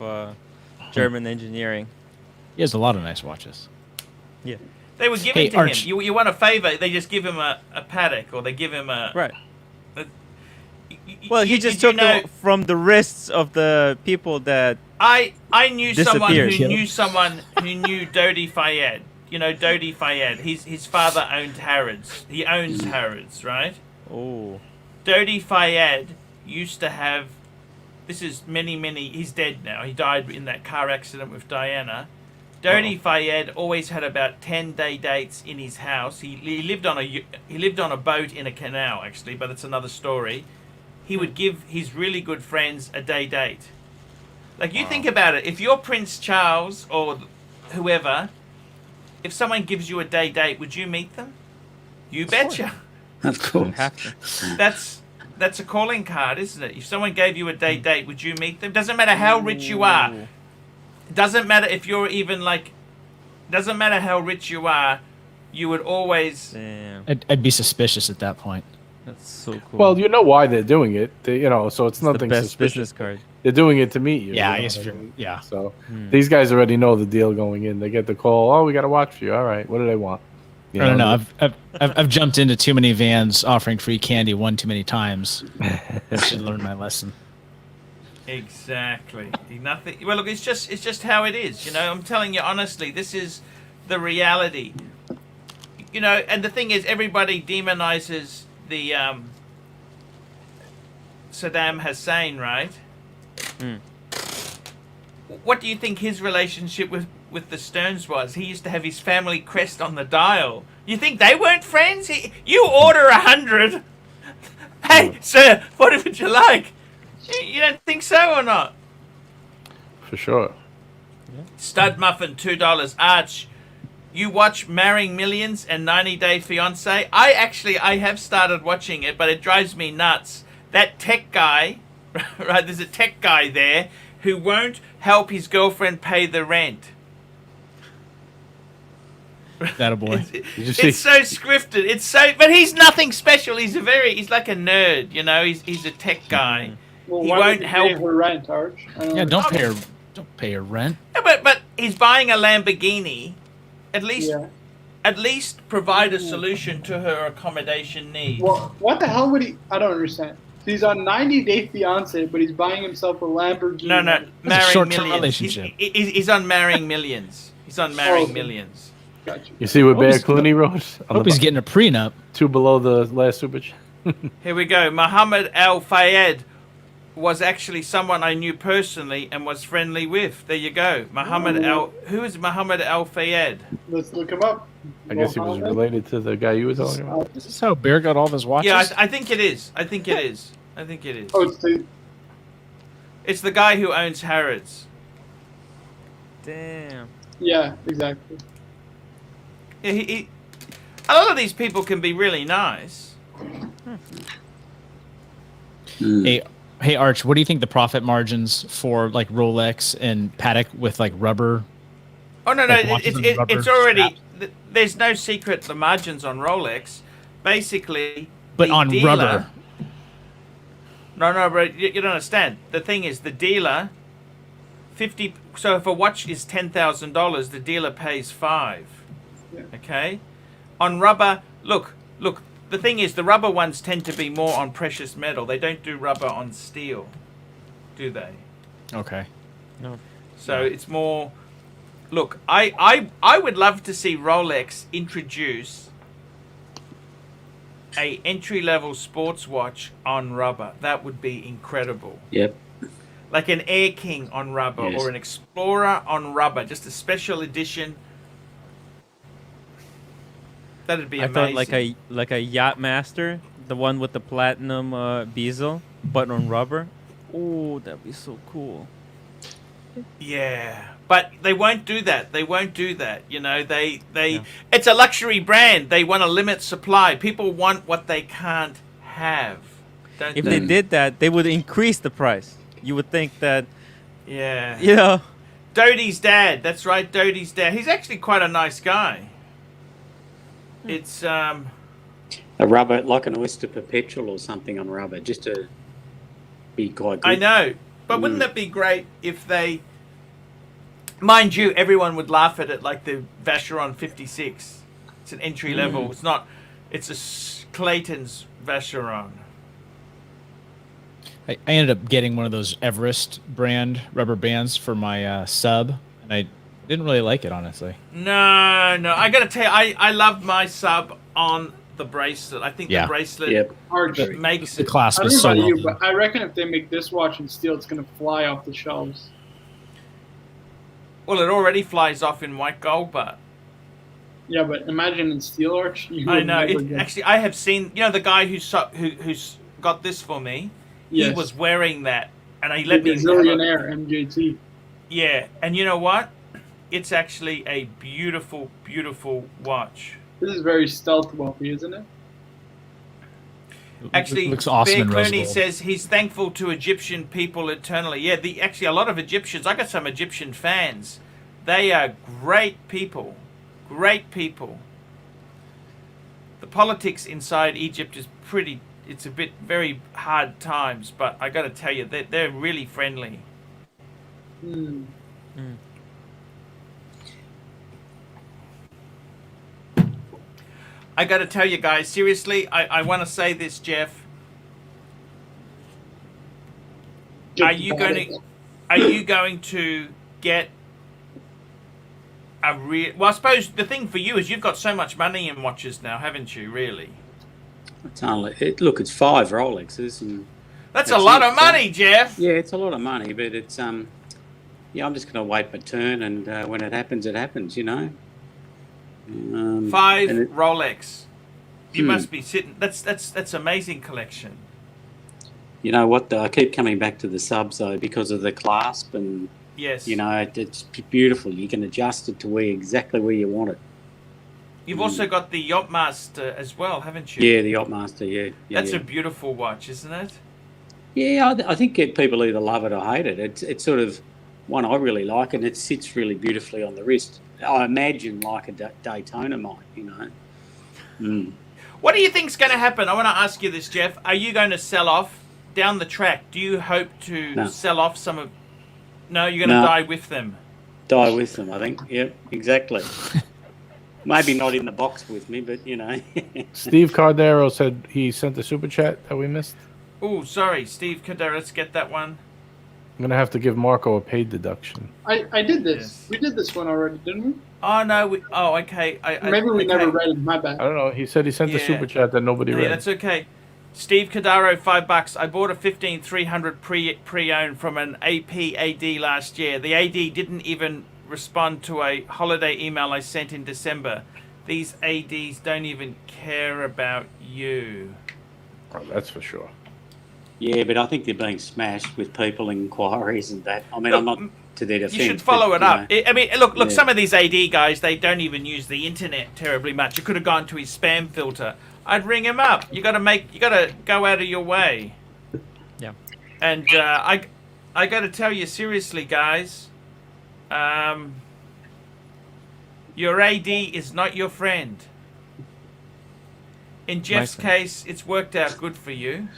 Speaker 4: German engineering.
Speaker 7: He has a lot of nice watches.
Speaker 4: Yeah.
Speaker 1: They would give it to him. You want a favor, they just give him a Patek, or they give him a...
Speaker 4: Right. Well, he just took them from the wrists of the people that
Speaker 1: I knew someone who
Speaker 4: disappeared.
Speaker 1: knew someone who knew Dodi Fayed. You know Dodi Fayed. His father owned Harrods. He owns Harrods, right?
Speaker 4: Oh.
Speaker 1: Dodi Fayed used to have... This is many... He's dead now. He died in that car accident with Diana. Dodi Fayed always had about 10-day dates in his house. He lived on a boat in a canal, actually, but it's another story. He would give his really good friends a day date. Like, you think about it. If you're Prince Charles or whoever, if someone gives you a day date, would you meet them? You betcha.
Speaker 3: Of course.
Speaker 1: That's a calling card, isn't it? If someone gave you a day date, would you meet them? Doesn't matter how rich you are. Doesn't matter if you're even like... Doesn't matter how rich you are. You would always...
Speaker 4: Damn.
Speaker 7: I'd be suspicious at that point.
Speaker 4: That's so cool.
Speaker 5: Well, you know why they're doing it. So it's nothing
Speaker 4: the best
Speaker 5: suspicious.
Speaker 4: business card.
Speaker 5: They're doing it to meet you.
Speaker 7: Yeah,
Speaker 5: you
Speaker 7: I guess.
Speaker 5: know? So these guys already know the deal going in. They get the call. Oh, we got a watch for you. All right. What do they want?
Speaker 7: I don't know. I've jumped into too many vans offering free candy one too many times. I should learn my lesson.
Speaker 1: Exactly. Nothing. Well, look, it's just how it is. You know, I'm telling you honestly, this is the reality. You know, and the thing is, everybody demonizes the Saddam Hussein, right? What do you think his relationship with the Stearns was? He used to have his family crest on the dial. You think they weren't friends? You order 100. Hey, sir, what would you like? You don't think so or not?
Speaker 5: For sure.
Speaker 1: Stud Muffin, $2. Arch, you watch Marrying Millions and 90 Day Fiancé? I have started watching it, but it drives me nuts. That tech guy, right, there's a tech guy there who won't help his girlfriend pay the rent.
Speaker 7: That a boy.
Speaker 1: It's so scripted. It's so, but he's nothing special. He's like a nerd, you know. He's a tech guy.
Speaker 2: Well,
Speaker 1: he
Speaker 2: why
Speaker 1: won't
Speaker 2: would you
Speaker 1: help
Speaker 2: pay her rent, Arch?
Speaker 7: Yeah, don't pay her rent.
Speaker 1: Yeah, but he's buying a Lamborghini. At least provide a solution to her accommodation needs.
Speaker 2: Well, what the hell would he? I don't understand. He's on 90 Day Fiance, but he's buying himself a Lamborghini.
Speaker 1: No, marrying
Speaker 7: short-term
Speaker 1: millions.
Speaker 7: relationship.
Speaker 1: He's on marrying millions. He's on marrying millions.
Speaker 2: Gotcha.
Speaker 5: You see what Bear Clooney wrote?
Speaker 7: Hope he's getting a prenup.
Speaker 5: 2 below the last super chat.
Speaker 1: Here we go. Muhammad Al Fayed was actually someone I knew personally and was friendly with. There you go. Who is Muhammad Al Fayed?
Speaker 2: Let's look him up.
Speaker 5: I guess he was related to the guy you were talking about.
Speaker 7: Is this how Bear got all of his watches?
Speaker 1: Yeah, I think it is. I think it is.
Speaker 2: Oh,
Speaker 1: it's the guy who owns Harrods.
Speaker 4: Damn.
Speaker 2: Yeah, exactly.
Speaker 1: Yeah, a lot of these people can be really nice.
Speaker 7: Hey, Arch, what do you think the profit margins for like Rolex and Patek with like rubber?
Speaker 1: Oh no,
Speaker 7: like
Speaker 1: it's already. There's no secret. The margins on Rolex, basically.
Speaker 7: But on
Speaker 1: dealer,
Speaker 7: rubber.
Speaker 1: No, bro. You don't understand. The thing is, the dealer, 50. So if a watch is $10,000, the dealer pays $5,000.
Speaker 2: Yeah.
Speaker 1: Okay. On rubber, look. The thing is, the rubber ones tend to be more on precious metal. They don't do rubber on steel, do they?
Speaker 7: Okay.
Speaker 4: No.
Speaker 1: So it's more. Look, I would love to see Rolex introduce a entry-level sports watch on rubber. That would be incredible.
Speaker 3: Yep.
Speaker 1: Like an Air King on rubber,
Speaker 3: Yes.
Speaker 1: or an Explorer on rubber, just a special edition. That'd be
Speaker 4: I
Speaker 1: amazing.
Speaker 4: thought like a Yacht Master, the one with the platinum bezel, but on rubber. Oh, that'd be so cool.
Speaker 1: Yeah, but they won't do that. You know, it's a luxury brand. They want to limit supply. People want what they can't have.
Speaker 4: If they did that, they would increase the price. You would think that.
Speaker 1: Yeah.
Speaker 4: You know.
Speaker 1: Dodie's dad. That's right, Dodie's dad. He's actually quite a nice guy. It's
Speaker 3: a rubber, like an Oyster Perpetual or something on rubber, just to be quite good.
Speaker 1: I know, but wouldn't that be great if they? Mind you, everyone would laugh at it like the Vacheron 56. It's an entry level. It's not. It's a Clayton's Vacheron.
Speaker 7: I ended up getting one of those Everest brand rubber bands for my sub, and I didn't really like it, honestly.
Speaker 1: No. I gotta tell you, I love my sub on the bracelet. I think the bracelet makes
Speaker 7: the
Speaker 1: it.
Speaker 7: clasp
Speaker 2: I don't
Speaker 7: is
Speaker 2: know
Speaker 7: so
Speaker 2: about you,
Speaker 7: lovely.
Speaker 2: but I reckon if they make this watch in steel, it's gonna fly off the shelves.
Speaker 1: Well, it already flies off in white gold, but.
Speaker 2: Yeah, but imagine in steel, Arch.
Speaker 1: I know. Actually, I have seen. You know, the guy who's got this for me.
Speaker 2: Yes.
Speaker 1: He was wearing that, and he let me.
Speaker 2: Brazilianaire MJT.
Speaker 1: Yeah, and you know what? It's actually a beautiful, beautiful watch.
Speaker 2: This is very stealth wealthy, isn't it?
Speaker 1: Actually,
Speaker 7: it looks awesome
Speaker 1: Bear
Speaker 7: in rose
Speaker 1: Clooney
Speaker 7: gold.
Speaker 1: says he's thankful to Egyptian people eternally. Yeah, actually a lot of Egyptians. I got some Egyptian fans. They are great people. Great people. The politics inside Egypt is pretty. It's a bit very hard times, but I got to tell you, they're really friendly. I got to tell you guys, seriously, I want to say this, Jeff. Are you going to get a real? Well, I suppose the thing for you is you've got so much money in watches now, haven't you? Really?
Speaker 3: It's only it's 5 Rolexes, and
Speaker 1: that's a lot of money, Jeff.
Speaker 3: Yeah, it's a lot of money, but it's yeah, I'm just going to wait my turn, and when it happens, you know.
Speaker 1: 5 Rolex. You must be sitting. That's amazing collection.
Speaker 3: You know what? I keep coming back to the subs though because of the clasp, and
Speaker 1: yes,
Speaker 3: you know it's beautiful. You can adjust it to exactly where you want it.
Speaker 1: You've also got the Yachtmaster as well, haven't you?
Speaker 3: Yeah, the Yachtmaster. Yeah,
Speaker 1: that's a beautiful watch, isn't it?
Speaker 3: Yeah, I think people either love it or hate it. It's sort of one I really like, and it sits really beautifully on the wrist. I imagine like a Daytona might, you know. Mm.
Speaker 1: What do you think's going to happen? I want to ask you this, Jeff. Are you going to sell off down the track? Do you hope to sell off some of... No, you're going to die with them.
Speaker 3: Die with them, I think. Yep, exactly. Maybe not in the box with me, but, you know.
Speaker 5: Steve Cardero said he sent the super chat that we missed.
Speaker 1: Oh, sorry, Steve Cardero. Let's get that one.
Speaker 5: I'm going to have to give Marco a paid deduction.
Speaker 2: I did this. Yes. We did this one already, didn't we?
Speaker 1: Oh, no. Okay.
Speaker 2: Maybe we never read it. My bad.
Speaker 5: I don't know. He said he sent the super chat that nobody read.
Speaker 1: Yeah, that's okay. Steve Cardaro, $5. I bought a 15300 pre-owned from an APAD last year. The AD didn't even respond to a holiday email I sent in December. These ADs don't even care about you.
Speaker 5: Oh, that's for sure.
Speaker 3: Yeah, but I think they're being smashed with people inquiries and that. I mean, I'm not to their defense.
Speaker 1: You should follow it up. I mean, look, some of these AD guys, they don't even use the internet terribly much. You could have gone to his spam filter. I'd ring him up. You got to go out of your way.
Speaker 4: Yeah.
Speaker 1: And I got to tell you seriously, guys. Your AD is not your friend. In Jeff's case, it's worked out good for you.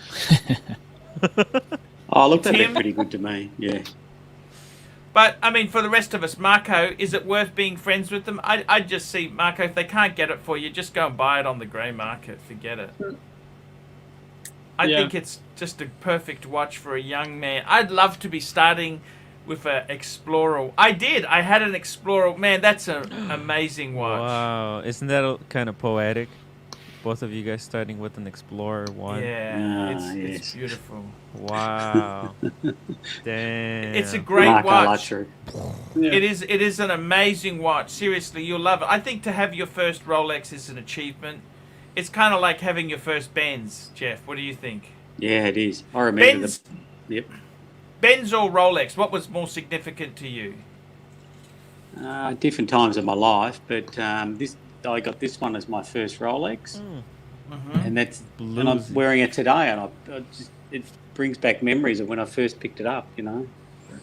Speaker 3: Oh, look, that'd be pretty good to me. Yeah.
Speaker 1: But, I mean, for the rest of us, Marco, is it worth being friends with them? I'd just see, Marco, if they can't get it for you, just go and buy it on the grey market. Forget it. I think it's just a perfect watch for a young man. I'd love to be starting with an Explorer. I had an Explorer. Man, that's an amazing watch.
Speaker 4: Wow. Isn't that kind of poetic? Both of you guys starting with an Explorer one.
Speaker 1: Yeah, it's beautiful.
Speaker 4: Wow. Damn.
Speaker 1: It's a great watch. Yeah. It is an amazing watch. Seriously, you'll love it. I think to have your first Rolex is an achievement. It's kind of like having your first Benz, Jeff. What do you think?
Speaker 3: Yeah, it is. I remember Yep.
Speaker 1: Benz or Rolex, what was more significant to you?
Speaker 3: Different times of my life, but I got this one as my first Rolex, and and I'm wearing it today, and it brings back memories of when I first picked it up. You know,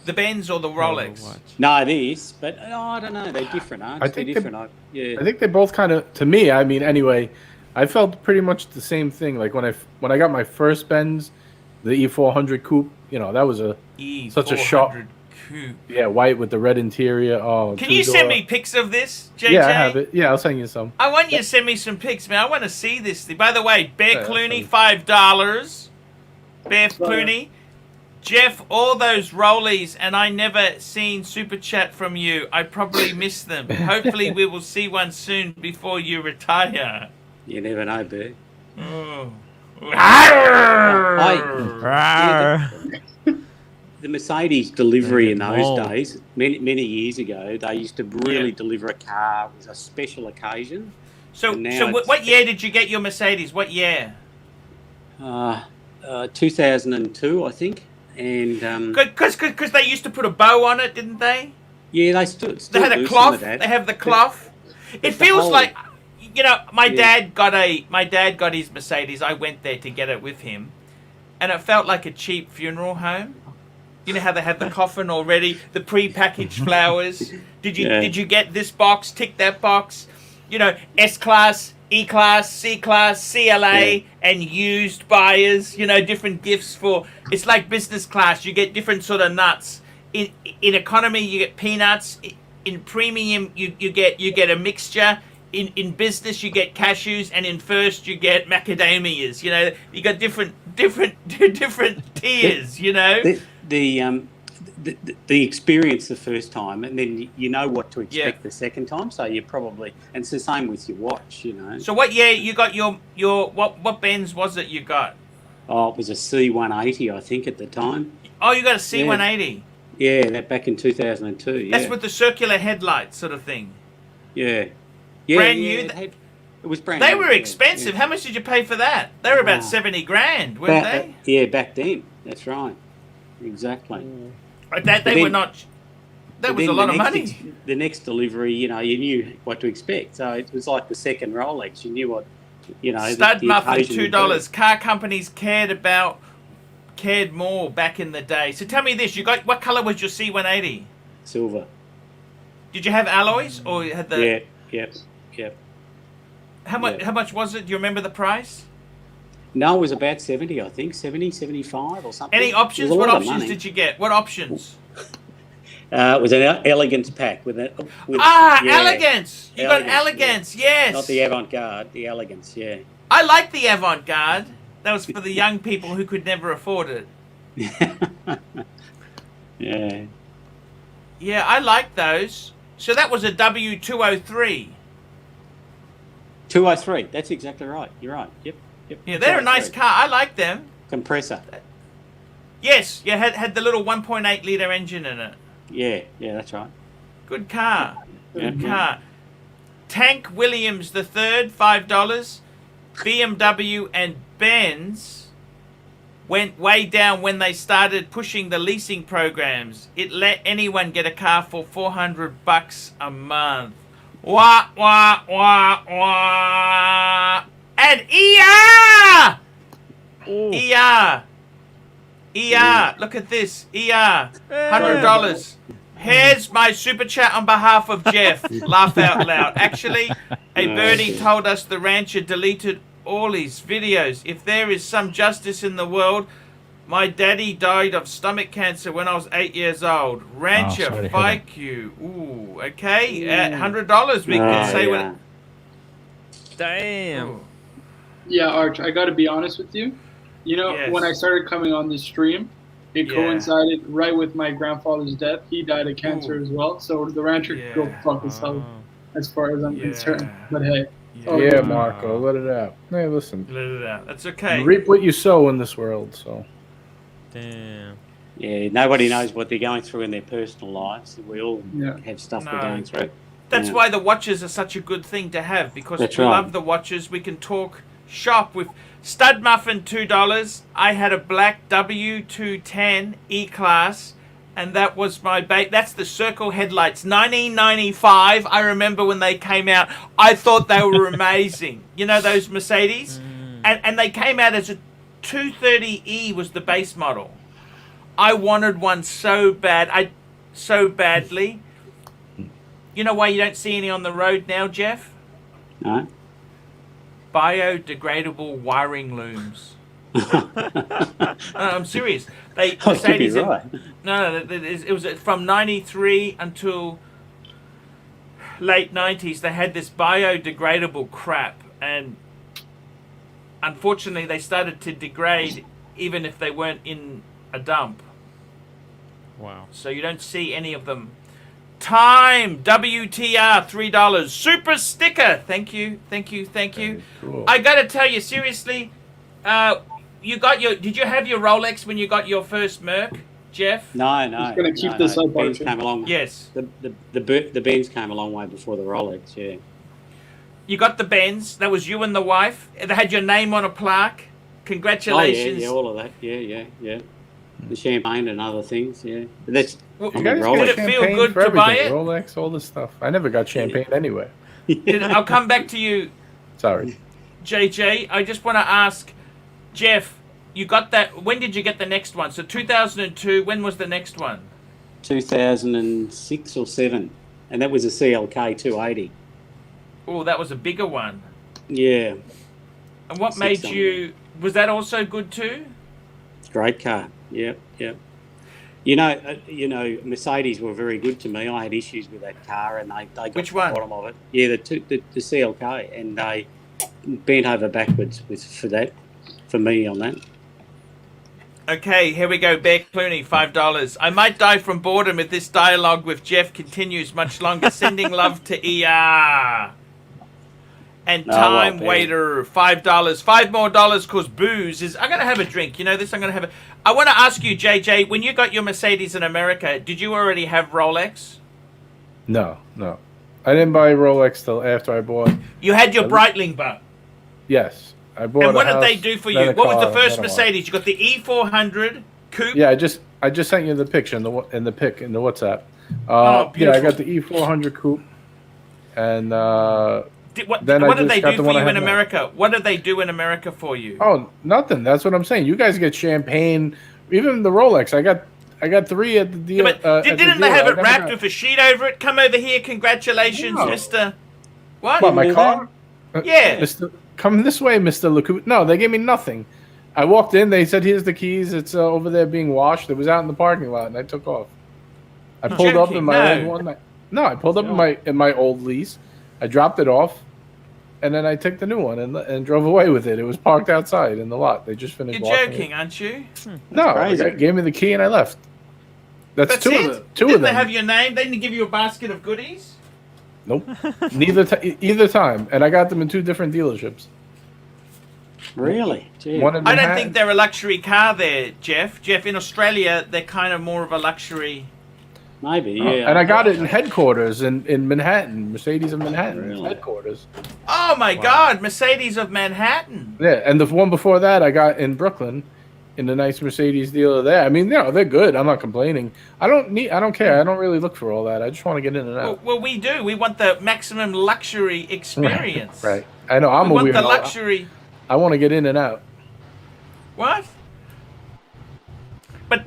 Speaker 1: the Benz or the Rolex?
Speaker 3: No, this, but I don't know. They're different, aren't they? They're different.
Speaker 5: I think they both kind of, to me. I mean, anyway, I felt pretty much the same thing. Like when I got my first Benz, the E400 coupe. You know, that was such a sharp. Coupe. Yeah, white with the red interior. Oh,
Speaker 1: can you send me pics of this, JJ?
Speaker 5: Yeah, I have it. Yeah, I'll send you some.
Speaker 1: I want you to send me some pics, man. I want to see this thing. By the way, Bear Clooney, $5. Bear Clooney. Jeff, all those rollies, and I never seen Super Chat from you. I probably missed them. Hopefully we will see one soon before you retire.
Speaker 3: You never know, Bear.
Speaker 1: Oh.
Speaker 3: The Mercedes delivery in those days, many years ago, they used to really deliver a car. It was a special occasion.
Speaker 1: So what year did you get your Mercedes? What year?
Speaker 3: 2002, I think. And
Speaker 1: because they used to put a bow on it, didn't they?
Speaker 3: Yeah, they still
Speaker 1: they had a cloth. They have the cloth. It feels like, you know, my dad got his Mercedes. I went there to get it with him, and it felt like a cheap funeral home. You know how they had the coffin already, the pre-packaged flowers. Did you get this box? Tick that box. You know, S class, E class, C class, CLA, and used buyers. You know, different gifts for. It's like business class. You get different sort of nuts. In economy, you get peanuts. In premium, you get a mixture. In business, you get cashews, and in first, you get macadamias. You know, you got different tiers. You know.
Speaker 3: The experience the first time, and then you know what to expect the second time. So you probably, and it's the same with your watch, you know.
Speaker 1: So what year you got your what Benz was it you got?
Speaker 3: Oh, it was a C180, I think, at the time.
Speaker 1: Oh, you got a C180.
Speaker 3: Yeah, that back in 2002. Yeah.
Speaker 1: That's with the circular headlights sort of thing.
Speaker 3: Yeah.
Speaker 1: Brand new.
Speaker 3: It was brand new.
Speaker 1: They were expensive. How much did you pay for that? They were about 70 grand, weren't they?
Speaker 3: Yeah, back then. That's right. Exactly.
Speaker 1: They were not. That was a lot of money.
Speaker 3: The next delivery, you know, you knew what to expect. So it was like the second Rolex. You knew what, you know.
Speaker 1: Stud muffin, $2. Car companies cared more back in the day. So tell me this: what color was your C180?
Speaker 3: Silver.
Speaker 1: Did you have alloys or you had the?
Speaker 3: Yep.
Speaker 1: How much? How much was it? Do you remember the price?
Speaker 3: No, it was about 70, I think, 70, 75 or something.
Speaker 1: Any options? What options did you get? What options?
Speaker 3: It was an elegance pack with it.
Speaker 1: Elegance! You got elegance, yes.
Speaker 3: Not the avant-garde, the elegance, yeah.
Speaker 1: I like the avant-garde. That was for the young people who could never afford it.
Speaker 3: Yeah.
Speaker 1: Yeah, I like those. So that was a W203.
Speaker 3: 203, that's exactly right. You're right. Yep.
Speaker 1: Yeah, they're a nice car. I like them.
Speaker 3: Compressor.
Speaker 1: Yes, yeah, had the little 1.8 litre engine in it.
Speaker 3: Yeah, that's right.
Speaker 1: Good car. Good car. Tank Williams III, $5. BMW and Benz went way down when they started pushing the leasing programs. It let anyone get a car for $400 a month. Wah, wah, wah, wah. And ER! ER, look at this. ER, $100. Here's my super chat on behalf of Jeff. Laugh out loud. Actually, a birdie told us the rancher deleted all his videos. If there is some justice in the world, my daddy died of stomach cancer when I was 8 years old. Rancher, fuck you. Ooh, okay. $100 we can say what.
Speaker 4: Damn.
Speaker 1: Ooh.
Speaker 2: Yeah, Arch, I got to be honest with you. You know, when I started coming on this stream, it coincided right with my grandfather's death. He died of cancer as well. So the rancher could go fuck himself as far as I'm concerned. But hey.
Speaker 5: Yeah, Marco, let it out. Hey, listen.
Speaker 1: Let it out. That's okay.
Speaker 5: You reap what you sow in this world, so.
Speaker 4: Damn.
Speaker 3: Yeah, nobody knows what they're going through in their personal lives. We all have stuff we're going through.
Speaker 1: That's why the watches are such a good thing to have, because we love the watches. We can talk shop with Stud Muffin, $2. I had a black W210 E-Class, and that was my that's the circle headlights, 1995. I remember when they came out. I thought they were amazing. You know those Mercedes? And they came out as a 230E was the base model. I wanted one so badly. You know why you don't see any on the road now, Jeff?
Speaker 3: No.
Speaker 1: Biodegradable wiring looms. I'm serious. It was from 93 until late 90s. They had this biodegradable crap, and unfortunately they started to degrade even if they weren't in a dump.
Speaker 4: Wow.
Speaker 1: So you don't see any of them. Time WTR $3 super sticker. Thank you. Cool. I gotta tell you seriously, did you have your Rolex when you got your first Merc, Jeff?
Speaker 3: No.
Speaker 2: I'm gonna keep this up.
Speaker 3: Benz came along.
Speaker 1: Yes.
Speaker 3: The Benz came a long way before the Rolex. Yeah.
Speaker 1: You got the Benz. That was you and the wife. They had your name on a plaque. Congratulations.
Speaker 3: Oh yeah, all of that. Yeah. The champagne and other things. Yeah. That's.
Speaker 5: You guys
Speaker 1: did it feel good to buy it?
Speaker 5: Rolex, all this stuff. I never got champagne anyway.
Speaker 1: I'll come back to you.
Speaker 5: Sorry.
Speaker 1: JJ, I just want to ask, Jeff, you got that. When did you get the next one? So 2002, when was the next one?
Speaker 3: 2006 or 7. And that was a CLK 280.
Speaker 1: Oh, that was a bigger one.
Speaker 3: Yeah.
Speaker 1: And what made you... Was that also good too?
Speaker 3: Great car. Yep. You know, Mercedes were very good to me. I had issues with that car, and they got
Speaker 1: Which
Speaker 3: to
Speaker 1: one?
Speaker 3: the bottom of it. Yeah, the CLK, and they bent over backwards for me on that.
Speaker 1: Okay, here we go. Bear Clooney, $5. I might die from boredom if this dialogue with Jeff continues much longer. Sending love to ER. And Time Waiter, $5. $5 more because booze is... I'm going to have a drink. You know this? I want to ask you, JJ, when you got your Mercedes in America, did you already have Rolex?
Speaker 5: No. I didn't buy Rolex till after I bought...
Speaker 1: You had your Breitling bar.
Speaker 5: Yes. I bought
Speaker 1: And what did they do for you? What was the first Mercedes? You got the E400 Coupe?
Speaker 5: Yeah, I just sent you the picture in the WhatsApp.
Speaker 1: Beautiful.
Speaker 5: Yeah, I got the E400 Coupe. And...
Speaker 1: What did they do for you in America? What did they do in America for you?
Speaker 5: Oh, nothing. That's what I'm saying. You guys get champagne. Even the Rolex. I got 3 at the deal.
Speaker 1: Yeah, but didn't they have it wrapped with a sheet over it? Come over here, congratulations, Mr. What?
Speaker 5: What, my car?
Speaker 1: Yeah.
Speaker 5: Come this way, Mr. Lacu. No, they gave me nothing. I walked in. They said, "Here's the keys. It's over there being washed." It was out in the parking lot, and I took off. I pulled up in my old one. No, I pulled up in my old lease. I dropped it off, and then I took the new one and drove away with it. It was parked outside in the lot. They just finished.
Speaker 1: You're joking, aren't you?
Speaker 5: No, they gave me the key and I left. That's two of them.
Speaker 1: Didn't they have your name? They didn't give you a basket of goodies?
Speaker 5: Nope. Either time, and I got them in 2 different dealerships.
Speaker 3: Really? Gee.
Speaker 5: One in
Speaker 1: I
Speaker 5: Manhattan.
Speaker 1: don't think they're a luxury car there, Jeff. Jeff, in Australia, they're kind of more of a luxury.
Speaker 3: Maybe, yeah.
Speaker 5: And I got it in headquarters in Manhattan, Mercedes of Manhattan headquarters.
Speaker 1: Oh my God, Mercedes of Manhattan.
Speaker 5: Yeah, and the one before that I got in Brooklyn, in the nice Mercedes dealer there. I mean, they're good. I'm not complaining. I don't care. I don't really look for all that. I just want to get in and out.
Speaker 1: Well, we do. We want the maximum luxury experience.
Speaker 5: Right. I know. I'm
Speaker 1: we
Speaker 5: a weirdo.
Speaker 1: Want the luxury.
Speaker 5: I want to get in and out.
Speaker 1: What? But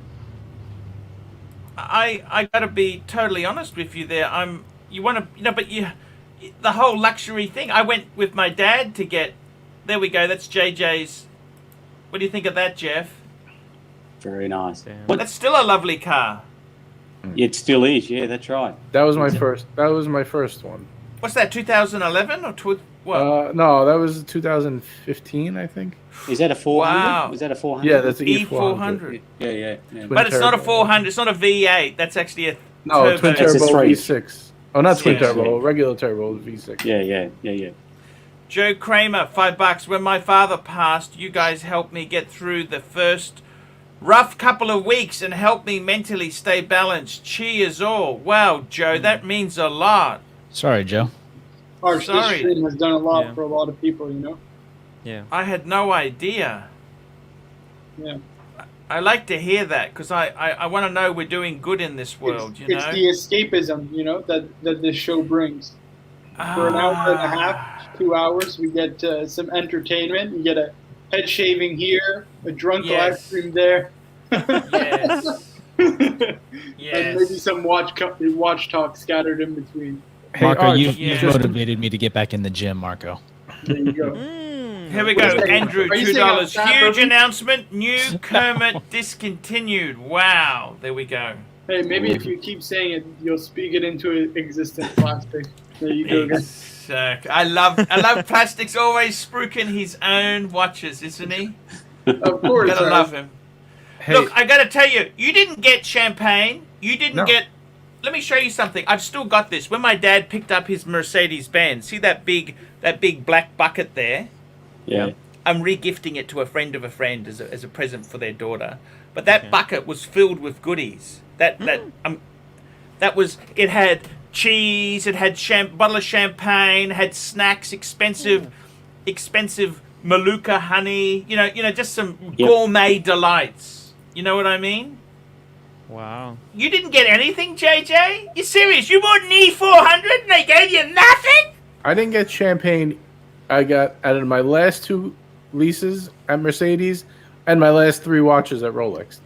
Speaker 1: I gotta be totally honest with you there. The whole luxury thing. I went with my dad to get. There we go. That's JJ's. What do you think of that, Jeff?
Speaker 3: Very nice.
Speaker 1: That's still a lovely car.
Speaker 3: It still is. Yeah, that's right.
Speaker 5: That was my first. That was my first one.
Speaker 1: What's that? 2011 or what?
Speaker 5: No, that was 2015, I think.
Speaker 3: Is that a 400?
Speaker 1: Wow.
Speaker 3: Is that a 400?
Speaker 5: Yeah, that's an
Speaker 1: E400.
Speaker 3: Yeah.
Speaker 1: But it's not a 400. It's not a V8. That's actually a
Speaker 5: turbo. Twin turbo
Speaker 3: V6.
Speaker 5: V6. Oh, not twin turbo. Regular turbo V6.
Speaker 3: Yeah.
Speaker 1: Joe Kramer, $5. When my father passed, you guys helped me get through the first rough couple of weeks and helped me mentally stay balanced. Cheers all. Wow, Joe, that means a lot.
Speaker 7: Sorry, Joe.
Speaker 2: Arch, this stream has done a lot for a lot of people, you know?
Speaker 4: Yeah.
Speaker 1: I had no idea.
Speaker 2: Yeah.
Speaker 1: I like to hear that because I want to know we're doing good in this world, you know?
Speaker 2: It's the escapism, you know, that this show brings. For an hour and a half, 2 hours, we get some entertainment. We get a head shaving here, a drunk live stream there.
Speaker 1: Yes.
Speaker 2: And maybe some watch talk scattered in between.
Speaker 5: Hey,
Speaker 7: Marco, you've motivated me to get back in the gym, Marco.
Speaker 2: There you go.
Speaker 1: Here we go. Andrew, $2. Huge announcement. New Kermit discontinued. Wow. There we go.
Speaker 2: Hey, maybe if you keep saying it, you'll speak it into existence, plastic. There you go.
Speaker 1: I love Plastic's always spruiking his own watches, isn't he?
Speaker 2: Of course.
Speaker 1: Gotta love him. Hey. Look, I gotta tell you, you didn't get champagne. You didn't get. Let me show you something. I've still got this. When my dad picked up his Mercedes-Benz, see that big black bucket there?
Speaker 3: Yeah.
Speaker 1: I'm re-gifting it to a friend of a friend as a present for their daughter. But that bucket was filled with goodies. That was. It had cheese. It had bottle of champagne. Had snacks, expensive Maluka honey. You know, just some gourmet delights. You know what I mean?
Speaker 4: Wow.
Speaker 1: You didn't get anything, JJ? You serious? You bought an E400 and they gave you nothing?
Speaker 5: I didn't get champagne. I got out of my last 2 leases at Mercedes and my last 3 watches at Rolex.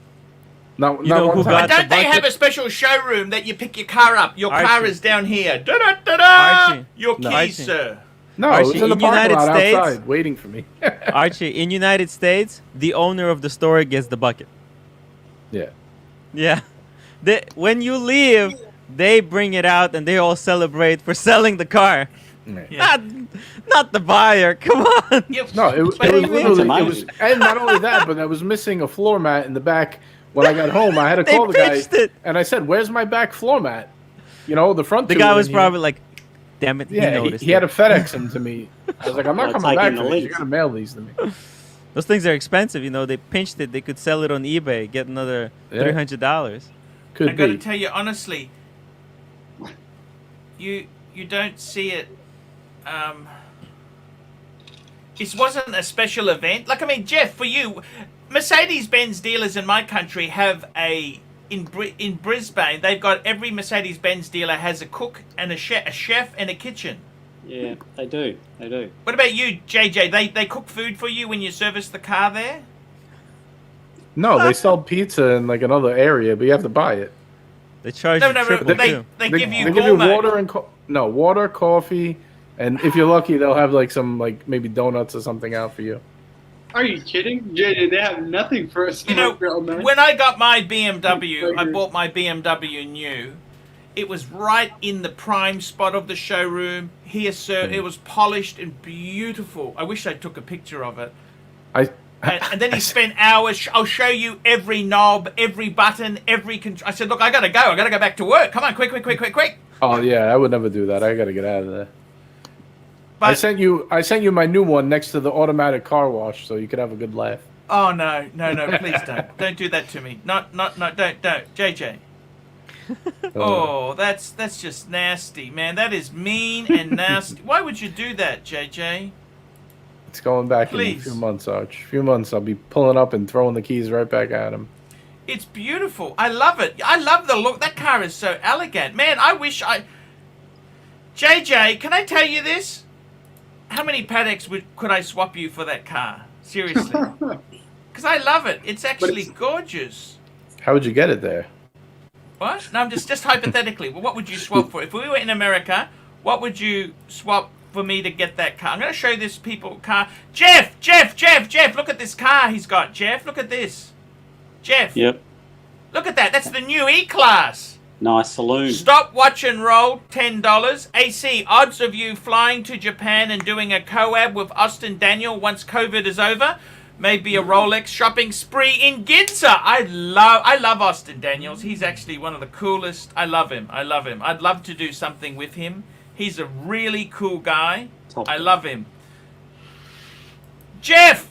Speaker 5: Not one time.
Speaker 1: But don't they have a special showroom that you pick your car up? Your car is down here. Da-da-da-da! Your keys, sir.
Speaker 5: No,
Speaker 4: Archie,
Speaker 5: it was in the parking lot outside waiting for me.
Speaker 4: Archie, in United States, the owner of the store gets the bucket.
Speaker 5: Yeah.
Speaker 4: Yeah. When you leave, they bring it out and they all celebrate for selling the car. Yeah. Not the buyer. Come on.
Speaker 5: No, it was literally, and not only that, but I was missing a floor mat in the back. When I got home, I had to call the guy, and I said, "Where's my back floor mat?" You know, the front.
Speaker 4: The guy was probably like, "Damn it!"
Speaker 5: Yeah,
Speaker 4: he noticed.
Speaker 5: He had to FedEx them to me. I was like, "I'm not coming back for these. You gotta mail these to me."
Speaker 4: Those things are expensive. You know, they pinched it. They could sell it on eBay, get another $300.
Speaker 1: I got to tell you honestly, you don't see it. This wasn't a special event. Like, I mean, Jeff, for you, Mercedes-Benz dealers in my country have in Brisbane, they've got every Mercedes-Benz dealer has a cook and a chef and a kitchen.
Speaker 3: Yeah, they do.
Speaker 1: What about you, JJ? They cook food for you when you service the car there?
Speaker 5: No, they sell pizza in like another area, but you have to buy it.
Speaker 4: They charge
Speaker 1: No,
Speaker 4: you
Speaker 1: no,
Speaker 4: triple too.
Speaker 1: they give you
Speaker 5: They give you
Speaker 1: gourmet.
Speaker 5: water and water, coffee, and if you're lucky, they'll have like some like maybe donuts or something out for you.
Speaker 2: Are you kidding? JJ, they have nothing for us.
Speaker 1: You know, when I got my BMW, I bought my BMW new. It was right in the prime spot of the showroom. Here, sir, it was polished and beautiful. I wish I took a picture of it. And then he spent hours. I'll show you every knob, every button, every control. I said, look, I gotta go. I gotta go back to work. Come on, quick.
Speaker 5: Oh yeah, I would never do that. I gotta get out of there.
Speaker 1: But,
Speaker 5: I sent you my new one next to the automatic car wash, so you could have a good laugh.
Speaker 1: Oh no, please don't do that to me. Don't, JJ. Oh, that's just nasty, man. That is mean and nasty. Why would you do that, JJ?
Speaker 5: It's going back in a few months, Arch. A few months, I'll be pulling up and throwing the keys right back at him.
Speaker 1: It's beautiful. I love it. I love the look. That car is so elegant. Man, I wish JJ, can I tell you this? How many Pateks could I swap you for that car? Seriously. Because I love it. It's actually gorgeous.
Speaker 5: How would you get it there?
Speaker 1: What? No, I'm just hypothetically. Well, what would you swap for? If we were in America, what would you swap for me to get that car? I'm going to show this people car. Jeff, look at this car he's got. Jeff, look at this. Jeff.
Speaker 3: Yep.
Speaker 1: Look at that. That's the new E-Class.
Speaker 3: Nice saloon.
Speaker 1: Stop, watch and roll, $10. AC, odds of you flying to Japan and doing a collab with Austin Daniel once COVID is over. Maybe a Rolex shopping spree in Ginza. I love Austin Daniels. He's actually one of the coolest. I love him. I'd love to do something with him. He's a really cool guy. I love him. Jeff,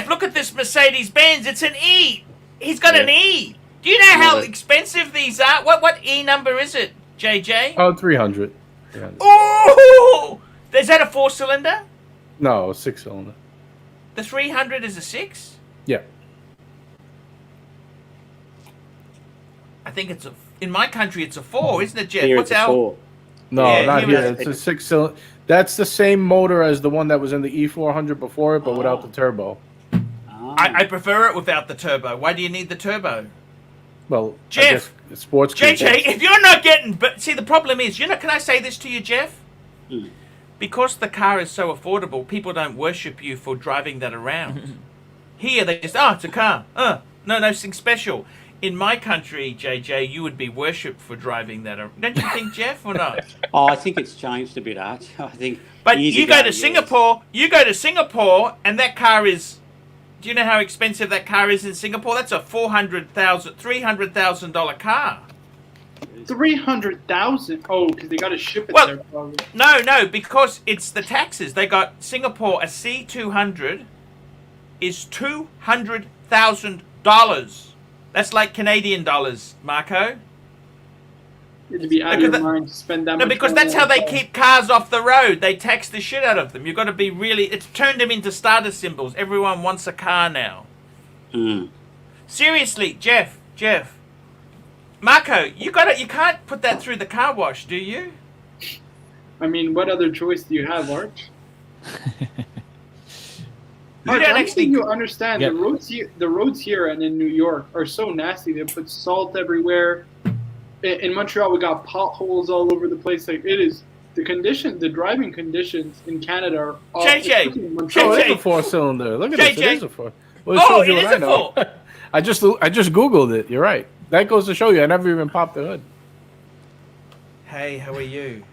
Speaker 1: look at this Mercedes-Benz. It's an E. He's got an E. Do you know how expensive these are? What E number is it, JJ?
Speaker 5: Oh, 300.
Speaker 1: Oh! Is that a 4-cylinder?
Speaker 5: No, 6-cylinder.
Speaker 1: The 300 is a 6?
Speaker 5: Yeah.
Speaker 1: I think it's in my country it's a 4, isn't it, Jeff?
Speaker 3: Here
Speaker 1: What's
Speaker 3: it's a 4.
Speaker 5: No, not here. It's a 6-cylinder. That's the same motor as the one that was in the E400 before it, but without the turbo.
Speaker 1: I prefer it without the turbo. Why do you need the turbo?
Speaker 5: Well,
Speaker 1: Jeff,
Speaker 5: I guess sports
Speaker 1: JJ, if you're not getting, but see, the problem is, can I say this to you, Jeff? Because the car is so affordable, people don't worship you for driving that around. Here, they just, it's a car. Nothing special. In my country, JJ, you would be worshipped for driving that around. Don't you think, Jeff, or not?
Speaker 3: I think it's changed a bit, Arch. I think.
Speaker 1: But you go to Singapore, and that car is. Do you know how expensive that car is in Singapore? That's a $300,000 car.
Speaker 2: 300,000. Oh, because they got to ship it there. Probably.
Speaker 1: No, because it's the taxes. They got Singapore. A C200 is $200,000. That's like Canadian dollars, Marco.
Speaker 2: To be out of your mind to spend that much.
Speaker 1: No, because that's how they keep cars off the road. They tax the shit out of them. You've got to be really. It's turned them into status symbols. Everyone wants a car now. Seriously, Jeff. Marco, you can't put that through the car wash, do you?
Speaker 2: I mean, what other choice do you have, Arch?
Speaker 1: I don't think
Speaker 2: you understand. Yep. The roads here and in New York are so nasty. They put salt everywhere. In Montreal, we got potholes all over the place. Like it is the driving conditions in Canada are awful.
Speaker 1: JJ,
Speaker 5: it's a 4-cylinder. Look at this. It is a 4.
Speaker 1: Well, it is a 4.
Speaker 5: I just Googled it. You're right. That goes to show you. I never even popped the hood.
Speaker 1: Hey, how are you?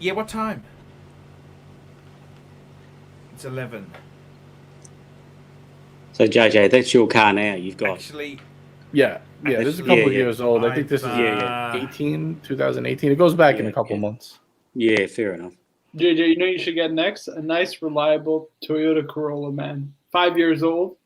Speaker 1: Yeah, what time? It's 11.
Speaker 3: So JJ, that's your car now. You've got.
Speaker 1: Actually.
Speaker 5: Yeah. This is a couple years old. I think this is 2018. It goes back in a couple months.
Speaker 3: Yeah, fair enough.
Speaker 2: JJ, you know you should get next? A nice, reliable Toyota Corolla, man. 5 years old.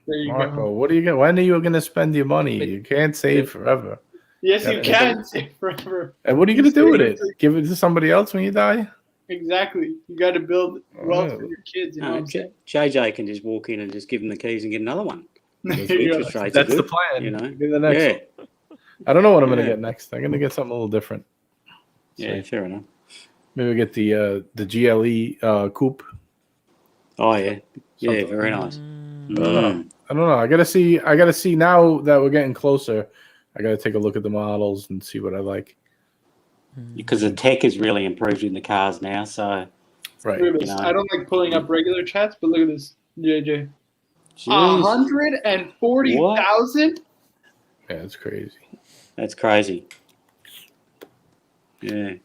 Speaker 2: There you
Speaker 5: Marco, what are you going? When are you going to spend your money? You can't save forever.
Speaker 2: Yes, you can save forever.
Speaker 5: And what are you going to do with it? Give it to somebody else when you die?
Speaker 2: Exactly. You got to build wealth for your kids. You know what I'm saying?
Speaker 3: JJ can just walk in and just give them the keys and get another one.
Speaker 5: That's the plan.
Speaker 3: You know,
Speaker 5: the next one. I don't know what I'm going to get next. I'm going to get something a little different.
Speaker 3: Yeah, fair enough.
Speaker 5: Maybe get the GLE coupe.
Speaker 3: Oh yeah, yeah,
Speaker 5: Something.
Speaker 3: very nice.
Speaker 5: I don't know. I gotta see now that we're getting closer. I gotta take a look at the models and see what I like.
Speaker 3: Because the tech is really improved in the cars now, so
Speaker 5: right.
Speaker 2: Look at this. I don't like pulling up regular chats, but look at this, JJ.
Speaker 3: Jeez.
Speaker 2: 140,000.
Speaker 5: Yeah, it's crazy.
Speaker 3: That's crazy. Yeah.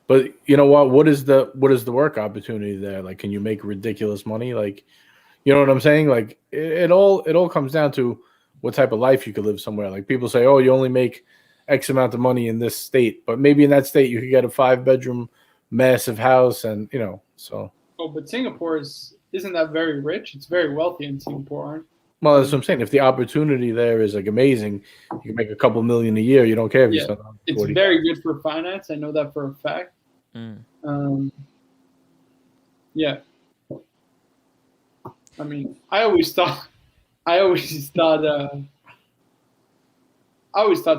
Speaker 5: But you know what? What is the work opportunity there? Like, can you make ridiculous money? Like, you know what I'm saying? Like, it all comes down to what type of life you could live somewhere. Like, people say, oh, you only make X amount of money in this state, but maybe in that state you could get a 5-bedroom massive house, and you know, so.
Speaker 2: Oh, but Singapore isn't that very rich? It's very wealthy in Singapore, aren't?
Speaker 5: Well, that's what I'm saying. If the opportunity there is like amazing, you can make a couple million a year. You don't care if you spend
Speaker 2: it's very good for finance. I know that for a fact. Yeah. I mean, I always thought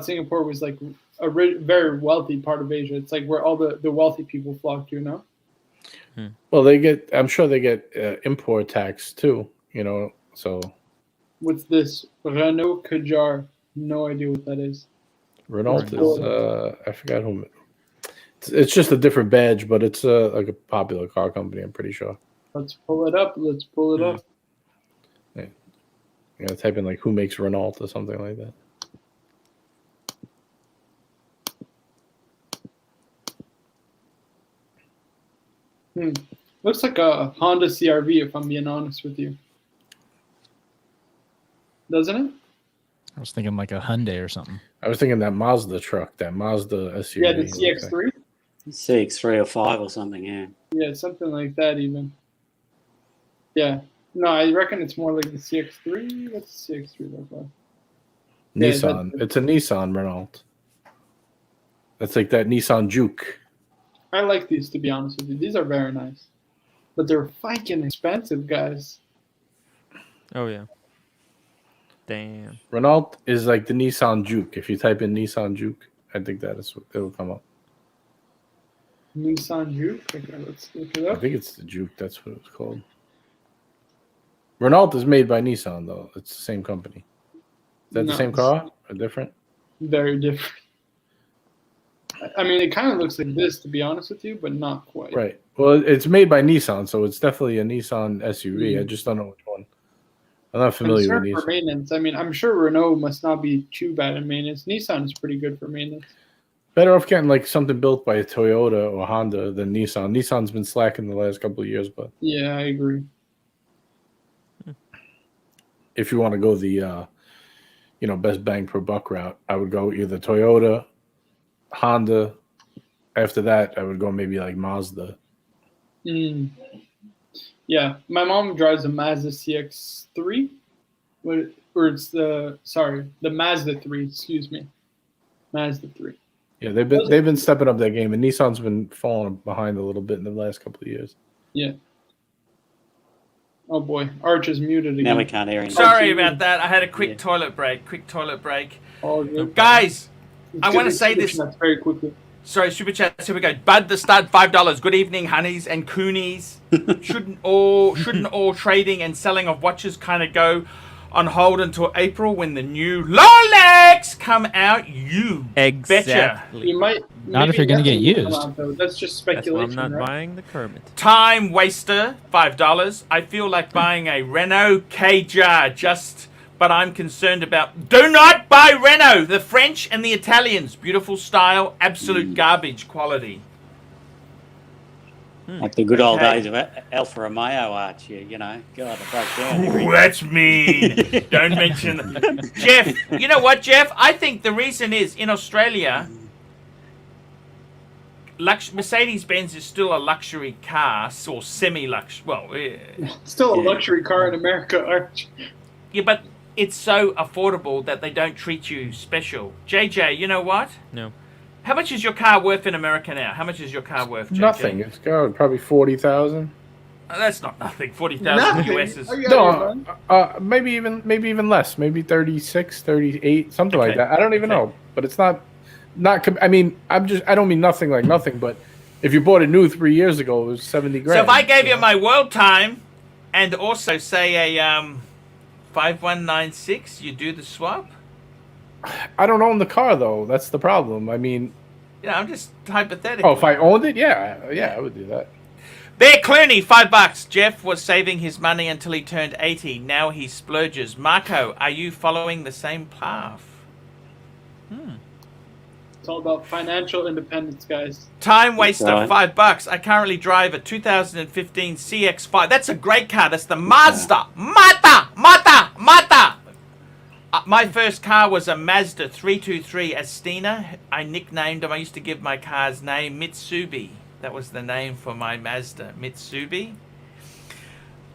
Speaker 2: Singapore was like a very wealthy part of Asia. It's like where all the wealthy people flock to, you know?
Speaker 5: Well, I'm sure they get import tax too, you know, so.
Speaker 2: What's this? Renault Kadjar. No idea what that is.
Speaker 5: Renault is, I forgot who. It's just a different badge, but it's like a popular car company, I'm pretty sure.
Speaker 2: Let's pull it up.
Speaker 5: Yeah. You know, type in like who makes Renault or something like
Speaker 2: that. Looks like a Honda CR-V, if I'm being honest with you. Doesn't it?
Speaker 7: I was thinking like a Hyundai or something.
Speaker 5: I was thinking that Mazda truck, that Mazda SUV.
Speaker 2: Yeah, the CX-3?
Speaker 3: CX-3 or 5 or something, yeah.
Speaker 2: Yeah, something like that even. Yeah. No, I reckon it's more like the CX-3. What's the CX-3 look like?
Speaker 5: Nissan. It's a Nissan Renault. That's like that Nissan Juke.
Speaker 2: I like these, to be honest with you. These are very nice. But they're fucking expensive, guys.
Speaker 4: Oh, yeah. Damn.
Speaker 5: Renault is like the Nissan Juke. If you type in Nissan Juke, I think that is what it'll come up.
Speaker 2: Nissan Juke? Okay, let's look it up.
Speaker 5: I think it's the Juke. That's what it's called. Renault is made by Nissan, though. It's the same company. Is that the same car or different?
Speaker 2: Very different. I mean, it kind of looks like this, to be honest with you, but not quite.
Speaker 5: Right. Well, it's made by Nissan, so it's definitely a Nissan SUV. I just don't know which one. I'm not familiar with Nissan.
Speaker 2: For maintenance, I mean, I'm sure Renault must not be too bad in maintenance. Nissan is pretty good for maintenance.
Speaker 5: Better off getting like something built by a Toyota or Honda than Nissan. Nissan's been slacking the last couple of years, but
Speaker 2: yeah, I agree.
Speaker 5: If you want to go the best bang per buck route, I would go either Toyota, Honda. After that, I would go maybe like Mazda.
Speaker 2: Yeah, my mom drives a Mazda CX-3, or it's the Mazda 3. Excuse me, Mazda 3.
Speaker 5: Yeah, they've been stepping up that game, and Nissan's been falling behind a little bit in the last couple of years.
Speaker 2: Yeah. Oh boy, Arch is muted again.
Speaker 3: Now we can't hear him.
Speaker 1: Sorry about that. I had a quick toilet break.
Speaker 2: Oh, good.
Speaker 1: Guys, I want to say this
Speaker 2: very quickly.
Speaker 1: Sorry, super chat. Here we go. Bud the Stud, $5. Good evening, honeys and coonies. Shouldn't all trading and selling of watches kind of go on hold until April when the new Rolex come out? You betcha.
Speaker 2: You might.
Speaker 7: Not if you're going to get used.
Speaker 2: That's just speculation.
Speaker 4: That's why I'm not
Speaker 2: right?
Speaker 4: buying the Kermit.
Speaker 1: Time waster, $5. I feel like buying a Renault Kadjar but I'm concerned about. Do not buy Renault. The French and the Italians. Beautiful style, absolute garbage quality.
Speaker 3: Like the good old days of Alfa Romeo, Archie, you know. God, I broke down.
Speaker 1: Ooh, that's mean. Don't mention Jeff, you know what, Jeff? I think the reason is in Australia, Mercedes-Benz is still a luxury car, or semi-luxury. Well,
Speaker 2: still a luxury car in America, Arch.
Speaker 1: Yeah, but it's so affordable that they don't treat you special. JJ, you know what?
Speaker 4: No.
Speaker 1: How much is your car worth in America now? How much is your car worth, JJ?
Speaker 5: Nothing. It's got probably 40,000.
Speaker 1: That's not nothing. 40,000 US is.
Speaker 5: No, maybe even less. Maybe 36, 38, something like that. I don't even know. But it's not. I mean, I don't mean nothing like nothing, but If you bought it new 3 years ago, it was 70 grand.
Speaker 1: So if I gave you my world time and also say a 5196, you do the swap?
Speaker 5: I don't own the car though. That's the problem. I mean,
Speaker 1: yeah, I'm just hypothetical.
Speaker 5: Oh, if I owned it, yeah, I would do that.
Speaker 1: Bear Clooney, $5. Jeff was saving his money until he turned 80. Now he splurges. Marco, are you following the same path?
Speaker 2: It's all about financial independence, guys.
Speaker 1: Time waster, $5. I currently drive a 2015 CX-5. That's a great car. That's the Mazda. Mata. My first car was a Mazda 323 Astina. I nicknamed them. I used to give my car's name Mitsubi. That was the name for my Mazda, Mitsubi.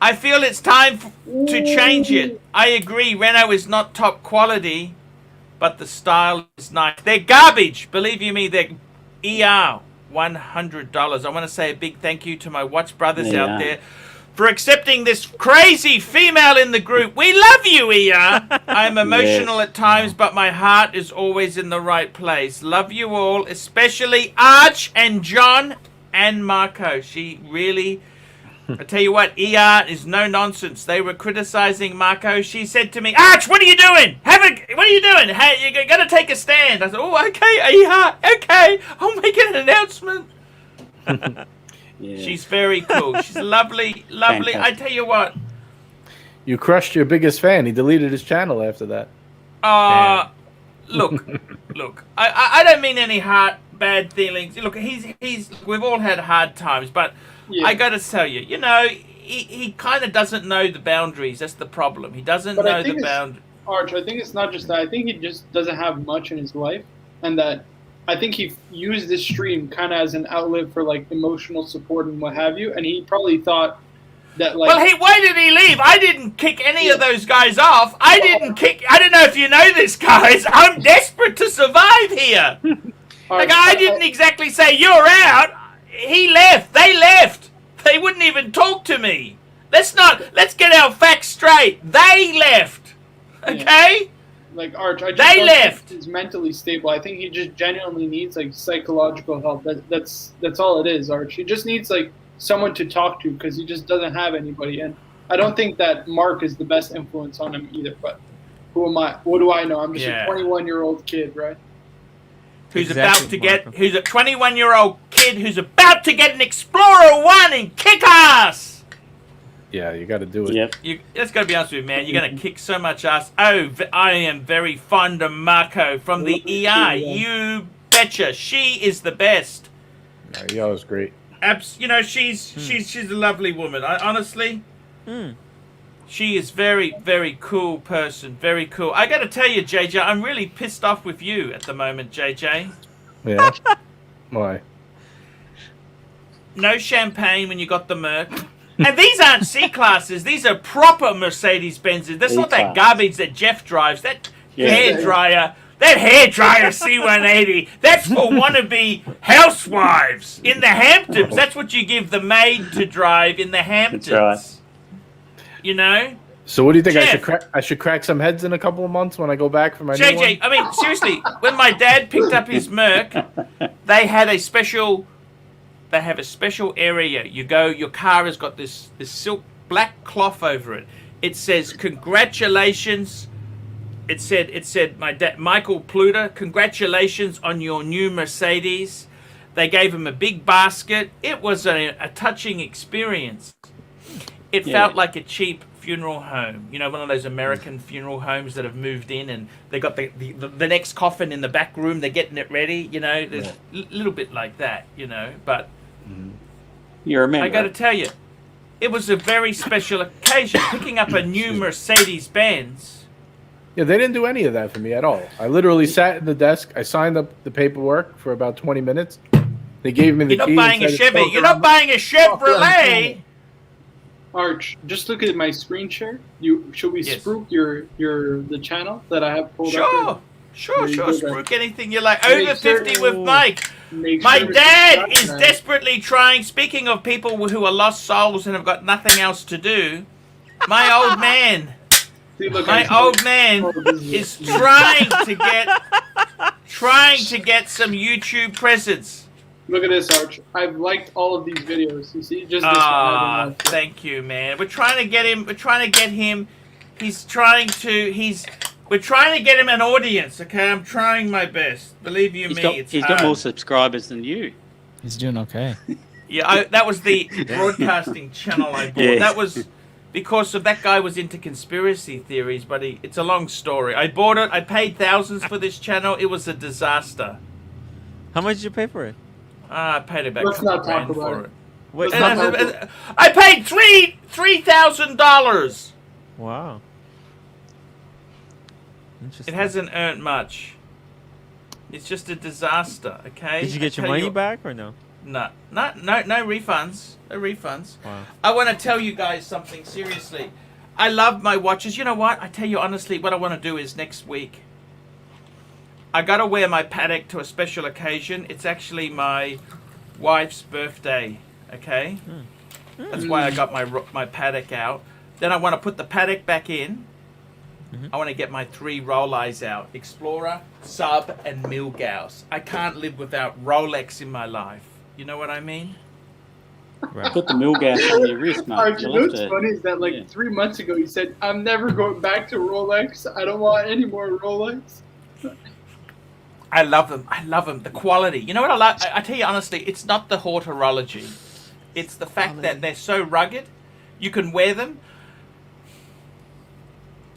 Speaker 1: I feel it's time to change it. I agree, Renault is not top quality, but the style is nice. They're garbage. Believe you me, they're ER, $100. I want to say a big thank you to my watch brothers out there for accepting this crazy female in the group. We love you, ER. I'm emotional at times, but my heart is always in the right place. Love you all, especially Arch and John and Marco. She really... I tell you what, ER is no nonsense. They were criticizing Marco. She said to me, Arch, what are you doing? What are you doing? Hey, you're going to take a stand. I said, oh, okay, ER, okay. I'll make an announcement. She's very cool. She's lovely. Fantastic. I tell you what.
Speaker 5: You crushed your biggest fan. He deleted his channel after that.
Speaker 1: Look. I don't mean any bad feelings. Look, we've all had hard times, but I got to tell you, he kind of doesn't know the boundaries. That's the problem. He doesn't know the boundaries.
Speaker 2: Arch, I think it's not just that. I think he just doesn't have much in his life, and that I think he used this stream kind of as an outlet for like emotional support and what have you, and he probably thought that like. Well,
Speaker 1: why did he leave? I didn't kick any of those guys off. I don't know if you know this, guys. I'm desperate to survive here. I didn't exactly say you're out. He left. They left. They wouldn't even talk to me. Let's get our facts straight. They left. Okay?
Speaker 2: Like Arch, I just don't think he's mentally stable. I think he just genuinely needs like psychological help. That's all it is, Arch. He just needs like someone to talk to because he just doesn't have anybody. And I don't think that Mark is the best influence on him either. But who am I? What do I know? I'm just a 21-year-old kid, right?
Speaker 1: Who's a 21-year-old kid who's about to get an Explorer 1 and kick ass.
Speaker 5: Yeah, you got to do it. Yep.
Speaker 1: That's got to be honest with you, man. You're going to kick so much ass. Oh, I am very fond of Marco from the ER. You betcha. She is the best.
Speaker 5: Yeah, was great.
Speaker 1: She's a lovely woman. Honestly, she is very, very cool person. Very cool. I got to tell you, JJ, I'm really pissed off with you at the moment, JJ.
Speaker 5: Yeah? Why?
Speaker 1: No champagne when you got the Merc. And these aren't C-classes. These are proper Mercedes-Benzes. That's not that garbage that Jeff drives. That hairdryer C180. That's for wannabe housewives in the Hamptons. That's what you give the maid to drive in the Hamptons. That's right.
Speaker 5: So what do you think? Jeff, I should crack some heads in a couple of months when I go back for my new one?
Speaker 1: I mean, seriously, when my dad picked up his Merc, they have a special area. You go, your car has got this silk black cloth over it. It says, congratulations. It said, my dad, Michael Pluter, congratulations on your new Mercedes. They gave him a big basket. It was a touching experience. It felt like a cheap funeral home. One of those American funeral homes that have moved in and they got the next coffin in the back room. They're getting it ready. There's a little bit like that, but
Speaker 3: you remember.
Speaker 1: I got to tell you, it was a very special occasion picking up a new Mercedes-Benz.
Speaker 5: Yeah, they didn't do any of that for me at all. I literally sat at the desk. I signed up the paperwork for about 20 minutes. They gave me the key.
Speaker 1: You're not buying a Chevy. You're not buying a Chevrolet.
Speaker 2: Arch, just look at my screen share. Should we spruik the channel that I have pulled up?
Speaker 1: Sure. Spruik anything you like. Over 50 with Mike. My dad is desperately trying. Speaking of people who are lost souls and have got nothing else to do, my old man is trying to get some YouTube presence.
Speaker 2: Look at this, Arch. I've liked all of these videos. You see, just this one. I didn't watch it.
Speaker 1: Thank you, man. We're trying to get him. We're trying to get him. He's trying to. We're trying to get him an audience. Okay, I'm trying my best. Believe you me,
Speaker 3: he's got more subscribers than you.
Speaker 7: He's doing okay.
Speaker 1: Yeah, that was the broadcasting channel I bought.
Speaker 3: Yes.
Speaker 1: That was because of that guy was into conspiracy theories, but it's a long story. I bought it. I paid thousands for this channel. It was a disaster.
Speaker 4: How much did you pay for it?
Speaker 1: I paid about
Speaker 2: Let's not talk
Speaker 1: $2,000
Speaker 2: about
Speaker 1: for
Speaker 2: it.
Speaker 1: it.
Speaker 4: Wait,
Speaker 1: I paid $3,000.
Speaker 4: wow. Interesting.
Speaker 1: It hasn't earned much. It's just a disaster. Okay.
Speaker 4: Did you get your money back or no?
Speaker 1: No refunds. No refunds.
Speaker 4: Wow.
Speaker 1: I want to tell you guys something seriously. I love my watches. You know what? I tell you honestly, what I want to do is next week, I got to wear my Patek to a special occasion. It's actually my wife's birthday. Okay. That's why I got my Patek out. Then I want to put the Patek back in. I want to get my 3 Rolex out. Explorer, Sub, and Milgauss. I can't live without Rolex in my life. You know what I mean?
Speaker 4: Right.
Speaker 3: Put the Milgauss on your wrist, mate.
Speaker 2: Arch, you
Speaker 3: You'll
Speaker 2: know
Speaker 3: have
Speaker 2: what's
Speaker 3: to-
Speaker 2: funny is that like 3 months ago you said, I'm never going back to Rolex. I don't want any more Rolex.
Speaker 1: I love them. I love them. The quality. You know what I like? I tell you honestly, it's not the horology. It's the fact that they're so rugged. You can wear them.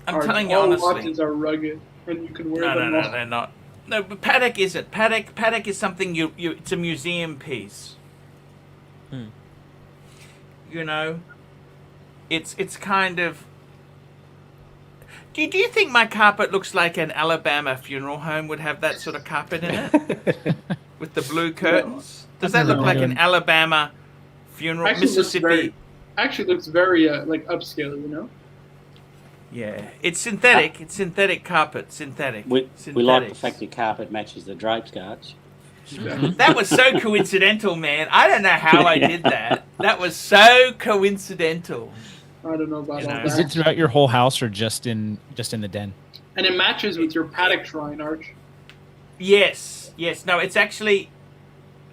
Speaker 1: I'm
Speaker 2: Arch,
Speaker 1: telling you
Speaker 2: all
Speaker 1: honestly.
Speaker 2: watches are rugged, and you can wear
Speaker 1: No,
Speaker 2: them.
Speaker 1: they're not. No, but Patek isn't. Patek is something it's a museum piece. You know, it's kind of. Do you think my carpet looks like an Alabama funeral home would have that sort of carpet in it, with the blue curtains? Does that look like an Alabama funeral, Mississippi?
Speaker 2: Actually looks very like upscale, you know.
Speaker 1: Yeah, it's synthetic. It's synthetic carpet. Synthetic.
Speaker 3: We like the fact your carpet matches the drapes, Arch.
Speaker 1: That was so coincidental, man. I don't know how I did that. That was so coincidental.
Speaker 2: I don't know about all
Speaker 7: Is
Speaker 2: that.
Speaker 7: it throughout your whole house or just in the den?
Speaker 2: And it matches with your Patek shrine, Arch.
Speaker 1: Yes. No, it's actually.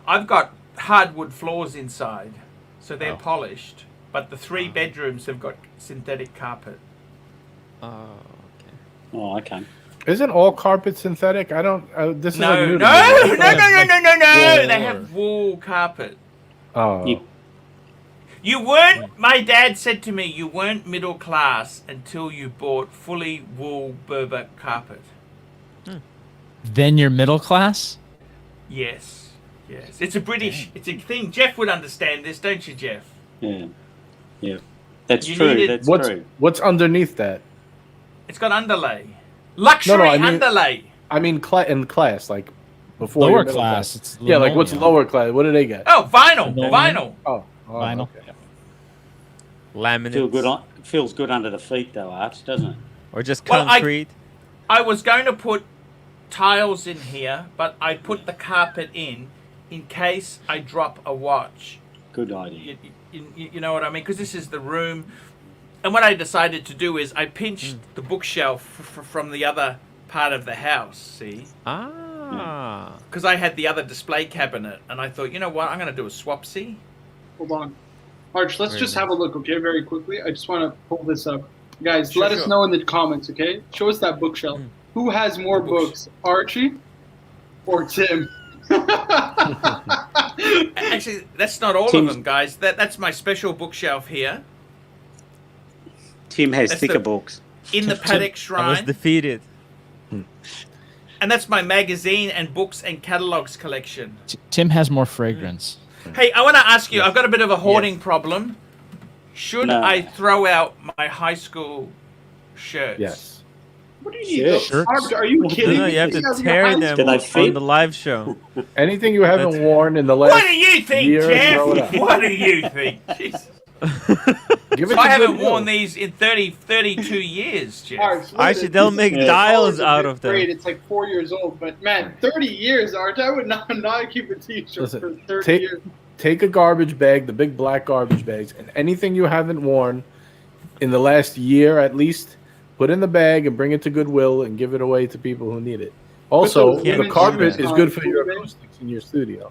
Speaker 1: I've got hardwood floors inside, so they're polished. But the 3 bedrooms have got synthetic carpet.
Speaker 3: Oh, okay.
Speaker 5: Isn't all carpet synthetic? I don't. This is
Speaker 1: No.
Speaker 5: like new to me.
Speaker 1: They have wool carpet.
Speaker 5: Oh.
Speaker 1: You weren't. My dad said to me, you weren't middle class until you bought fully wool Berber carpet.
Speaker 7: Then you're middle class?
Speaker 1: Yes. It's a British. It's a thing. Jeff would understand this, don't you, Jeff?
Speaker 3: Yeah. That's
Speaker 1: You
Speaker 3: true.
Speaker 1: needed-
Speaker 3: That's true.
Speaker 5: What's underneath that?
Speaker 1: It's got underlay. Luxury
Speaker 5: I mean-
Speaker 1: underlay.
Speaker 5: I mean, in class, like before
Speaker 7: Lower
Speaker 5: your middle
Speaker 7: class. It's
Speaker 5: Yeah, like what's
Speaker 7: linoleum.
Speaker 5: lower class? What do they get?
Speaker 1: Oh, vinyl.
Speaker 7: Linoleum.
Speaker 1: Vinyl.
Speaker 5: Oh,
Speaker 7: Vinyl.
Speaker 5: okay.
Speaker 4: Laminate.
Speaker 3: Feels good under the feet, though, Arch, doesn't it?
Speaker 4: Or just
Speaker 1: Well,
Speaker 4: concrete.
Speaker 1: I was going to put tiles in here, but I put the carpet in case I drop a watch.
Speaker 3: Good idea.
Speaker 1: You know what I mean? Because this is the room. And what I decided to do is I pinched the bookshelf from the other part of the house, see? Because I had the other display cabinet, and I thought, you know what? I'm going to do a swapsy.
Speaker 2: Hold on. Arch, let's just have a look, okay, very quickly. I just want to pull this up. Guys, let us know in the comments, okay? Show us that bookshelf. Who has more books, Archie or Tim?
Speaker 1: Actually, that's not all of them, guys. That's my special bookshelf here.
Speaker 3: Tim has
Speaker 1: That's
Speaker 3: thicker
Speaker 1: the-
Speaker 3: books.
Speaker 1: In the Patek
Speaker 4: I was
Speaker 1: Shrine.
Speaker 4: defeated.
Speaker 1: And that's my magazine and books and catalogs collection.
Speaker 7: Tim has more fragrance.
Speaker 1: Hey, I want to ask you, I've got a bit of a hoarding problem. Should
Speaker 3: No.
Speaker 1: I throw out my high school shirts?
Speaker 5: Yes.
Speaker 2: What do you need?
Speaker 7: Shirts?
Speaker 2: Arch, are you kidding
Speaker 4: No,
Speaker 2: me?
Speaker 4: you have to
Speaker 2: These are
Speaker 4: tear
Speaker 2: high
Speaker 4: them
Speaker 3: Did I
Speaker 4: on
Speaker 3: fit?
Speaker 4: the live show.
Speaker 5: Anything you haven't worn in the last
Speaker 1: What do you think,
Speaker 5: year,
Speaker 1: Jeff?
Speaker 5: throw it out.
Speaker 1: What do you think? Jesus.
Speaker 5: Give it
Speaker 1: I
Speaker 5: to
Speaker 1: haven't
Speaker 5: Goodwill.
Speaker 1: worn these in 32 years, Jeff.
Speaker 2: Arch, look
Speaker 4: Actually,
Speaker 2: at
Speaker 4: they'll
Speaker 2: this.
Speaker 4: make
Speaker 3: Yeah.
Speaker 4: dials
Speaker 2: It's
Speaker 4: out of them.
Speaker 2: great. It's like 4 years old, but man, 30 years, Arch. I would not keep a T-shirt
Speaker 5: Listen,
Speaker 2: for 30
Speaker 5: take-
Speaker 2: years.
Speaker 5: Take a garbage bag, the big black garbage bags, and anything you haven't worn in the last year at least, put in the bag and bring it to Goodwill and give it away to people who need it. Also,
Speaker 2: those
Speaker 5: the
Speaker 2: women's
Speaker 5: carpet
Speaker 2: shoes
Speaker 5: is
Speaker 2: on
Speaker 5: good for your
Speaker 2: Goodwill.
Speaker 5: acoustics in your studio.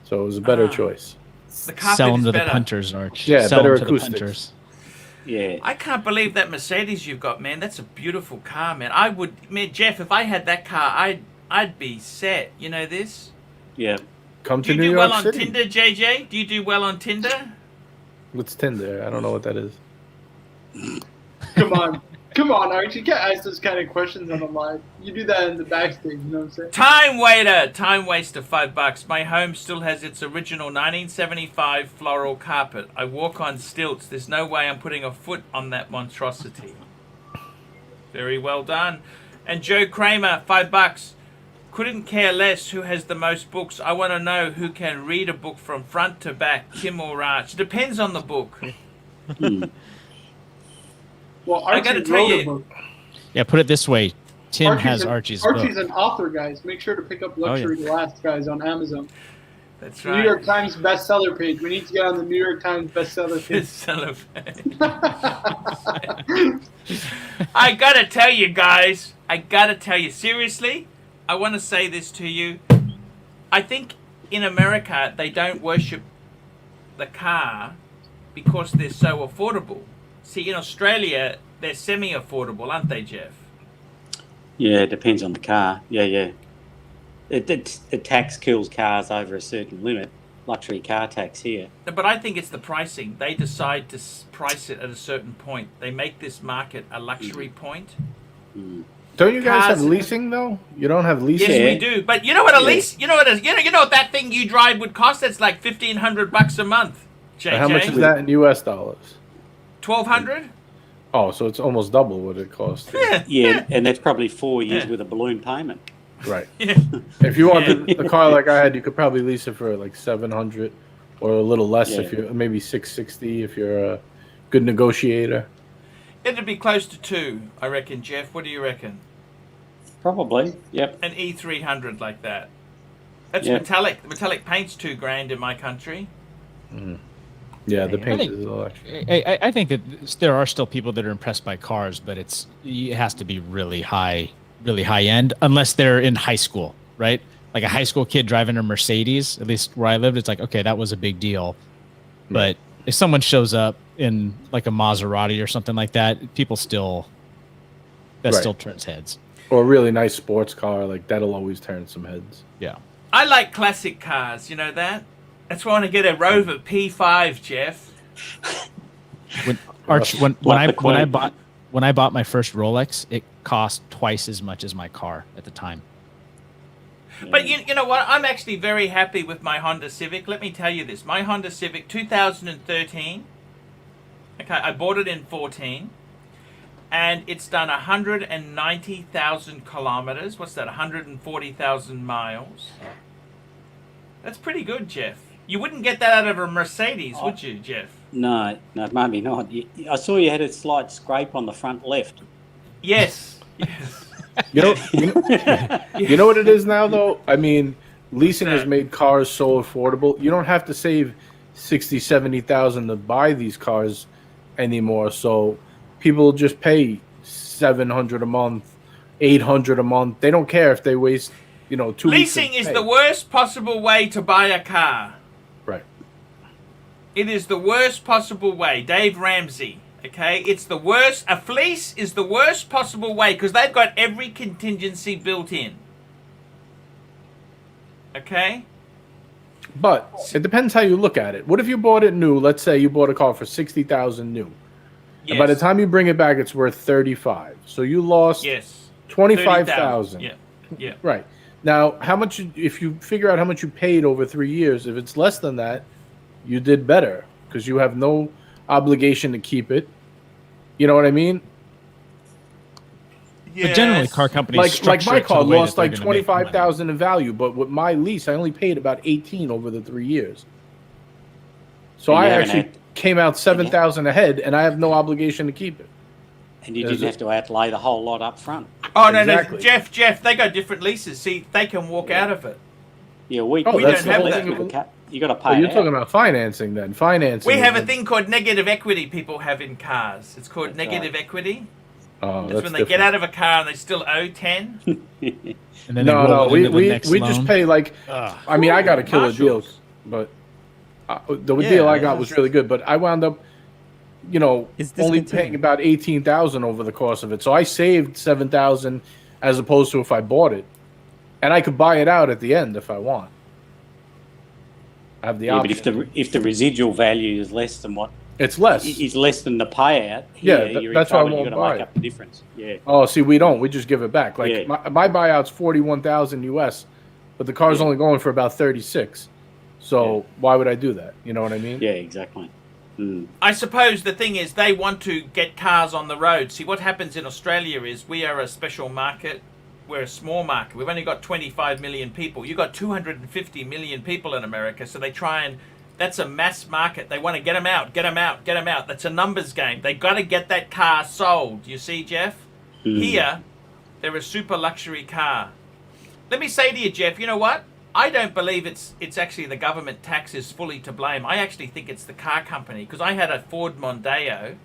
Speaker 5: So it was a better choice.
Speaker 1: The carpet
Speaker 7: Sell them
Speaker 1: is
Speaker 7: to
Speaker 1: better.
Speaker 7: the punters, Arch.
Speaker 5: Yeah,
Speaker 7: Sell
Speaker 5: better
Speaker 7: them to the
Speaker 5: acoustics.
Speaker 7: punters.
Speaker 3: Yeah.
Speaker 1: I can't believe that Mercedes you've got, man. That's a beautiful car, man. Man, Jeff, if I had that car, I'd be set. You know this?
Speaker 3: Yeah.
Speaker 5: Come
Speaker 1: Do
Speaker 5: to
Speaker 1: you
Speaker 5: New
Speaker 1: do
Speaker 5: York
Speaker 1: well on
Speaker 5: City.
Speaker 1: Tinder, JJ? Do you do well on Tinder?
Speaker 5: What's Tinder? I don't know what that is.
Speaker 2: Come on. Come on, Archie. You can't ask those kind of questions on the live. You do that in the backstage, you know what I'm saying?
Speaker 1: Time waiter, time waster, $5. My home still has its original 1975 floral carpet. I walk on stilts. There's no way I'm putting a foot on that monstrosity. Very well done. And Joe Kramer, $5. Couldn't care less who has the most books. I want to know who can read a book from front to back, Tim or Arch. Depends on the book.
Speaker 2: Well, Archie
Speaker 1: I gotta tell
Speaker 2: wrote a
Speaker 1: you-
Speaker 2: book.
Speaker 7: Yeah, put it this way. Tim has
Speaker 2: Archie's
Speaker 7: Archie's book.
Speaker 2: an author, guys. Make sure to pick up Luxury Last, guys, on Amazon.
Speaker 1: That's
Speaker 2: New
Speaker 1: right.
Speaker 2: York Times bestseller page. We need to get on the New York Times bestseller page.
Speaker 1: I gotta tell you guys, seriously, I want to say this to you. I think in America they don't worship the car because they're so affordable. See, in Australia they're semi-affordable, aren't they, Jeff?
Speaker 3: Yeah, it depends on the car. Yeah. The tax kills cars over a certain limit. Luxury car tax here.
Speaker 1: But I think it's the pricing. They decide to price it at a certain point. They make this market a luxury point.
Speaker 5: Don't you guys have leasing though? You don't have leasing.
Speaker 1: Yes, we do. But you know what a lease? You know what? You know what that thing you drive would cost? That's like $1,500 a month. JJ.
Speaker 5: How much is that in US dollars?
Speaker 1: 1,200.
Speaker 5: Oh, so it's almost double what it costs.
Speaker 3: Yeah, and that's probably 4 years with a balloon payment.
Speaker 5: Right. If you wanted a car like I had, you could probably lease it for like $700 or a little less if you're maybe $660 if you're a good negotiator.
Speaker 1: It'd be close to 2, I reckon, Jeff. What do you reckon?
Speaker 3: Probably. Yep.
Speaker 1: An E300 like that. That's
Speaker 3: Yeah.
Speaker 1: metallic. The metallic paint's $2,000 in my country.
Speaker 5: Yeah, the paint is electric.
Speaker 7: I think that there are still people that are impressed by cars, but it has to be really high end, unless they're in high school, right? Like a high school kid driving a Mercedes, at least where I lived, it's like, okay, that was a big deal. But if someone shows up in like a Maserati or something like that, people still turns heads.
Speaker 5: Or a really nice sports car, like that'll always turn some heads.
Speaker 7: Yeah.
Speaker 1: I like classic cars, you know that? That's why I want to get a Rover P5, Jeff.
Speaker 7: When I bought my first Rolex, it cost twice as much as my car at the time.
Speaker 1: But you know what? I'm actually very happy with my Honda Civic. Let me tell you this. My Honda Civic 2013. Okay, I bought it in 14. And it's done 190,000 kilometers. What's that? 140,000 miles. That's pretty good, Jeff. You wouldn't get that out of a Mercedes, would you, Jeff?
Speaker 3: No, maybe not. I saw you had a slight scrape on the front left.
Speaker 1: Yes.
Speaker 5: You know what it is now, though? I mean, leasing has made cars so affordable. You don't have to save $60,000, $70,000 to buy these cars anymore. So people just pay $700 a month, $800 a month. They don't care if they waste, 2 weeks.
Speaker 1: Leasing is the worst possible way to buy a car.
Speaker 5: Right.
Speaker 1: It is the worst possible way. Dave Ramsey. Okay, it's the worst. A fleece is the worst possible way because they've got every contingency built in. Okay?
Speaker 5: But it depends how you look at it. What if you bought it new? Let's say you bought a car for $60,000 new.
Speaker 1: Yes.
Speaker 5: And by the time you bring it back, it's worth $35,000. So you lost $25,000.
Speaker 1: Yeah.
Speaker 5: Right. Now, how much? If you figure out how much you paid over 3 years, if it's less than that, you did better because you have no obligation to keep it. You know what I mean?
Speaker 7: But generally, car companies
Speaker 5: like my car lost like
Speaker 7: $25,000
Speaker 5: $25,000 in value, but with my lease, I only paid about $18,000 over the 3 years. So I actually came out $7,000 ahead, and I have no obligation to keep it.
Speaker 3: And you didn't have to outlay the whole lot up front.
Speaker 1: Oh, no, Jeff, they got different leases. See, they can walk out of it.
Speaker 3: Yeah, we
Speaker 1: don't have that.
Speaker 3: You got to pay.
Speaker 5: You're talking about financing then. Financing.
Speaker 1: We have a thing called negative equity people have in cars. It's called negative equity.
Speaker 5: Oh,
Speaker 1: that's when they get out of a car and they still owe 10.
Speaker 5: And then we just pay like. I mean, I got a killer deal. but the deal I got was really good. But I wound up, you know, only paying about 18,000 over the course of it. So I saved 7,000 as opposed to if I bought it, and I could buy it out at the end if I want. I have the option.
Speaker 3: But if the residual value is less than what
Speaker 5: it's less,
Speaker 3: is less than the payout. Here,
Speaker 5: that's why I won't buy
Speaker 3: make up the difference. Yeah.
Speaker 5: Oh, see, we don't. We just give it back. Like my buyout's 41,000 US, but the car's only going for about 36. So why would I do that? You know what I mean?
Speaker 3: Yeah, exactly.
Speaker 1: I suppose the thing is they want to get cars on the road. See, what happens in Australia is we are a special market. We're a small market. We've only got 25 million people. You've got 250 million people in America. So they try and, that's a mass market. They want to get them out, get them out, get them out. That's a numbers game. They got to get that car sold. You see, Jeff? Here, they're a super luxury car. Let me say to you, Jeff, you know what? I don't believe it's actually the government tax is fully to blame. I actually think it's the car company, because I had a Ford Mondeo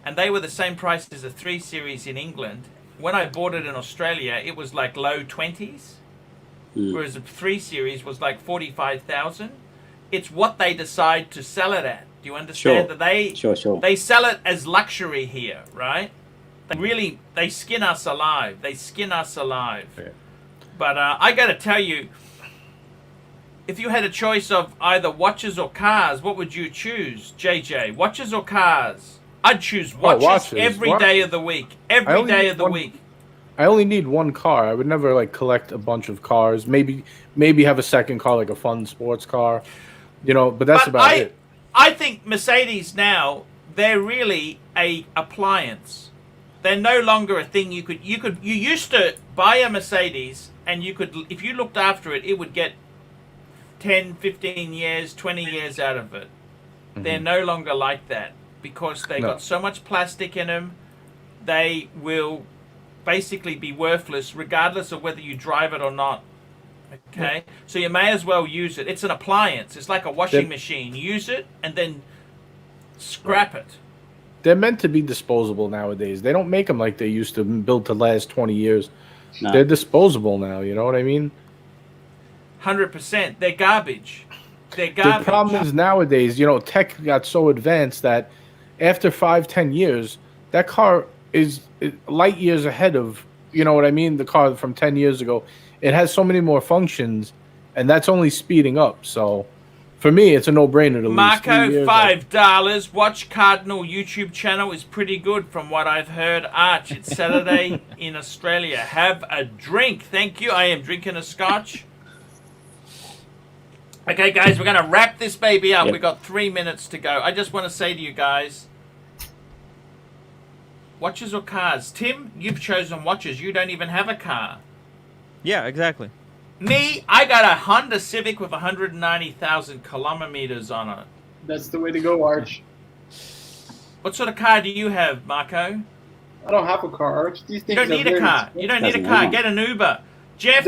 Speaker 1: and they were the same price as a 3 Series in England. When I bought it in Australia, it was like low 20s, whereas a 3 Series was like 45,000. It's what they decide to sell it at. Do you understand that they sell it as luxury here, right? They skin us alive. They skin us alive. Yeah. But I got to tell you, if you had a choice of either watches or cars, what would you choose, JJ? Watches or cars? I'd choose watches, every day of the week. Every day of the week.
Speaker 5: I only need one car. I would never like collect a bunch of cars. Maybe have a second car, like a fun sports car. You know, but that's about it.
Speaker 1: I think Mercedes now, they're really a appliance. They're no longer a thing you used to buy a Mercedes and you could, if you looked after it, it would get 10, 15 years, 20 years out of it. They're no longer like that because they got so much plastic in them. They will basically be worthless regardless of whether you drive it or not. Okay? So you may as well use it. It's an appliance. It's like a washing machine. Use it and then scrap it.
Speaker 5: They're meant to be disposable nowadays. They don't make them like they used to, built to last 20 years. No. They're disposable now, you know what I mean?
Speaker 1: 100%. They're garbage. They're garbage.
Speaker 5: The problem is nowadays, you know, tech got so advanced that after 5-10 years, that car is light years ahead of, you know what I mean, the car from 10 years ago. It has so many more functions, and that's only speeding up. So, for me, it's a no-brainer to lose
Speaker 1: Marco, $5. Watch Cardinal YouTube channel is pretty good from what I've heard. Arch, it's Saturday in Australia. Have a drink. Thank you. I am drinking a scotch. Okay, guys, we're going to wrap this baby up. We've got 3 minutes to go. I just want to say to you guys, watches or cars? Tim, you've chosen watches. You don't even have a car.
Speaker 4: Yeah, exactly.
Speaker 1: Me, I got a Honda Civic with 190,000 kilometers on it.
Speaker 2: That's the way to go, Arch.
Speaker 1: What sort of car do you have, Marco?
Speaker 2: I don't have a car, Arch. These things
Speaker 1: you don't need a car. Expensive. You don't need a car. Get an Uber. Jeff,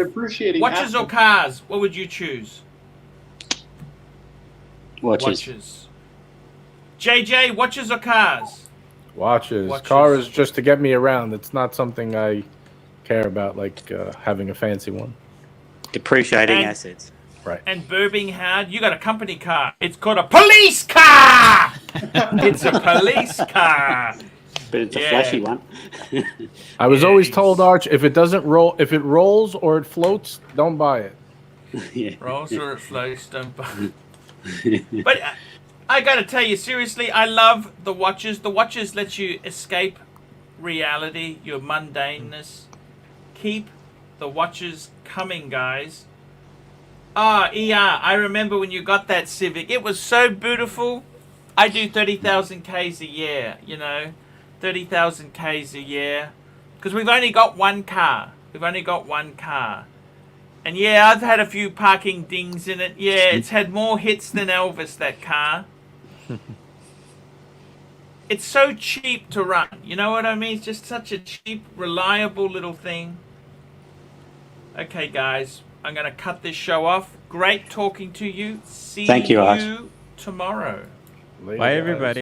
Speaker 1: watches or cars? What would you choose?
Speaker 3: Watches.
Speaker 1: JJ, watches or cars?
Speaker 5: Watches. Car is just to get me around. It's not something I care about, like having a fancy one.
Speaker 3: Depreciating assets.
Speaker 5: Right.
Speaker 1: And Birmingham, you got a company car. It's called a police car. It's a police car.
Speaker 3: But it's a flashy one.
Speaker 5: I was always told, Arch, if it doesn't roll, if it rolls or it floats, don't buy it.
Speaker 1: Rolls or it floats, don't buy it. But I got to tell you, seriously, I love the watches. The watches let you escape reality, your mundaneness. Keep the watches coming, guys. I remember when you got that Civic. It was so beautiful. I do 30,000 Ks a year, you know. 30,000 Ks a year. Because we've only got one car. And yeah, I've had a few parking dings in it. Yeah, it's had more hits than Elvis, that car. It's so cheap to run. You know what I mean? It's just such a cheap, reliable little thing. Okay, guys, I'm going to cut this show off. Great talking to you. See you tomorrow.
Speaker 4: Bye, everybody.